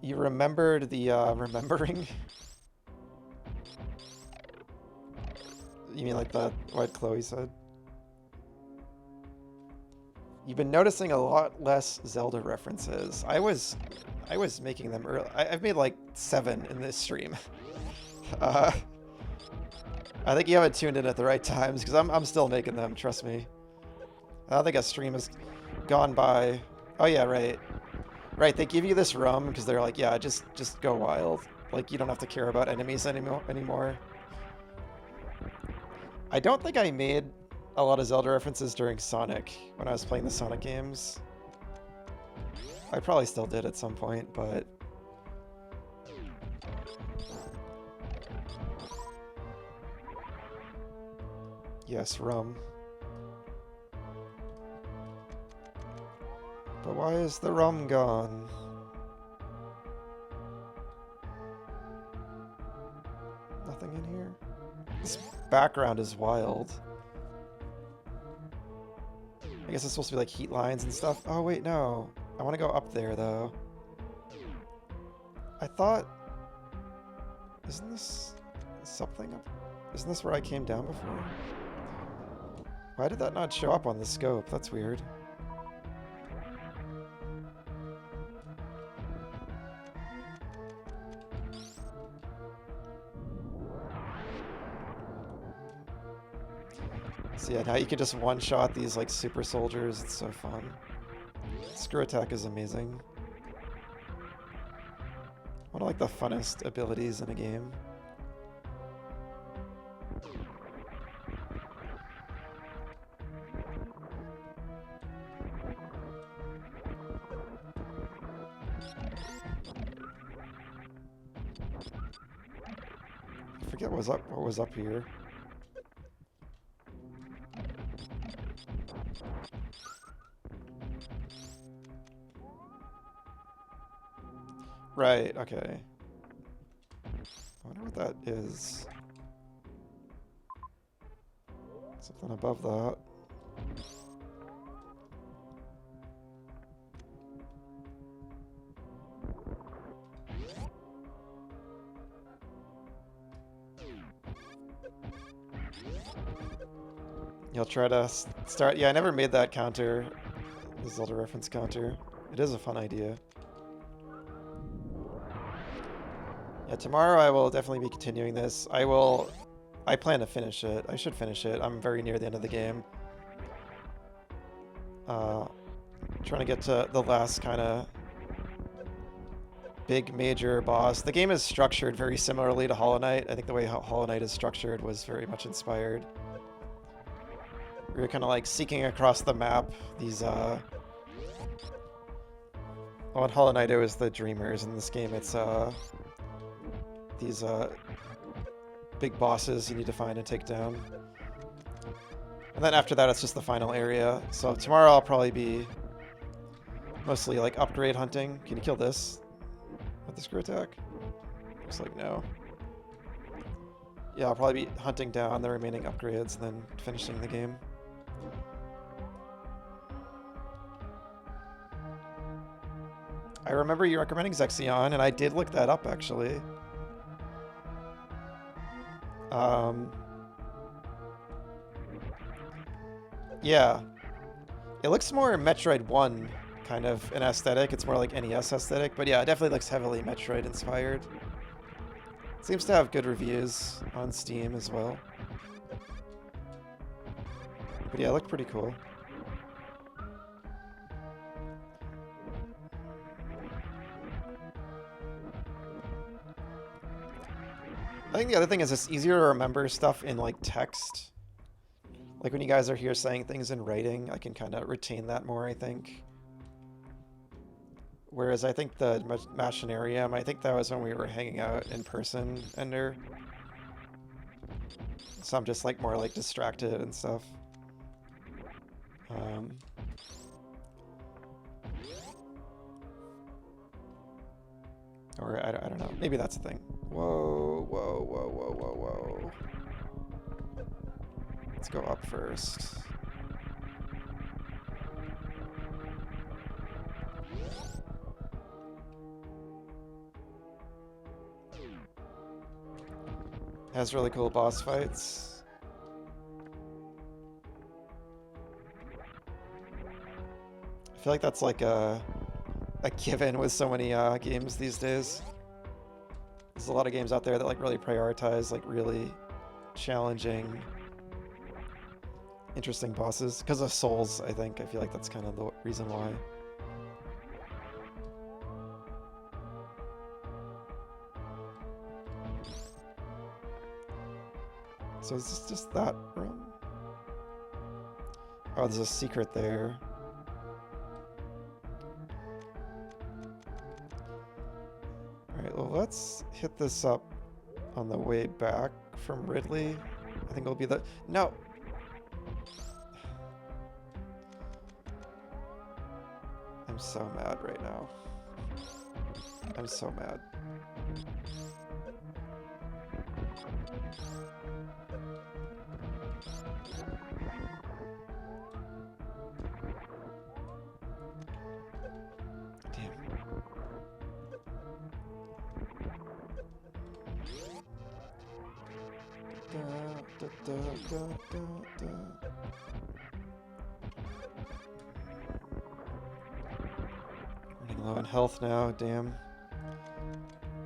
You remembered the remembering? You mean like what Chloe said? You've been noticing a lot less Zelda references. I was making them early. I've made like 7 in this stream. I think you haven't tuned in at the right times because I'm still making them. Trust me. I don't think a stream has gone by. Oh yeah, right. Right, they give you this rum because they're like, yeah, just go wild. Like, you don't have to care about enemies anymore. I don't think I made a lot of Zelda references during Sonic, when I was playing the Sonic games. I probably still did at some point, but... Yes, rum. But why is the rum gone? Nothing in here? This background is wild. I guess it's supposed to be like heat lines and stuff. Oh wait, no. I want to go up there though. I thought... Isn't this something up? Isn't this where I came down before? Why did that not show up on the scope? That's weird. So yeah, now you can just one-shot these like super soldiers. It's so fun. Screw attack is amazing. One of like the funnest abilities in a game. I forget what was up here. Right, okay. I wonder what that is. Something above that. You'll try to start... Yeah, I never made that counter. The Zelda reference counter. It is a fun idea. Yeah, tomorrow I will definitely be continuing this. I plan to finish it. I should finish it. I'm very near the end of the game. Trying to get to the last kind of big major boss. The game is structured very similarly to Hollow Knight. I think the way Hollow Knight is structured was very much inspired. You're kind of like seeking across the map these well, in Hollow Knight it was the Dreamers. In this game it's these big bosses you need to find and take down. And then after that it's just the final area. So tomorrow I'll probably be Mostly like upgrade hunting. Can you kill this with the screw attack? Looks like no. Yeah, I'll probably be hunting down the remaining upgrades and then finishing the game. I remember you recommending Zexion, and I did look that up actually. Yeah. It looks more Metroid 1 kind of an aesthetic. It's more like NES aesthetic, but yeah, it definitely looks heavily Metroid inspired. Seems to have good reviews on Steam as well. But yeah, it looked pretty cool. I think the other thing is it's easier to remember stuff in like text. Like when you guys are here saying things in writing, I can kind of retain that more, I think. Whereas I think the Machinarium, I think that was when we were hanging out in person, Ender. So I'm just like more like distracted and stuff. Or I don't know. Maybe that's the thing. Whoa, whoa, whoa, whoa, whoa, whoa. Let's go up first. Has really cool boss fights. I feel like that's like a given with so many games these days. There's a lot of games out there that like really prioritize like really challenging, interesting bosses. Because of Souls, I think. I feel like that's kind of the reason why. So is this just that room? Oh, there's a secret there. Alright, well let's hit this up on the way back from Ridley. I think it'll be the... No! I'm so mad right now. I'm so mad. Running low on health now, damn.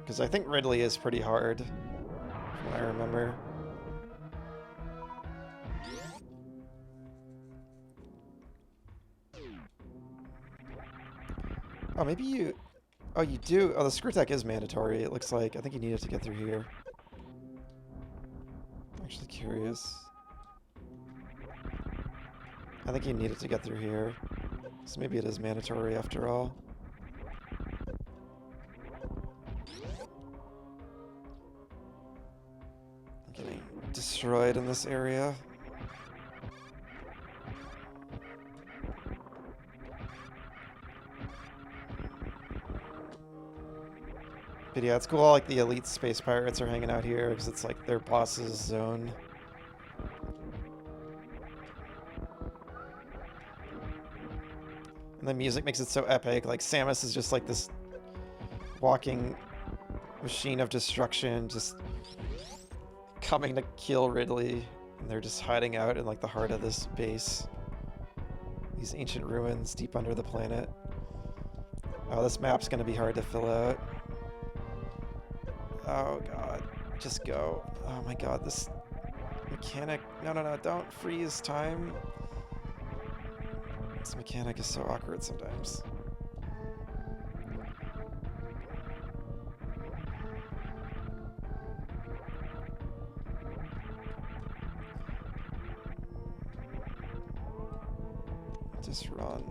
Because I think Ridley is pretty hard, from what I remember. Oh, maybe you... Oh, you do... Oh, the screw attack is mandatory, it looks like. I think you need it to get through here. I'm actually curious. I think you need it to get through here. So maybe it is mandatory after all. I'm getting destroyed in this area. But yeah, it's cool like the elite space pirates are hanging out here because it's like their boss's zone. And the music makes it so epic. Like Samus is just like this walking machine of destruction, just coming to kill Ridley. And they're just hiding out in like the heart of this base. These ancient ruins deep under the planet. Oh, this map's gonna be hard to fill out. Oh god, just go. Oh my god, this mechanic. No, no, no, don't freeze time. This mechanic is so awkward sometimes. Just run.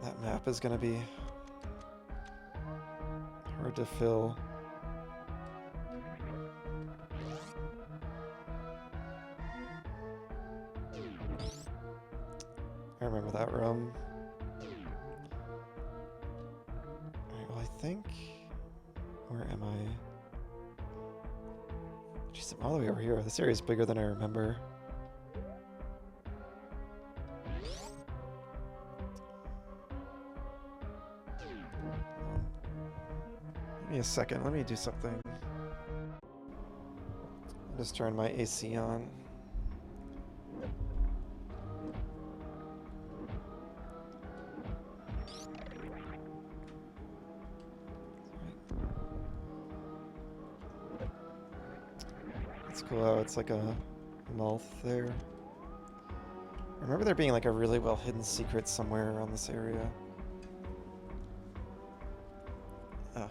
That map is gonna be hard to fill. I remember that room. Alright, well, I think... Where am I? Jeez, I'm all the way over here. This area is bigger than I remember. Give me a second. Let me do something. I'll just turn my AC on. It's cool how it's like a mouth there. I remember there being like a really well hidden secret somewhere around this area. Oh.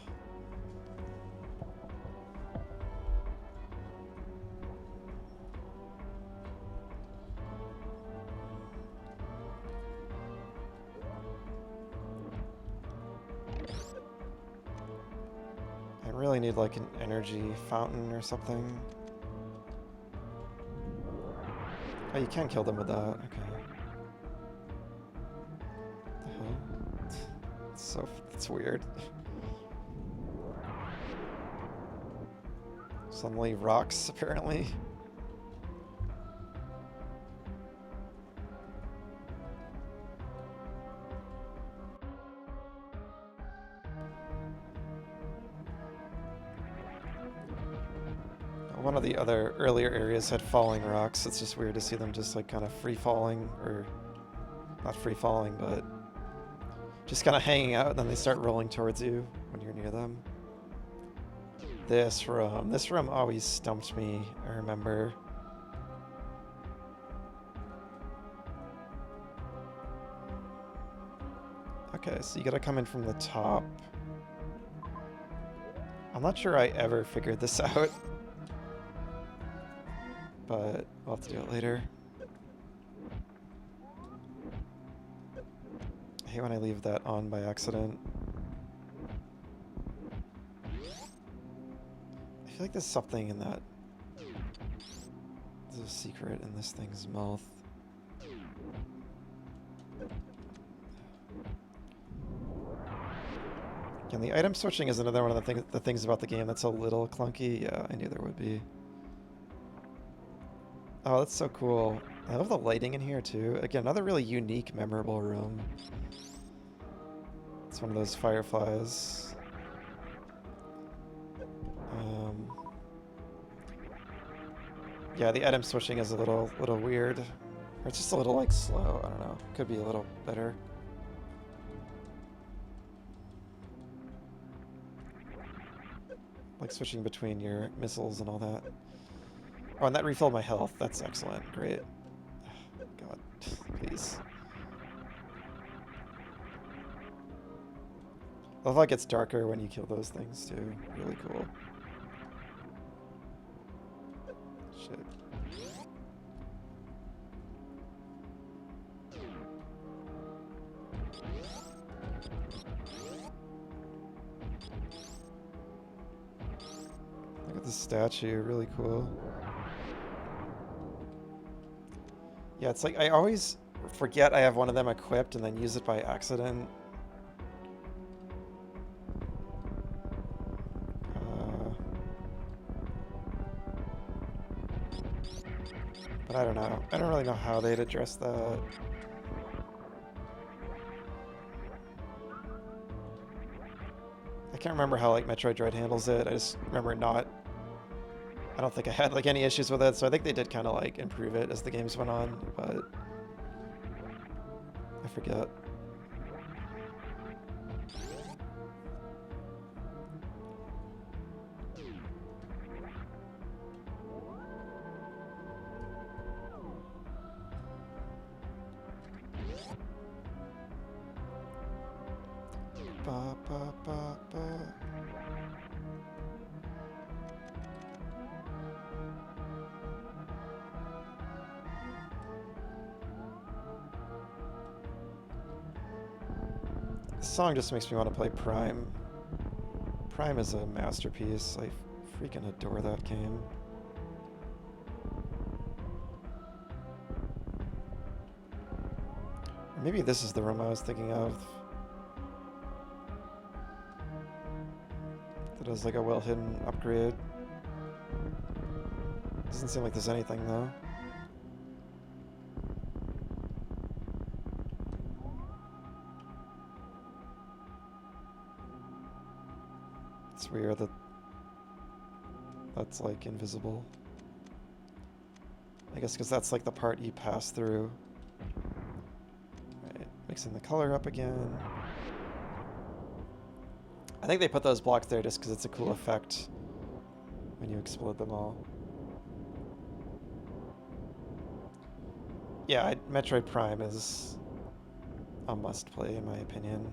I really need like an energy fountain or something. Oh, you can kill them with that. Okay. The hell? It's weird. Suddenly rocks, apparently. One of the other earlier areas had falling rocks. It's just weird to see them just like kind of free falling, or not free falling, but just kind of hanging out, and then they start rolling towards you when you're near them. This room always stumped me, I remember. Okay, so you gotta come in from the top. I'm not sure I ever figured this out. But I'll have to do it later. I hate when I leave that on by accident. I feel like there's something in that. There's a secret in this thing's mouth. And the item switching is another one of the things about the game that's a little clunky. Yeah, I knew there would be. Oh, that's so cool. I love the lighting in here, too. Again, another really unique, memorable room. It's one of those fireflies. Yeah, the item switching is a little weird. Or it's just a little, like, slow. I don't know. Could be a little better. Like switching between your missiles and all that. Oh, and that refilled my health. That's excellent. Great. God, please. I love how it gets darker when you kill those things, too. Really cool. Shit. Look at the statue. Really cool. Yeah, it's like I always forget I have one of them equipped and then use it by accident. But I don't know. I don't really know how they'd address that. I can't remember how like Metroid Dread handles it. I just remember not... I don't think I had like any issues with it, so I think they did kind of like improve it as the games went on, but I forget. Ba, ba, ba, ba. This song just makes me want to play Prime. Prime is a masterpiece. I freaking adore that game. Maybe this is the room I was thinking of. That has like a well-hidden upgrade. Doesn't seem like there's anything though. It's weird that that's like invisible. I guess because that's like the part you pass through. Right, mixing the color up again. I think they put those blocks there just because it's a cool effect when you explode them all. Yeah, Metroid Prime is a must-play in my opinion.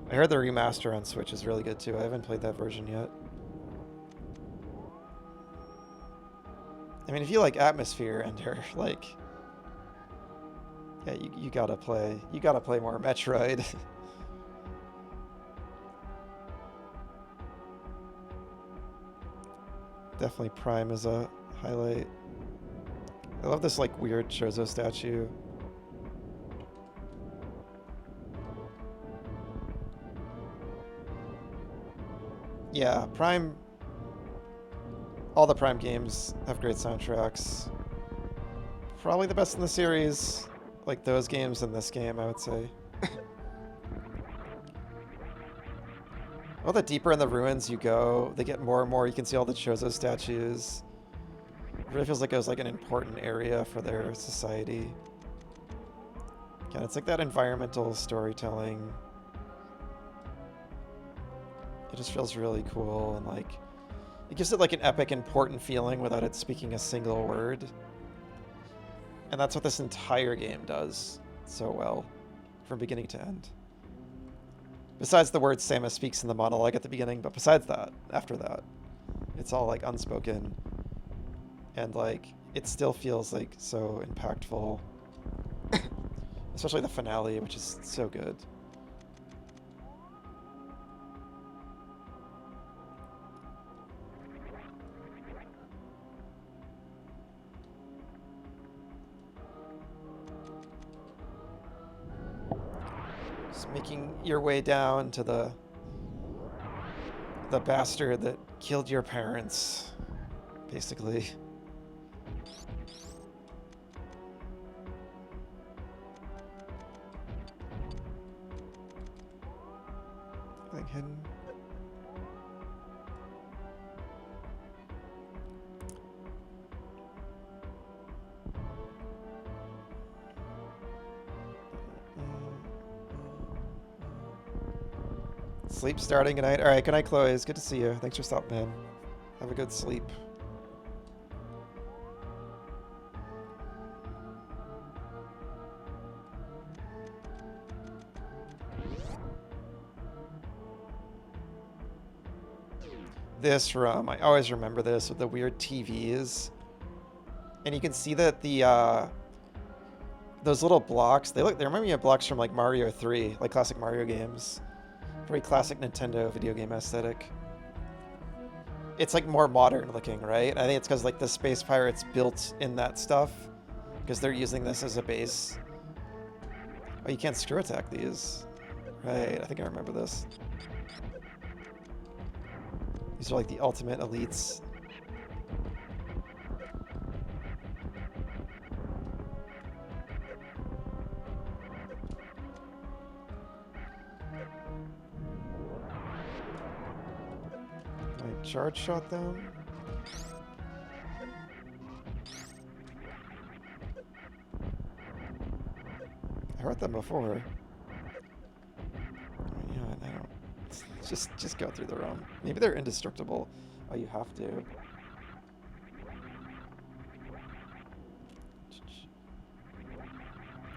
I heard the remaster on Switch is really good too. I haven't played that version yet. I mean, if you like Atmosphere Ender, like, yeah, you gotta play more Metroid. Definitely Prime is a highlight. I love this like weird Chozo statue. Yeah, Prime. All the Prime games have great soundtracks. Probably the best in the series. Like those games and this game, I would say. Well, the deeper in the ruins you go, they get more and more. You can see all the Chozo statues. It really feels like it was like an important area for their society. Again, it's like that environmental storytelling. It just feels really cool and like it gives it like an epic, important feeling without it speaking a single word. And that's what this entire game does so well, from beginning to end. Besides the words Samus speaks in the monologue at the beginning, but besides that, after that, it's all like unspoken. And like, it still feels like so impactful. Especially the finale, which is so good. Making your way down to the bastard that killed your parents, basically. Anything hidden? Sleep starting tonight. All right, good night, Chloe. It's good to see you. Thanks for stopping in. Have a good sleep. This room, I always remember this with the weird TVs. And you can see that the those little blocks, they remind me of blocks from like Mario 3, like classic Mario games. Very classic Nintendo video game aesthetic. It's like more modern looking, right? I think it's because like the Space Pirates built in that stuff because they're using this as a base. Oh, you can't screw attack these. Right, I think I remember this. These are like the ultimate elites. Charge shot them. I heard them before. Yeah, I don't. Just go through the room. Maybe they're indestructible. Oh, you have to.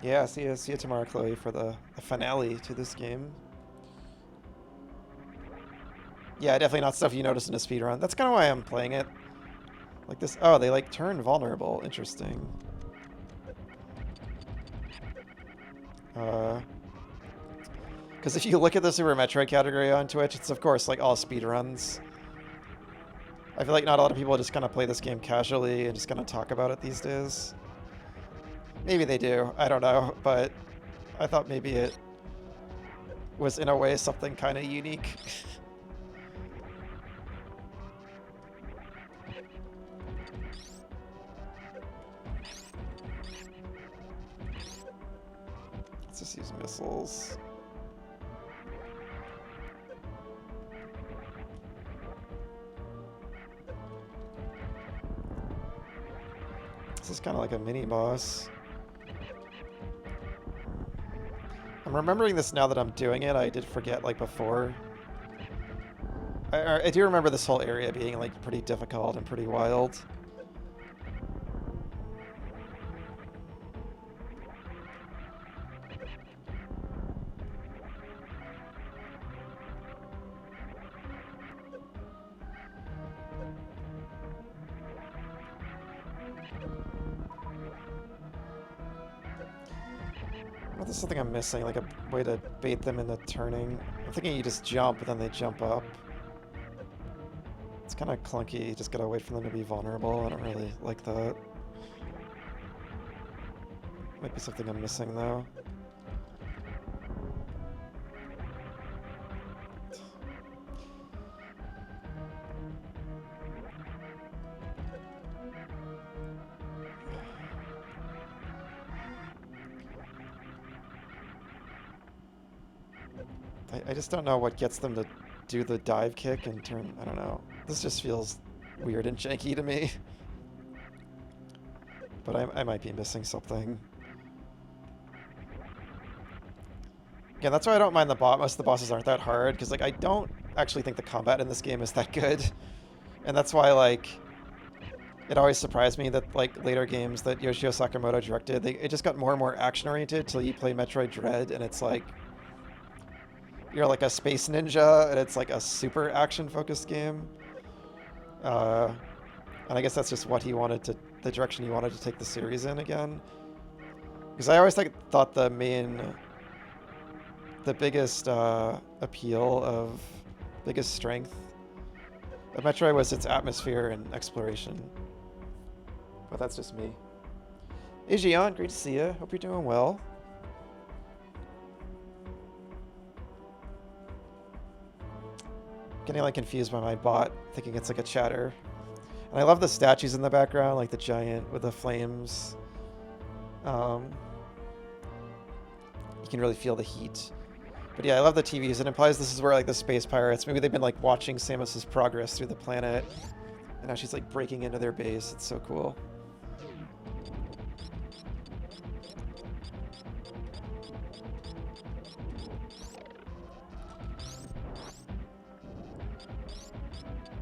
Yeah, see you tomorrow, Chloe, for the finale to this game. Yeah, definitely not stuff you notice in a speedrun. That's kind of why I'm playing it. Like this. Oh, they like turn vulnerable. Interesting. Because if you look at the Super Metroid category on Twitch, it's of course like all speedruns. I feel like not a lot of people just kind of play this game casually and just kind of talk about it these days. Maybe they do. I don't know, but I thought maybe it was in a way something kind of unique. Let's just use missiles. This is kind of like a mini boss. I'm remembering this now that I'm doing it. I did forget, like, before. I do remember this whole area being, like, pretty difficult and pretty wild. Well, there's something I'm missing, like a way to bait them into turning. I'm thinking you just jump, and then they jump up. It's kind of clunky, you just gotta wait for them to be vulnerable. I don't really like that. Might be something I'm missing, though. I just don't know what gets them to do the dive kick and turn. I don't know. This just feels weird and janky to me. But I might be missing something. Again, that's why I don't mind the boss. Most of the bosses aren't that hard, because, like, I don't actually think the combat in this game is that good. And that's why, like, it always surprised me that, like, later games that Yoshio Sakamoto directed, it just got more and more action-oriented till you play Metroid Dread, and it's like, you're like a space ninja, and it's like a super action-focused game. And I guess that's just what he wanted to, the direction he wanted to take the series in again. Because I always thought the biggest biggest strength of Metroid was its atmosphere and exploration. But that's just me. Hey Gian, great to see you. Hope you're doing well. Getting like confused by my bot, thinking it's like a chatter. And I love the statues in the background, like the giant with the flames. You can really feel the heat. But yeah, I love the TVs. It implies this is where like the space pirates, maybe they've been like watching Samus's progress through the planet. And now she's like breaking into their base. It's so cool.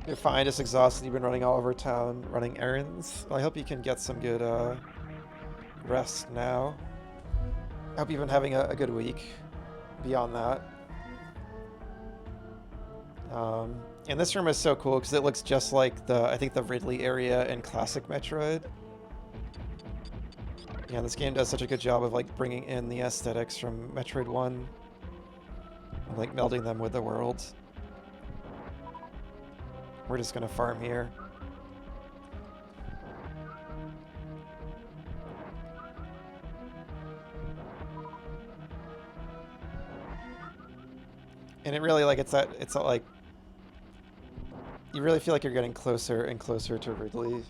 You're fine, just exhausted. You've been running all over town, running errands. Well, I hope you can get some good rest now. I hope you've been having a good week beyond that. And this room is so cool because it looks just like I think the Ridley area in classic Metroid. Yeah, this game does such a good job of like bringing in the aesthetics from Metroid 1 and like melding them with the world. We're just gonna farm here. And it really like it's not like you really feel like you're getting closer and closer to Ridley.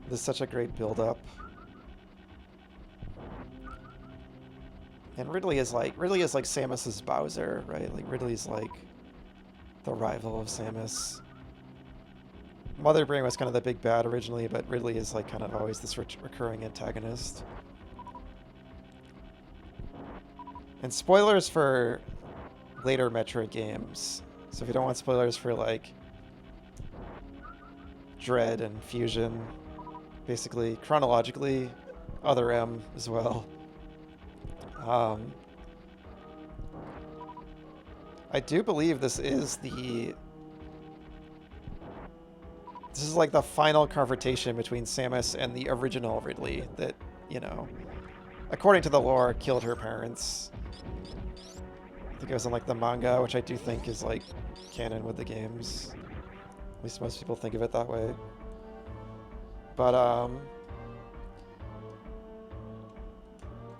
There's such a great build-up. And Ridley is like Samus's Bowser, right? Like Ridley's like the rival of Samus. Mother Brain was kind of the big bad originally, but Ridley is like kind of always this recurring antagonist. And spoilers for later Metroid games. So if you don't want spoilers for like Dread and Fusion, basically chronologically, Other M as well. I do believe this is like the final confrontation between Samus and the original Ridley that, you know, according to the lore, killed her parents. I think it was in like the manga, which I do think is like canon with the games. At least most people think of it that way. But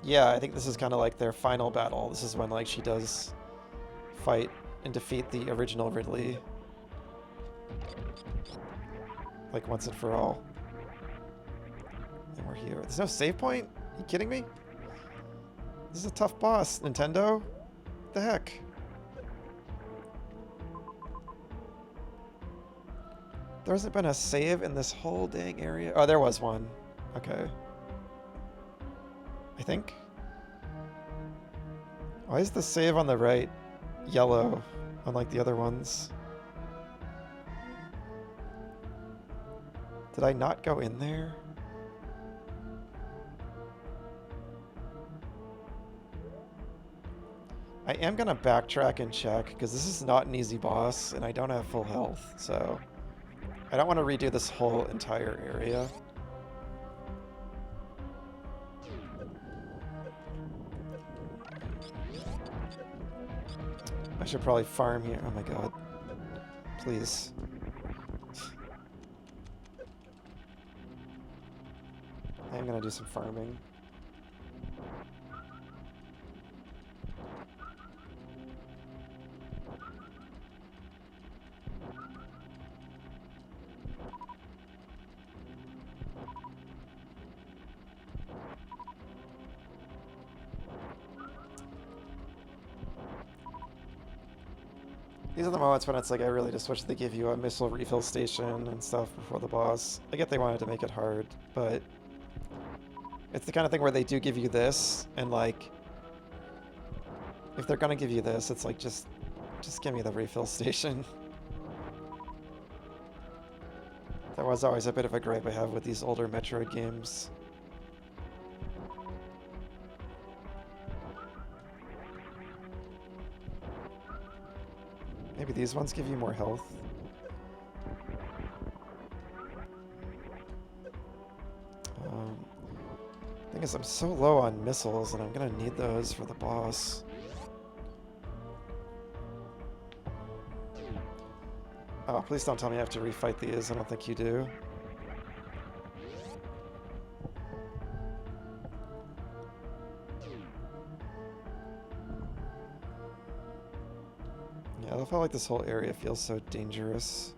Yeah, I think this is kind of like their final battle. This is when like she does fight and defeat the original Ridley. Like once and for all. And we're here. There's no save point? Are you kidding me? This is a tough boss, Nintendo. What the heck? There hasn't been a save in this whole dang area. Oh, there was one. Okay. I think. Why is the save on the right yellow, unlike the other ones? Did I not go in there? I am gonna backtrack and check, because this is not an easy boss, and I don't have full health, so I don't want to redo this whole entire area. I should probably farm here. Oh my god. Please. I'm gonna do some farming. These are the moments when it's like I really just wish they give you a missile refill station and stuff before the boss. I get they wanted to make it hard, but it's the kind of thing where they do give you this, and like, if they're gonna give you this, it's like just give me the refill station. That was always a bit of a gripe I have with these older Metroid games. Maybe these ones give you more health. Thing is, I'm so low on missiles, and I'm gonna need those for the boss. Oh, please don't tell me I have to refight these. I don't think you do. Yeah, I feel like this whole area feels so dangerous.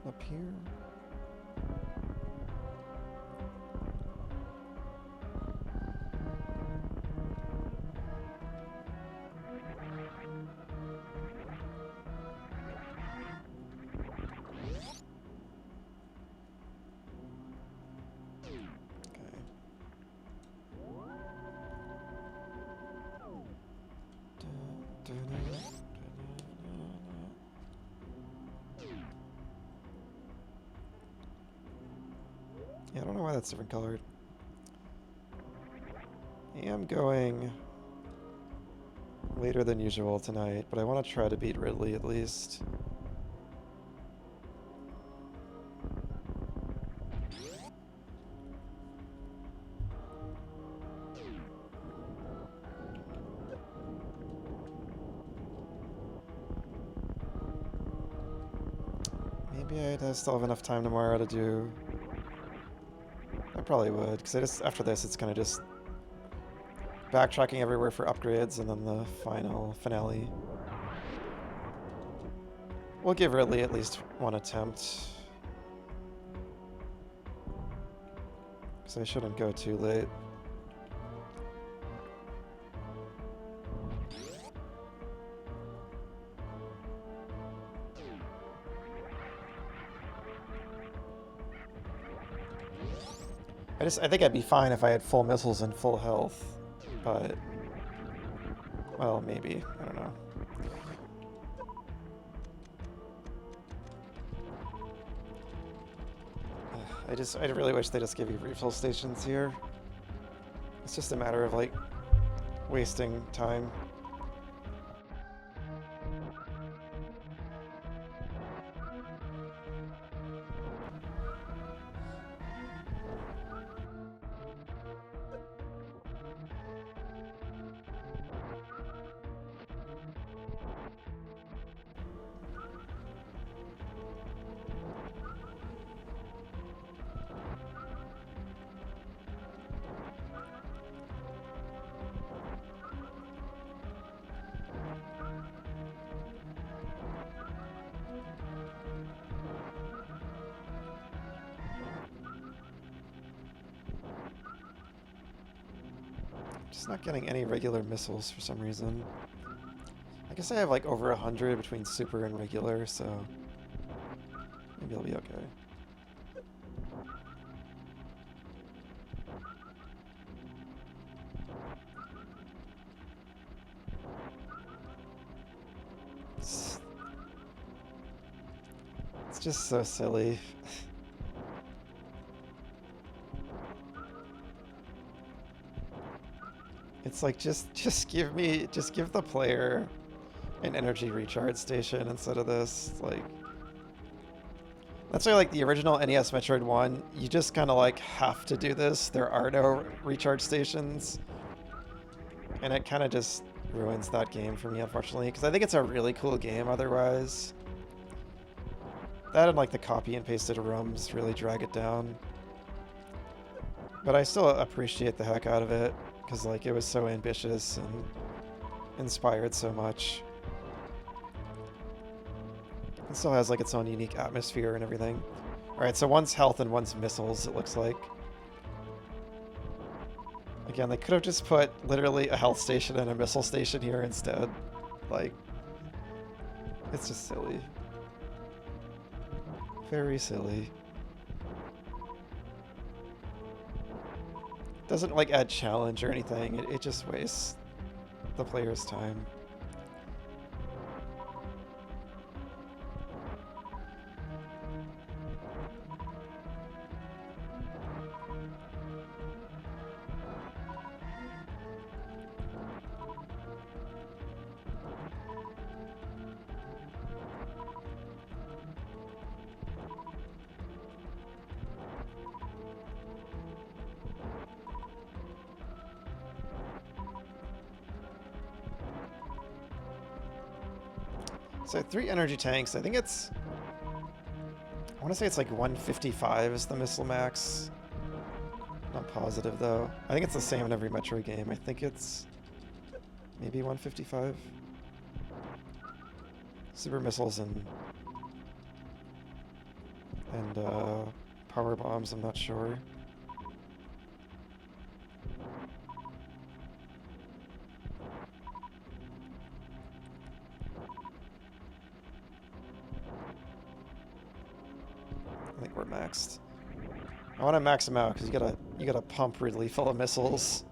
Up here. Yeah, I don't know why that's different colored. I am going later than usual tonight, but I want to try to beat Ridley at least. Maybe I'd still have enough time tomorrow to do... I probably would, because after this it's kind of just backtracking everywhere for upgrades and then the final finale. We'll give Ridley at least one attempt. Because I shouldn't go too late. I think I'd be fine if I had full missiles and full health, but, well, maybe. I don't know. I really wish they just give you refill stations here. It's just a matter of like wasting time. Just not getting any regular missiles for some reason. I guess I have like over 100 between super and regular, so maybe I'll be okay. It's just so silly. It's like just give the player an energy recharge station instead of this. Like that's why like the original NES Metroid 1, you just kind of like have to do this. There are no recharge stations. And it kind of just ruins that game for me, unfortunately, because I think it's a really cool game otherwise. That and like the copy and pasted ROMs really drag it down. But I still appreciate the heck out of it, because like it was so ambitious and inspired so much. It still has like its own unique atmosphere and everything. Alright, so one's health and one's missiles, it looks like. Again, they could have just put literally a health station and a missile station here instead. Like, it's just silly. Very silly. Doesn't like add challenge or anything, it just wastes the player's time. So 3 energy tanks, I think it's... I want to say it's like 155 is the missile max. Not positive though. I think it's the same in every Metroid game. I think it's maybe 155. Super missiles and power bombs, I'm not sure. I think we're maxed. I want to max them out because you gotta pump Ridley full of missiles.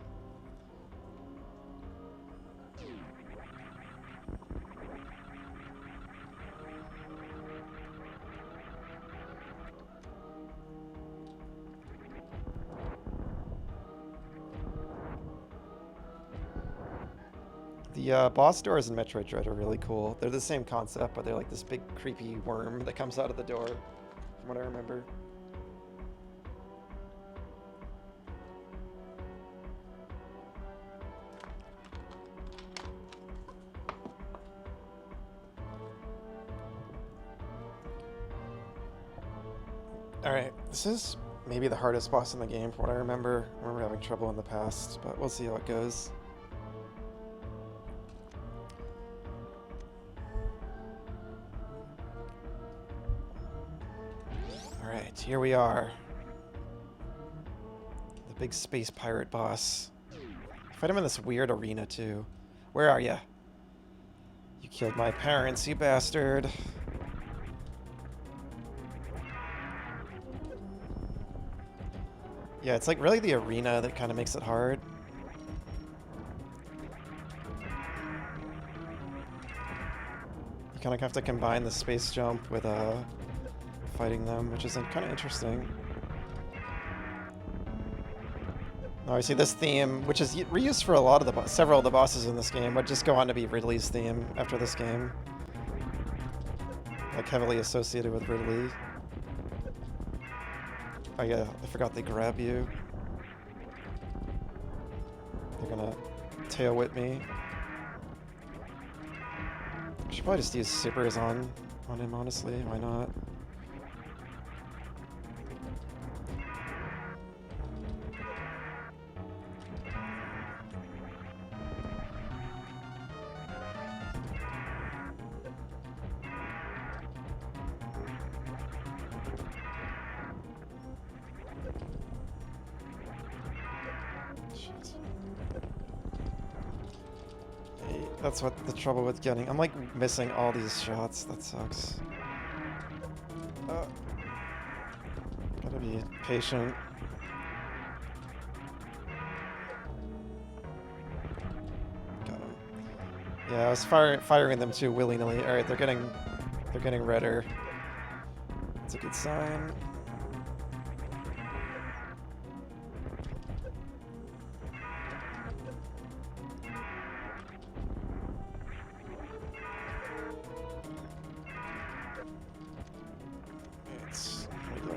The boss doors in Metroid Dread are really cool. They're the same concept, but they're like this big creepy worm that comes out of the door, from what I remember. Alright, this is maybe the hardest boss in the game from what I remember. I remember having trouble in the past, but we'll see how it goes. Alright, here we are. The big space pirate boss. Fight him in this weird arena too. Where are ya? You killed my parents, you bastard. Yeah, it's like really the arena that kind of makes it hard. You kind of have to combine the space jump with fighting them, which is kind of interesting. Now I see this theme, which is reused for a lot of the several of the bosses in this game, would just go on to be Ridley's theme after this game. Like heavily associated with Ridley. Oh yeah, I forgot they grab you. They're gonna tail whip me. I should probably just use supers on him, honestly. Why not? That's what the trouble with getting. I'm like missing all these shots. That sucks. Gotta be patient. Got him. Yeah, I was firing them too willy-nilly. All right, they're getting redder. That's a good sign.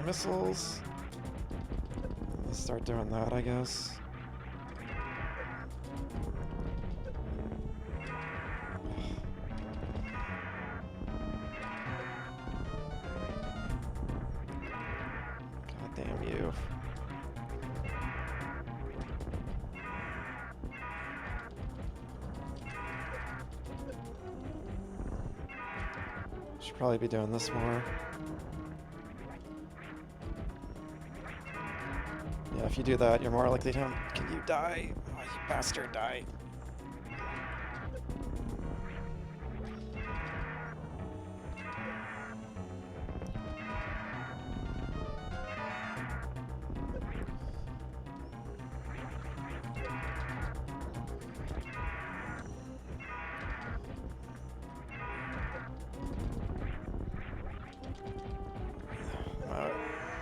Missiles. Let's start doing that, I guess. God damn you. Should probably be doing this more. Yeah, if you do that, you're more likely to... Can you die? Oh, you bastard, die.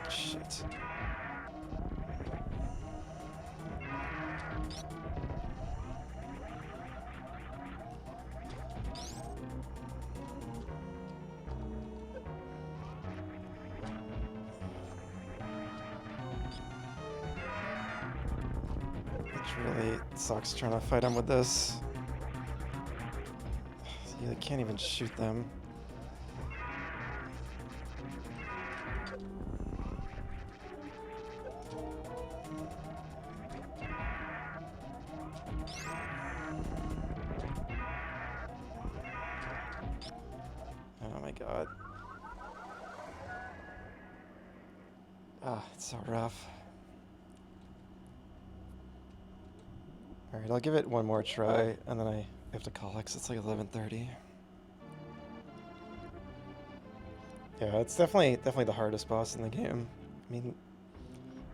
Shit. Really sucks trying to fight them with this. You can't even shoot them. Oh my god. Ah, it's so rough. Alright, I'll give it one more try, and then I have to call it 'cause it's like 11:30. Yeah, it's definitely the hardest boss in the game. I mean,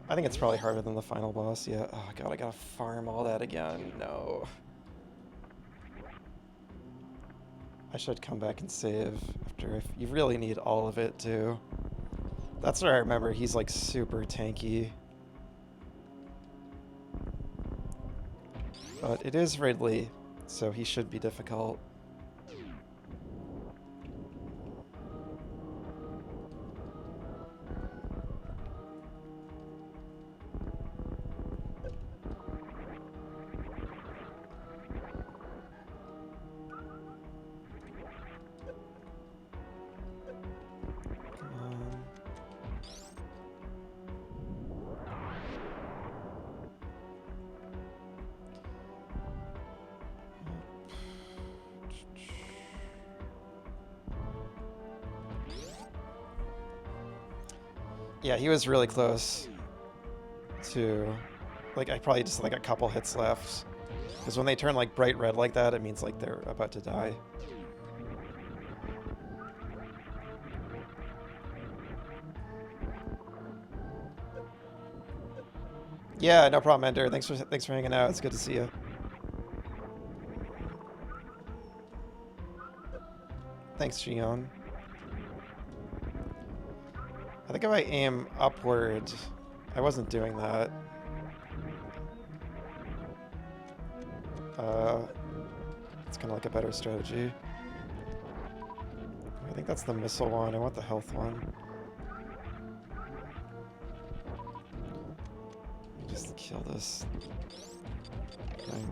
I think it's probably harder than the final boss, yeah. Oh god, I gotta farm all that again. No. I should come back and save after if you really need all of it too. That's what I remember, he's like super tanky. But it is Ridley, so he should be difficult. Yeah, he was really close to, like, I probably just like a couple hits left. Because when they turn like bright red like that, it means like they're about to die. Yeah, no problem, Ender. Thanks for hanging out. It's good to see you. Thanks, Shion. I think if I aim upward, I wasn't doing that. It's kind of like a better strategy. I think that's the missile one. I want the health one. Let me just kill this thing.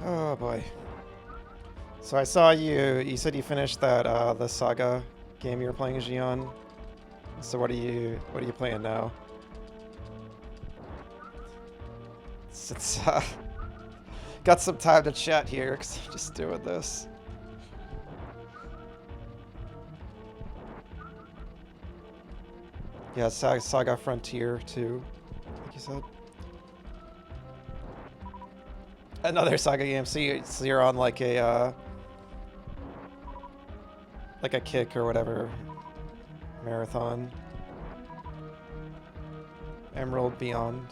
Oh boy. So I saw you said you finished that the Saga game you were playing, Gion. So what are you playing now? It's got some time to chat here because I'm just doing this. Yeah, Saga Frontier 2, like you said. Another Saga game. So you're on like a kick or whatever marathon. Emerald Beyond.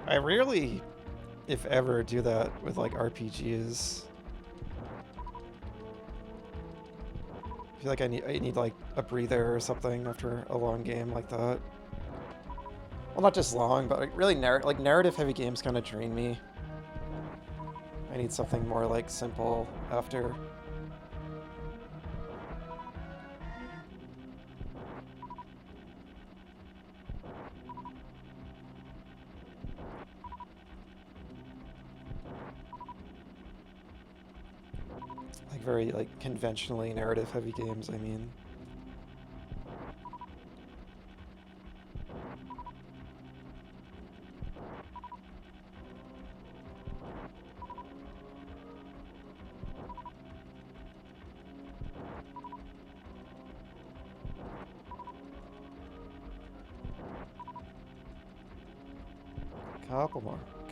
I rarely, if ever, do that with like RPGs. I feel like I need like a breather or something after a long game like that. Well, not just long, but like really narrative heavy games kind of drain me. I need something more like simple after. Like very like conventionally narrative heavy games, I mean.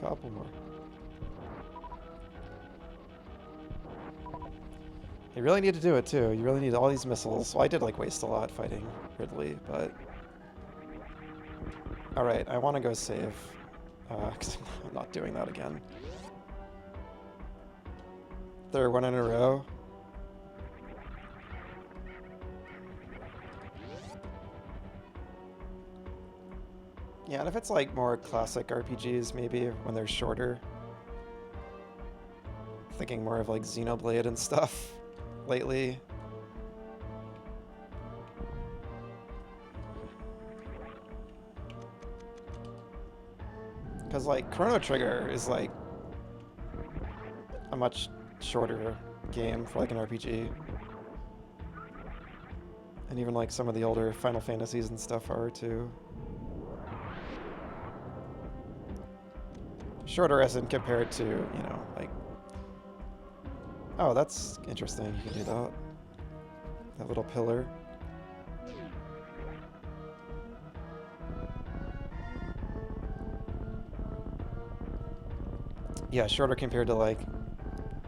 Couple more. You really need to do it too. You really need all these missiles. Well, I did like waste a lot fighting Ridley, but... Alright, I want to go save. Because I'm not doing that again. Third one in a row. Yeah, and if it's like more classic RPGs, maybe when they're shorter. Thinking more of like Xenoblade and stuff lately. Because like Chrono Trigger is like a much shorter game for like an RPG. And even like some of the older Final Fantasies and stuff are too. Shorter as in compared to, you know, like... Oh, that's interesting. You can do that. That little pillar. Yeah, shorter compared to, like,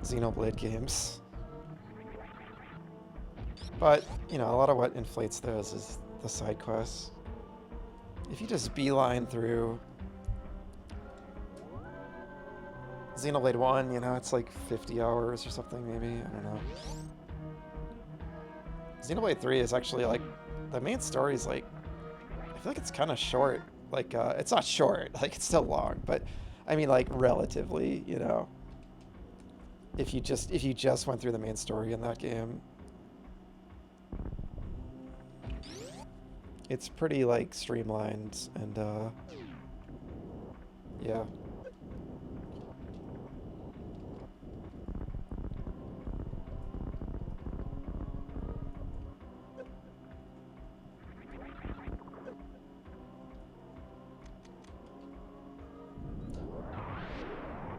Xenoblade games. But, you know, a lot of what inflates those is the side quests. If you just beeline through Xenoblade 1, you know, it's like 50 hours or something, maybe. I don't know. Xenoblade 3 is actually like, the main story is like, I feel like it's kind of short. Like, it's not short, like, it's still long, but I mean, like, relatively, you know. If you just went through the main story in that game, it's pretty, like, streamlined and, yeah.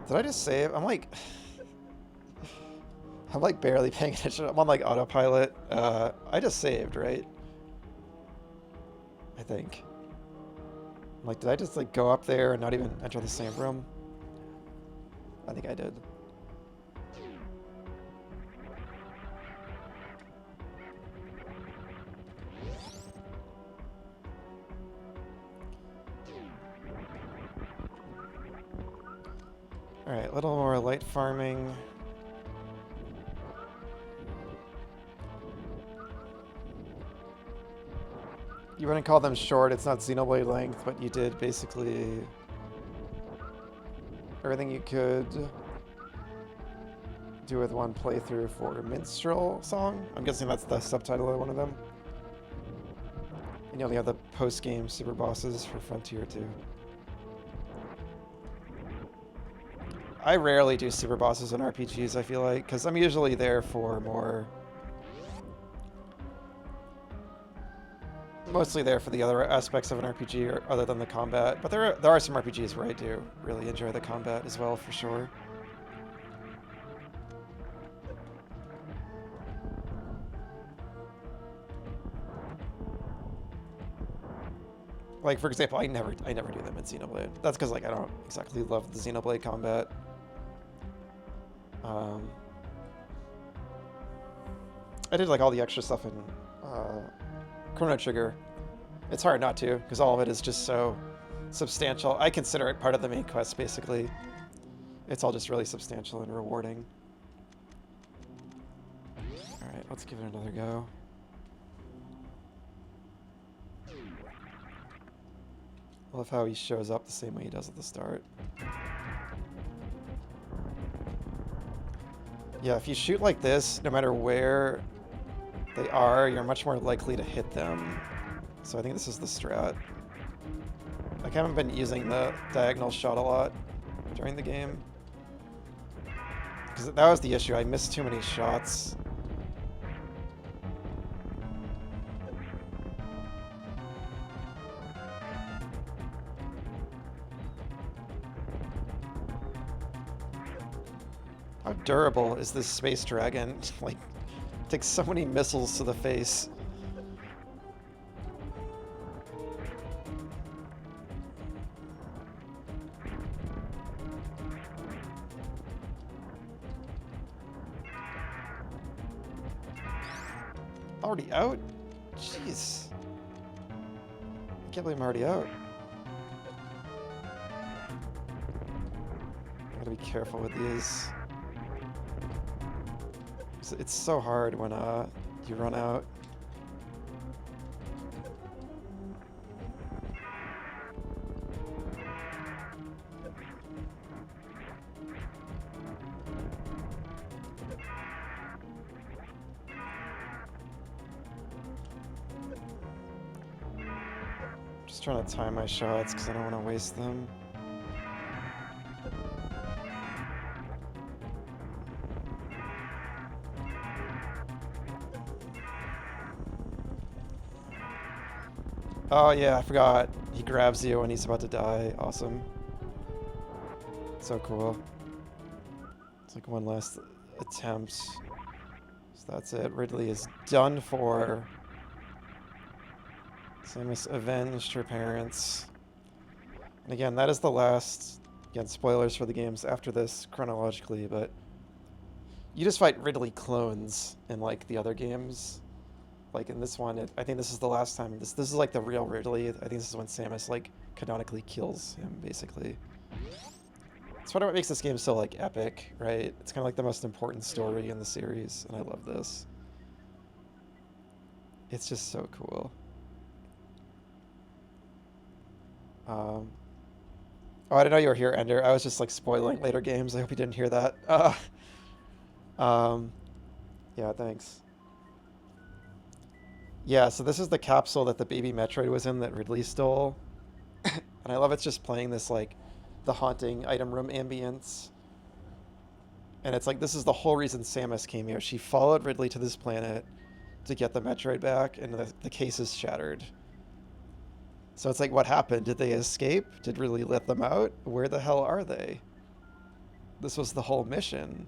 Did I just save? I'm like barely paying attention. I'm on like autopilot. I just saved, right? I think. I'm like, did I just like go up there and not even enter the same room? I think I did. Alright, a little more light farming. You wouldn't call them short, it's not Xenoblade length, but you did basically everything you could do with one playthrough for Minstrel Song. I'm guessing that's the subtitle of one of them. And you only have the post-game super bosses for Frontier 2. I rarely do super bosses in RPGs, I feel like, because I'm usually there for more... Mostly there for the other aspects of an RPG other than the combat. But there are some RPGs where I do really enjoy the combat as well, for sure. Like, for example, I never do them in Xenoblade. That's because, like, I don't exactly love the Xenoblade combat. I did like all the extra stuff in Chrono Trigger. It's hard not to, because all of it is just so substantial. I consider it part of the main quest, basically. It's all just really substantial and rewarding. Alright, let's give it another go. I love how he shows up the same way he does at the start. Yeah, if you shoot like this, no matter where they are, you're much more likely to hit them. So I think this is the strat. Like, I haven't been using the diagonal shot a lot during the game. Because that was the issue, I missed too many shots. How durable is this space dragon? Like, takes so many missiles to the face. Already out? Jeez. I can't believe I'm already out. I gotta be careful with these. It's so hard when you run out. Just trying to time my shots because I don't want to waste them. Oh yeah, I forgot. He grabs you when he's about to die. Awesome. So cool. It's like one last attempt. So that's it. Ridley is done for. Samus avenged her parents. And again, that is the last... Again, spoilers for the games after this chronologically, but... You just fight Ridley clones in, like, the other games. Like, in this one, I think this is the last time... This is, like, the real Ridley. I think this is when Samus, like, canonically kills him, basically. It's part of what makes this game so, like, epic, right? It's kind of like the most important story in the series, and I love this. It's just so cool. Oh, I didn't know you were here, Ender. I was just, like, spoiling later games. I hope you didn't hear that. Um, yeah, thanks. Yeah, so this is the capsule that the baby Metroid was in that Ridley stole. And I love it's just playing this, like, the haunting item room ambience. And it's like, this is the whole reason Samus came here. She followed Ridley to this planet to get the Metroid back, and the case is shattered. So it's like, what happened? Did they escape? Did Ridley let them out? Where the hell are they? This was the whole mission.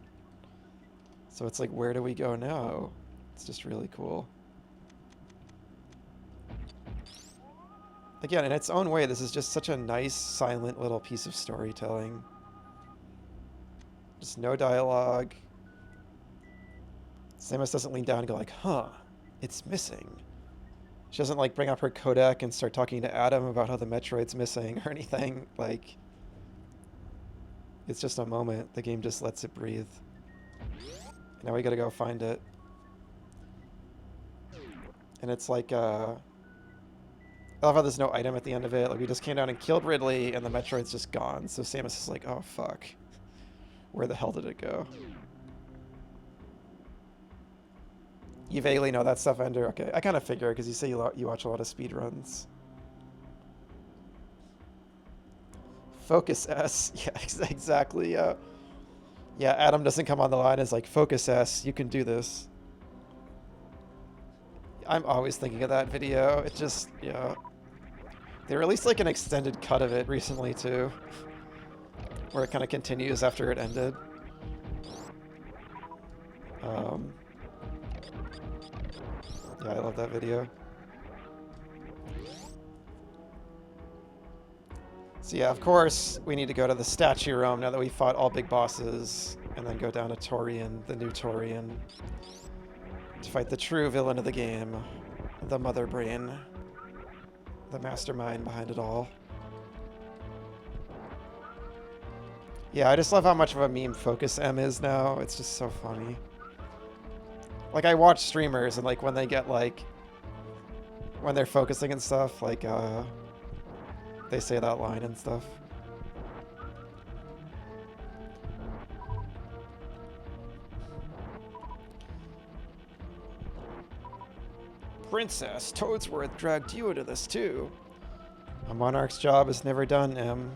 So it's like, where do we go now? It's just really cool. Again, in its own way, this is just such a nice, silent little piece of storytelling. Just no dialogue. Samus doesn't lean down and go like, huh, it's missing. She doesn't like bring up her codec and start talking to Adam about how the Metroid's missing or anything. Like, it's just a moment. The game just lets it breathe. Now we gotta go find it. And it's like, I love how there's no item at the end of it. Like, we just came down and killed Ridley, and the Metroid's just gone. So Samus is like, oh, fuck. Where the hell did it go? You vaguely know that stuff, Ender? Okay, I kind of figure, because you say you watch a lot of speedruns. Focus S. Yeah, exactly, yeah. Yeah, Adam doesn't come on the line as like, Focus S, you can do this. I'm always thinking of that video. It just, yeah. They released like an extended cut of it recently, too. Where it kind of continues after it ended. Yeah, I love that video. So yeah, of course, we need to go to the statue room now that we fought all big bosses, and then go down to Torian, the new Torian, to fight the true villain of the game, the Mother Brain, the mastermind behind it all. Yeah, I just love how much of a meme Focus M is now. It's just so funny. Like, I watch streamers, and like when they get like, when they're focusing and stuff, like they say that line and stuff. Princess, Toadsworth dragged you into this too. A monarch's job is never done, Em.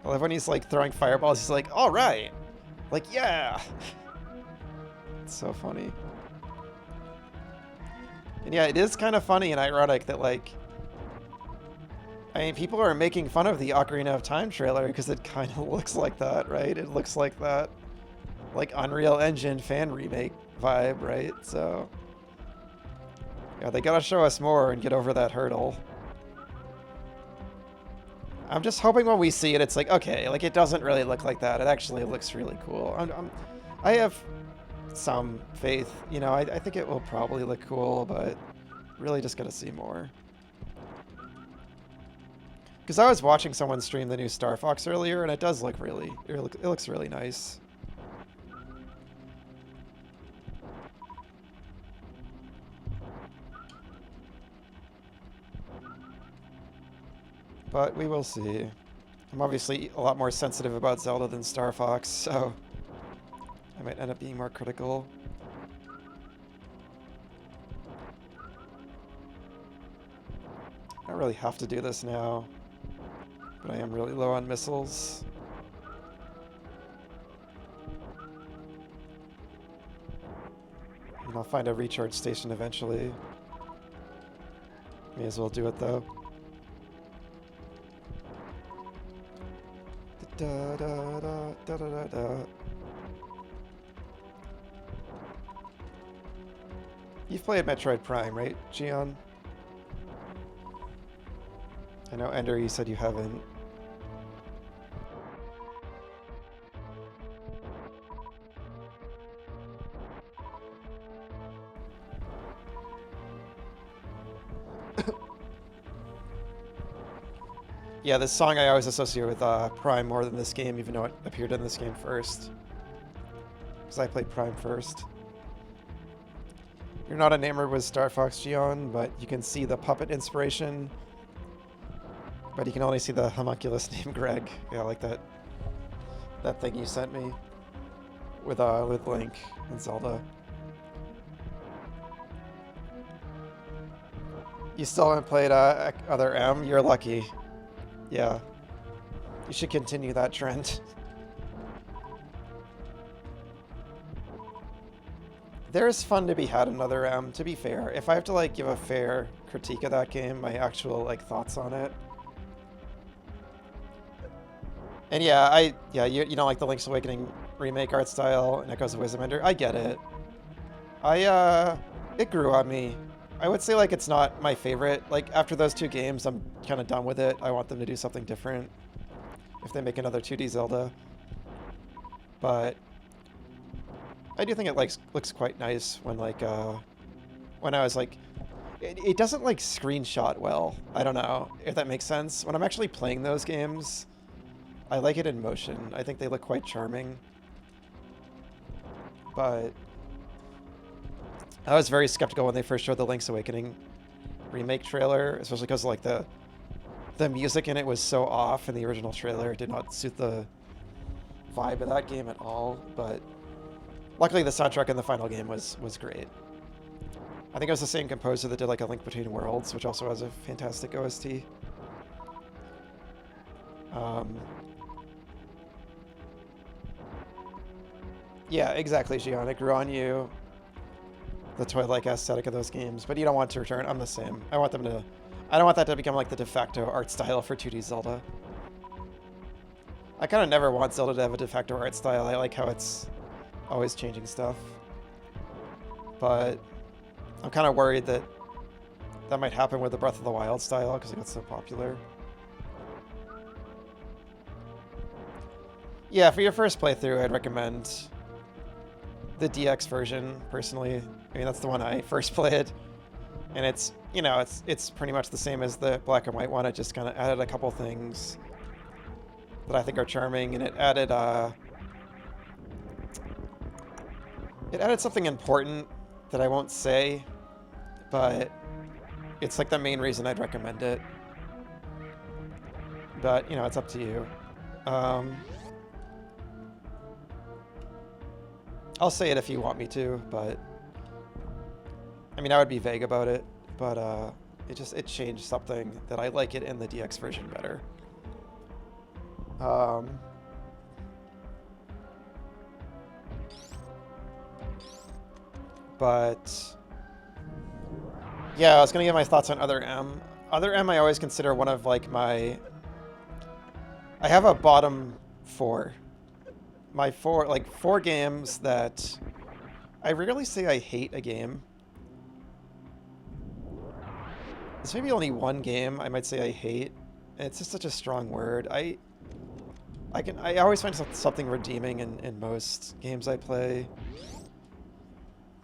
I love when he's like throwing fireballs, he's like, alright! Like, yeah! It's so funny. And yeah, it is kind of funny and ironic that, like, I mean, people are making fun of the Ocarina of Time trailer because it kind of looks like that, right? It looks like that, like, Unreal Engine fan remake vibe, right? So, yeah, they gotta show us more and get over that hurdle. I'm just hoping when we see it, it's like, okay, like, it doesn't really look like that. It actually looks really cool. I have some faith, you know, I think it will probably look cool, but really just gotta see more. Because I was watching someone stream the new Star Fox earlier, and it does look really, it looks really nice. But we will see. I'm obviously a lot more sensitive about Zelda than Star Fox, so I might end up being more critical. I don't really have to do this now, but I am really low on missiles. And I'll find a recharge station eventually. May as well do it though. Da da da da da da da. You've played Metroid Prime, right, Gion? I know, Ender, you said you haven't. Yeah, this song I always associate with Prime more than this game, even though it appeared in this game first. Because I played Prime first. You're not enamored with Star Fox Gion, but you can see the puppet inspiration. But you can only see the homunculus named Greg. Yeah, I like that thing you sent me with Link and Zelda. You still haven't played other M? You're lucky. Yeah. You should continue that trend. There is fun to be had in other M, to be fair. If I have to like give a fair critique of that game, my actual like thoughts on it. And yeah, you don't like the Link's Awakening remake art style and Echoes of Wisdom Ender. I get it. It grew on me. I would say like it's not my favorite. Like after those two games, I'm kind of done with it. I want them to do something different. If they make another 2D Zelda. But I do think it like looks quite nice when like when I was like it doesn't like screenshot well. I don't know if that makes sense. When I'm actually playing those games, I like it in motion. I think they look quite charming. But I was very skeptical when they first showed the Link's Awakening remake trailer, especially because like the music in it was so off in the original trailer. It did not suit the vibe of that game at all. But luckily the soundtrack in the final game was great. I think it was the same composer that did like A Link Between Worlds, which also has a fantastic OST. Yeah, exactly, Gion. It grew on you. The toy-like aesthetic of those games, but you don't want to return. I'm the same. I don't want that to become like the de facto art style for 2D Zelda. I kind of never want Zelda to have a de facto art style. I like how it's always changing stuff. But I'm kind of worried that that might happen with the Breath of the Wild style because it got so popular. Yeah, for your first playthrough, I'd recommend the DX version, personally. I mean, that's the one I first played. And it's, you know, it's pretty much the same as the black and white one. It just kind of added a couple things that I think are charming, and it added something important that I won't say, but it's like the main reason I'd recommend it. But, you know, it's up to you. I'll say it if you want me to, but I mean, I would be vague about it, but it changed something that I like it in the DX version better. But yeah, I was gonna give my thoughts on Other M. Other M I always consider one of like I have a bottom four. My four games that I rarely say I hate a game. There's maybe only one game I might say I hate. It's just such a strong word. I always find something redeeming in most games I play.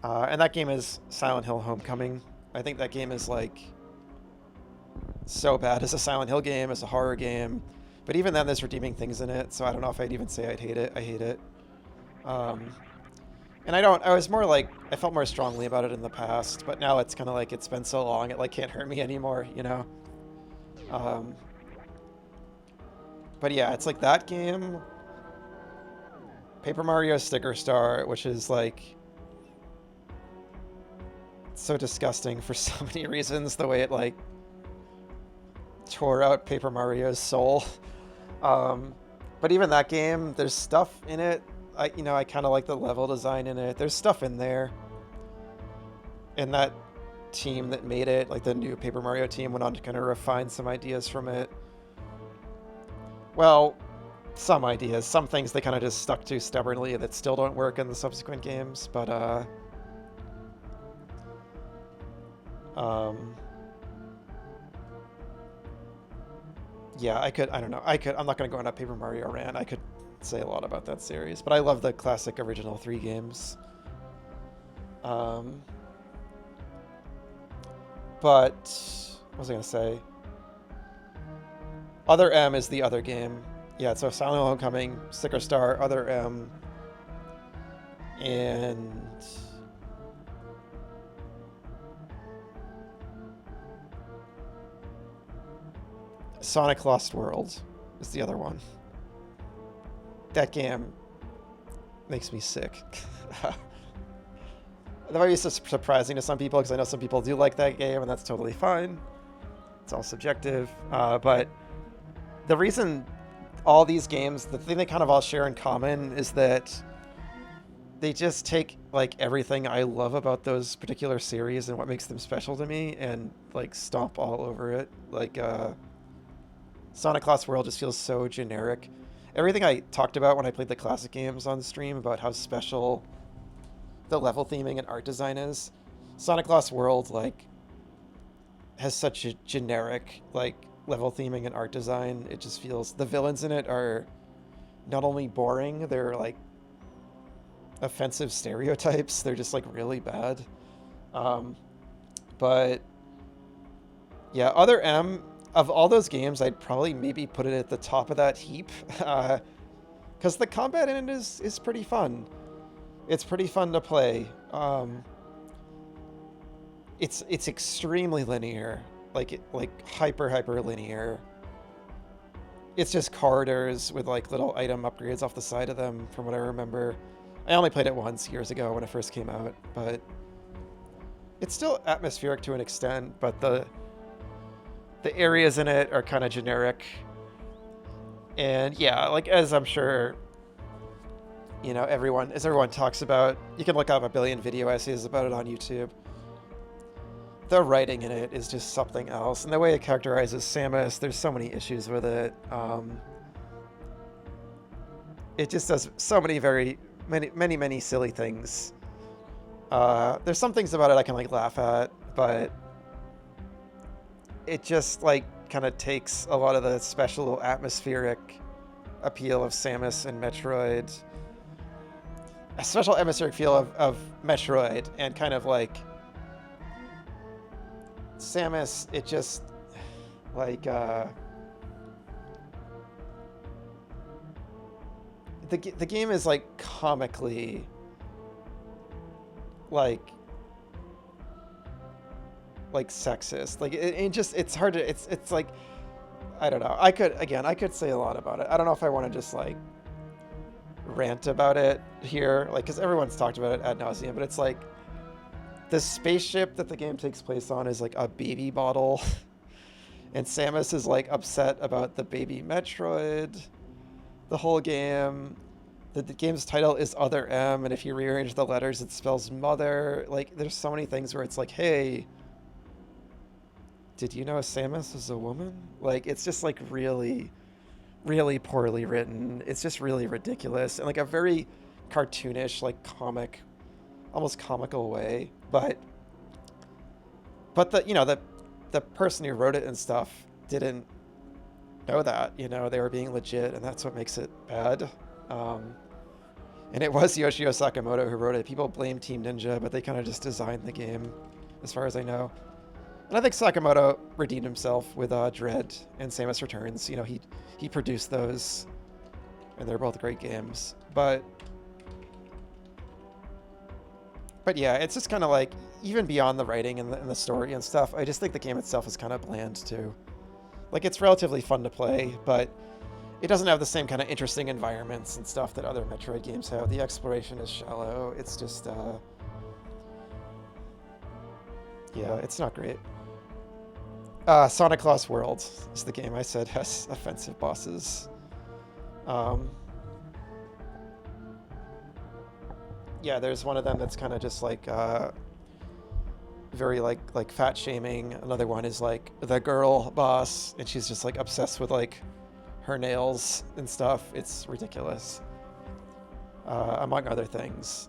And that game is Silent Hill Homecoming. I think that game is like so bad as a Silent Hill game, as a horror game. But even then, there's redeeming things in it, so I don't know if I'd even say I'd hate it. I hate it. And I was more like, I felt more strongly about it in the past, but now it's kind of like, it's been so long, it like can't hurt me anymore, you know? But yeah, it's like that game, Paper Mario Sticker Star, which is like so disgusting for so many reasons, the way it like tore out Paper Mario's soul. But even that game, there's stuff in it. I kind of like the level design in it. There's stuff in there. And that team that made it, like the new Paper Mario team, went on to kind of refine some ideas from it. Well, some ideas. Some things they kind of just stuck to stubbornly that still don't work in the subsequent games. But, yeah, I don't know. I'm not going to go on a Paper Mario rant. I could say a lot about that series, but I love the classic original 3 games. But, what was I going to say? Other M is the other game. Yeah, so Silent Hill Homecoming, Sticker Star, Other M, and Sonic Lost World is the other one. That game makes me sick. That might be surprising to some people because I know some people do like that game, and that's totally fine. It's all subjective. But the reason all these games, the thing they kind of all share in common is that they just take like everything I love about those particular series and what makes them special to me and like stomp all over it. Like Sonic Lost World just feels so generic. Everything I talked about when I played the classic games on stream about how special the level theming and art design is, Sonic Lost World like has such a generic like level theming and art design. It just feels, the villains in it are not only boring, they're like offensive stereotypes. They're just like really bad. But yeah, Other M, of all those games, I'd probably maybe put it at the top of that heap, because the combat in it is pretty fun. It's pretty fun to play. It's extremely linear, like hyper linear. It's just corridors with like little item upgrades off the side of them, from what I remember. I only played it once years ago when it first came out, but it's still atmospheric to an extent. But the areas in it are kind of generic, and yeah, like as I'm sure you know, everyone talks about, you can look up a billion video essays about it on YouTube. The writing in it is just something else, and the way it characterizes Samus, there's so many issues with it. It just does so many silly things. There's some things about it I can like laugh at, but it just like kind of takes a lot of the special atmospheric appeal of Samus and Metroid, a special atmospheric feel of Metroid, and kind of like Samus, it just like the game is like comically like sexist. Like it's hard to, it's like, I don't know. I could say a lot about it. I don't know if I want to just like rant about it here, like, because everyone's talked about it ad nauseum, but it's like the spaceship that the game takes place on is like a baby bottle, and Samus is like upset about the baby Metroid the whole game. The game's title is Other M, and if you rearrange the letters, it spells mother. Like, there's so many things where it's like, hey, did you know Samus is a woman? Like, it's just like really poorly written. It's just really ridiculous, and like a very cartoonish, like comic, almost comical way. But the, you know, the person who wrote it and stuff didn't know that, you know, they were being legit, and that's what makes it bad. And it was Yoshio Sakamoto who wrote it. People blame Team Ninja, but they kind of just designed the game, as far as I know. And I think Sakamoto redeemed himself with Dread and Samus Returns. You know, he produced those, and they're both great games. But yeah, it's just kind of like, even beyond the writing and the story and stuff, I just think the game itself is kind of bland too. Like, it's relatively fun to play, but it doesn't have the same kind of interesting environments and stuff that other Metroid games have. The exploration is shallow. It's just, yeah, it's not great. Sonic Lost World is the game I said has offensive bosses. Yeah, there's one of them that's kind of just like very like fat shaming. Another one is like the girl boss, and she's just like obsessed with like her nails and stuff. It's ridiculous, among other things.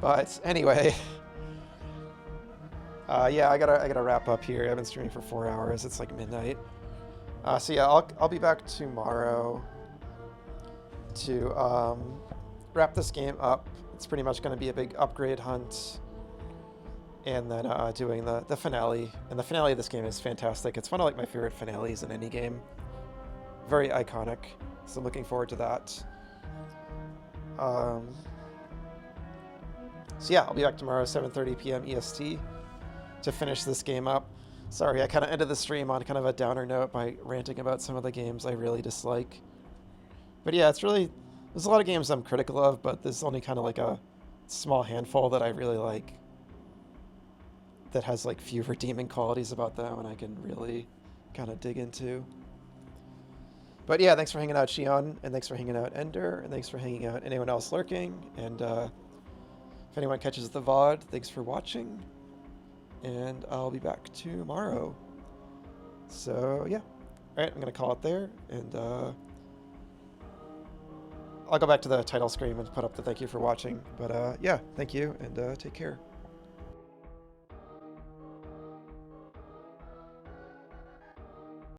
But anyway, yeah, I gotta wrap up here. I've been streaming for 4 hours. It's like midnight. So yeah, I'll be back tomorrow to wrap this game up. It's pretty much going to be a big upgrade hunt. and then doing the finale. And the finale of this game is fantastic. It's one of like my favorite finales in any game. Very iconic. So I'm looking forward to that. So yeah, I'll be back tomorrow, 7:30 p.m. EST, to finish this game up. Sorry, I kind of ended the stream on kind of a downer note by ranting about some of the games I really dislike. But yeah, there's a lot of games I'm critical of, but there's only kind of like a small handful that I really like, that has like few redeeming qualities about them, and I can really kind of dig into. But yeah, thanks for hanging out, Shion, and thanks for hanging out, Ender, and thanks for hanging out anyone else lurking. And if anyone catches the VOD, thanks for watching, and I'll be back tomorrow. So yeah, all right, I'm gonna call it there, and I'll go back to the title screen and put up the thank you for watching. But yeah, thank you, and take care.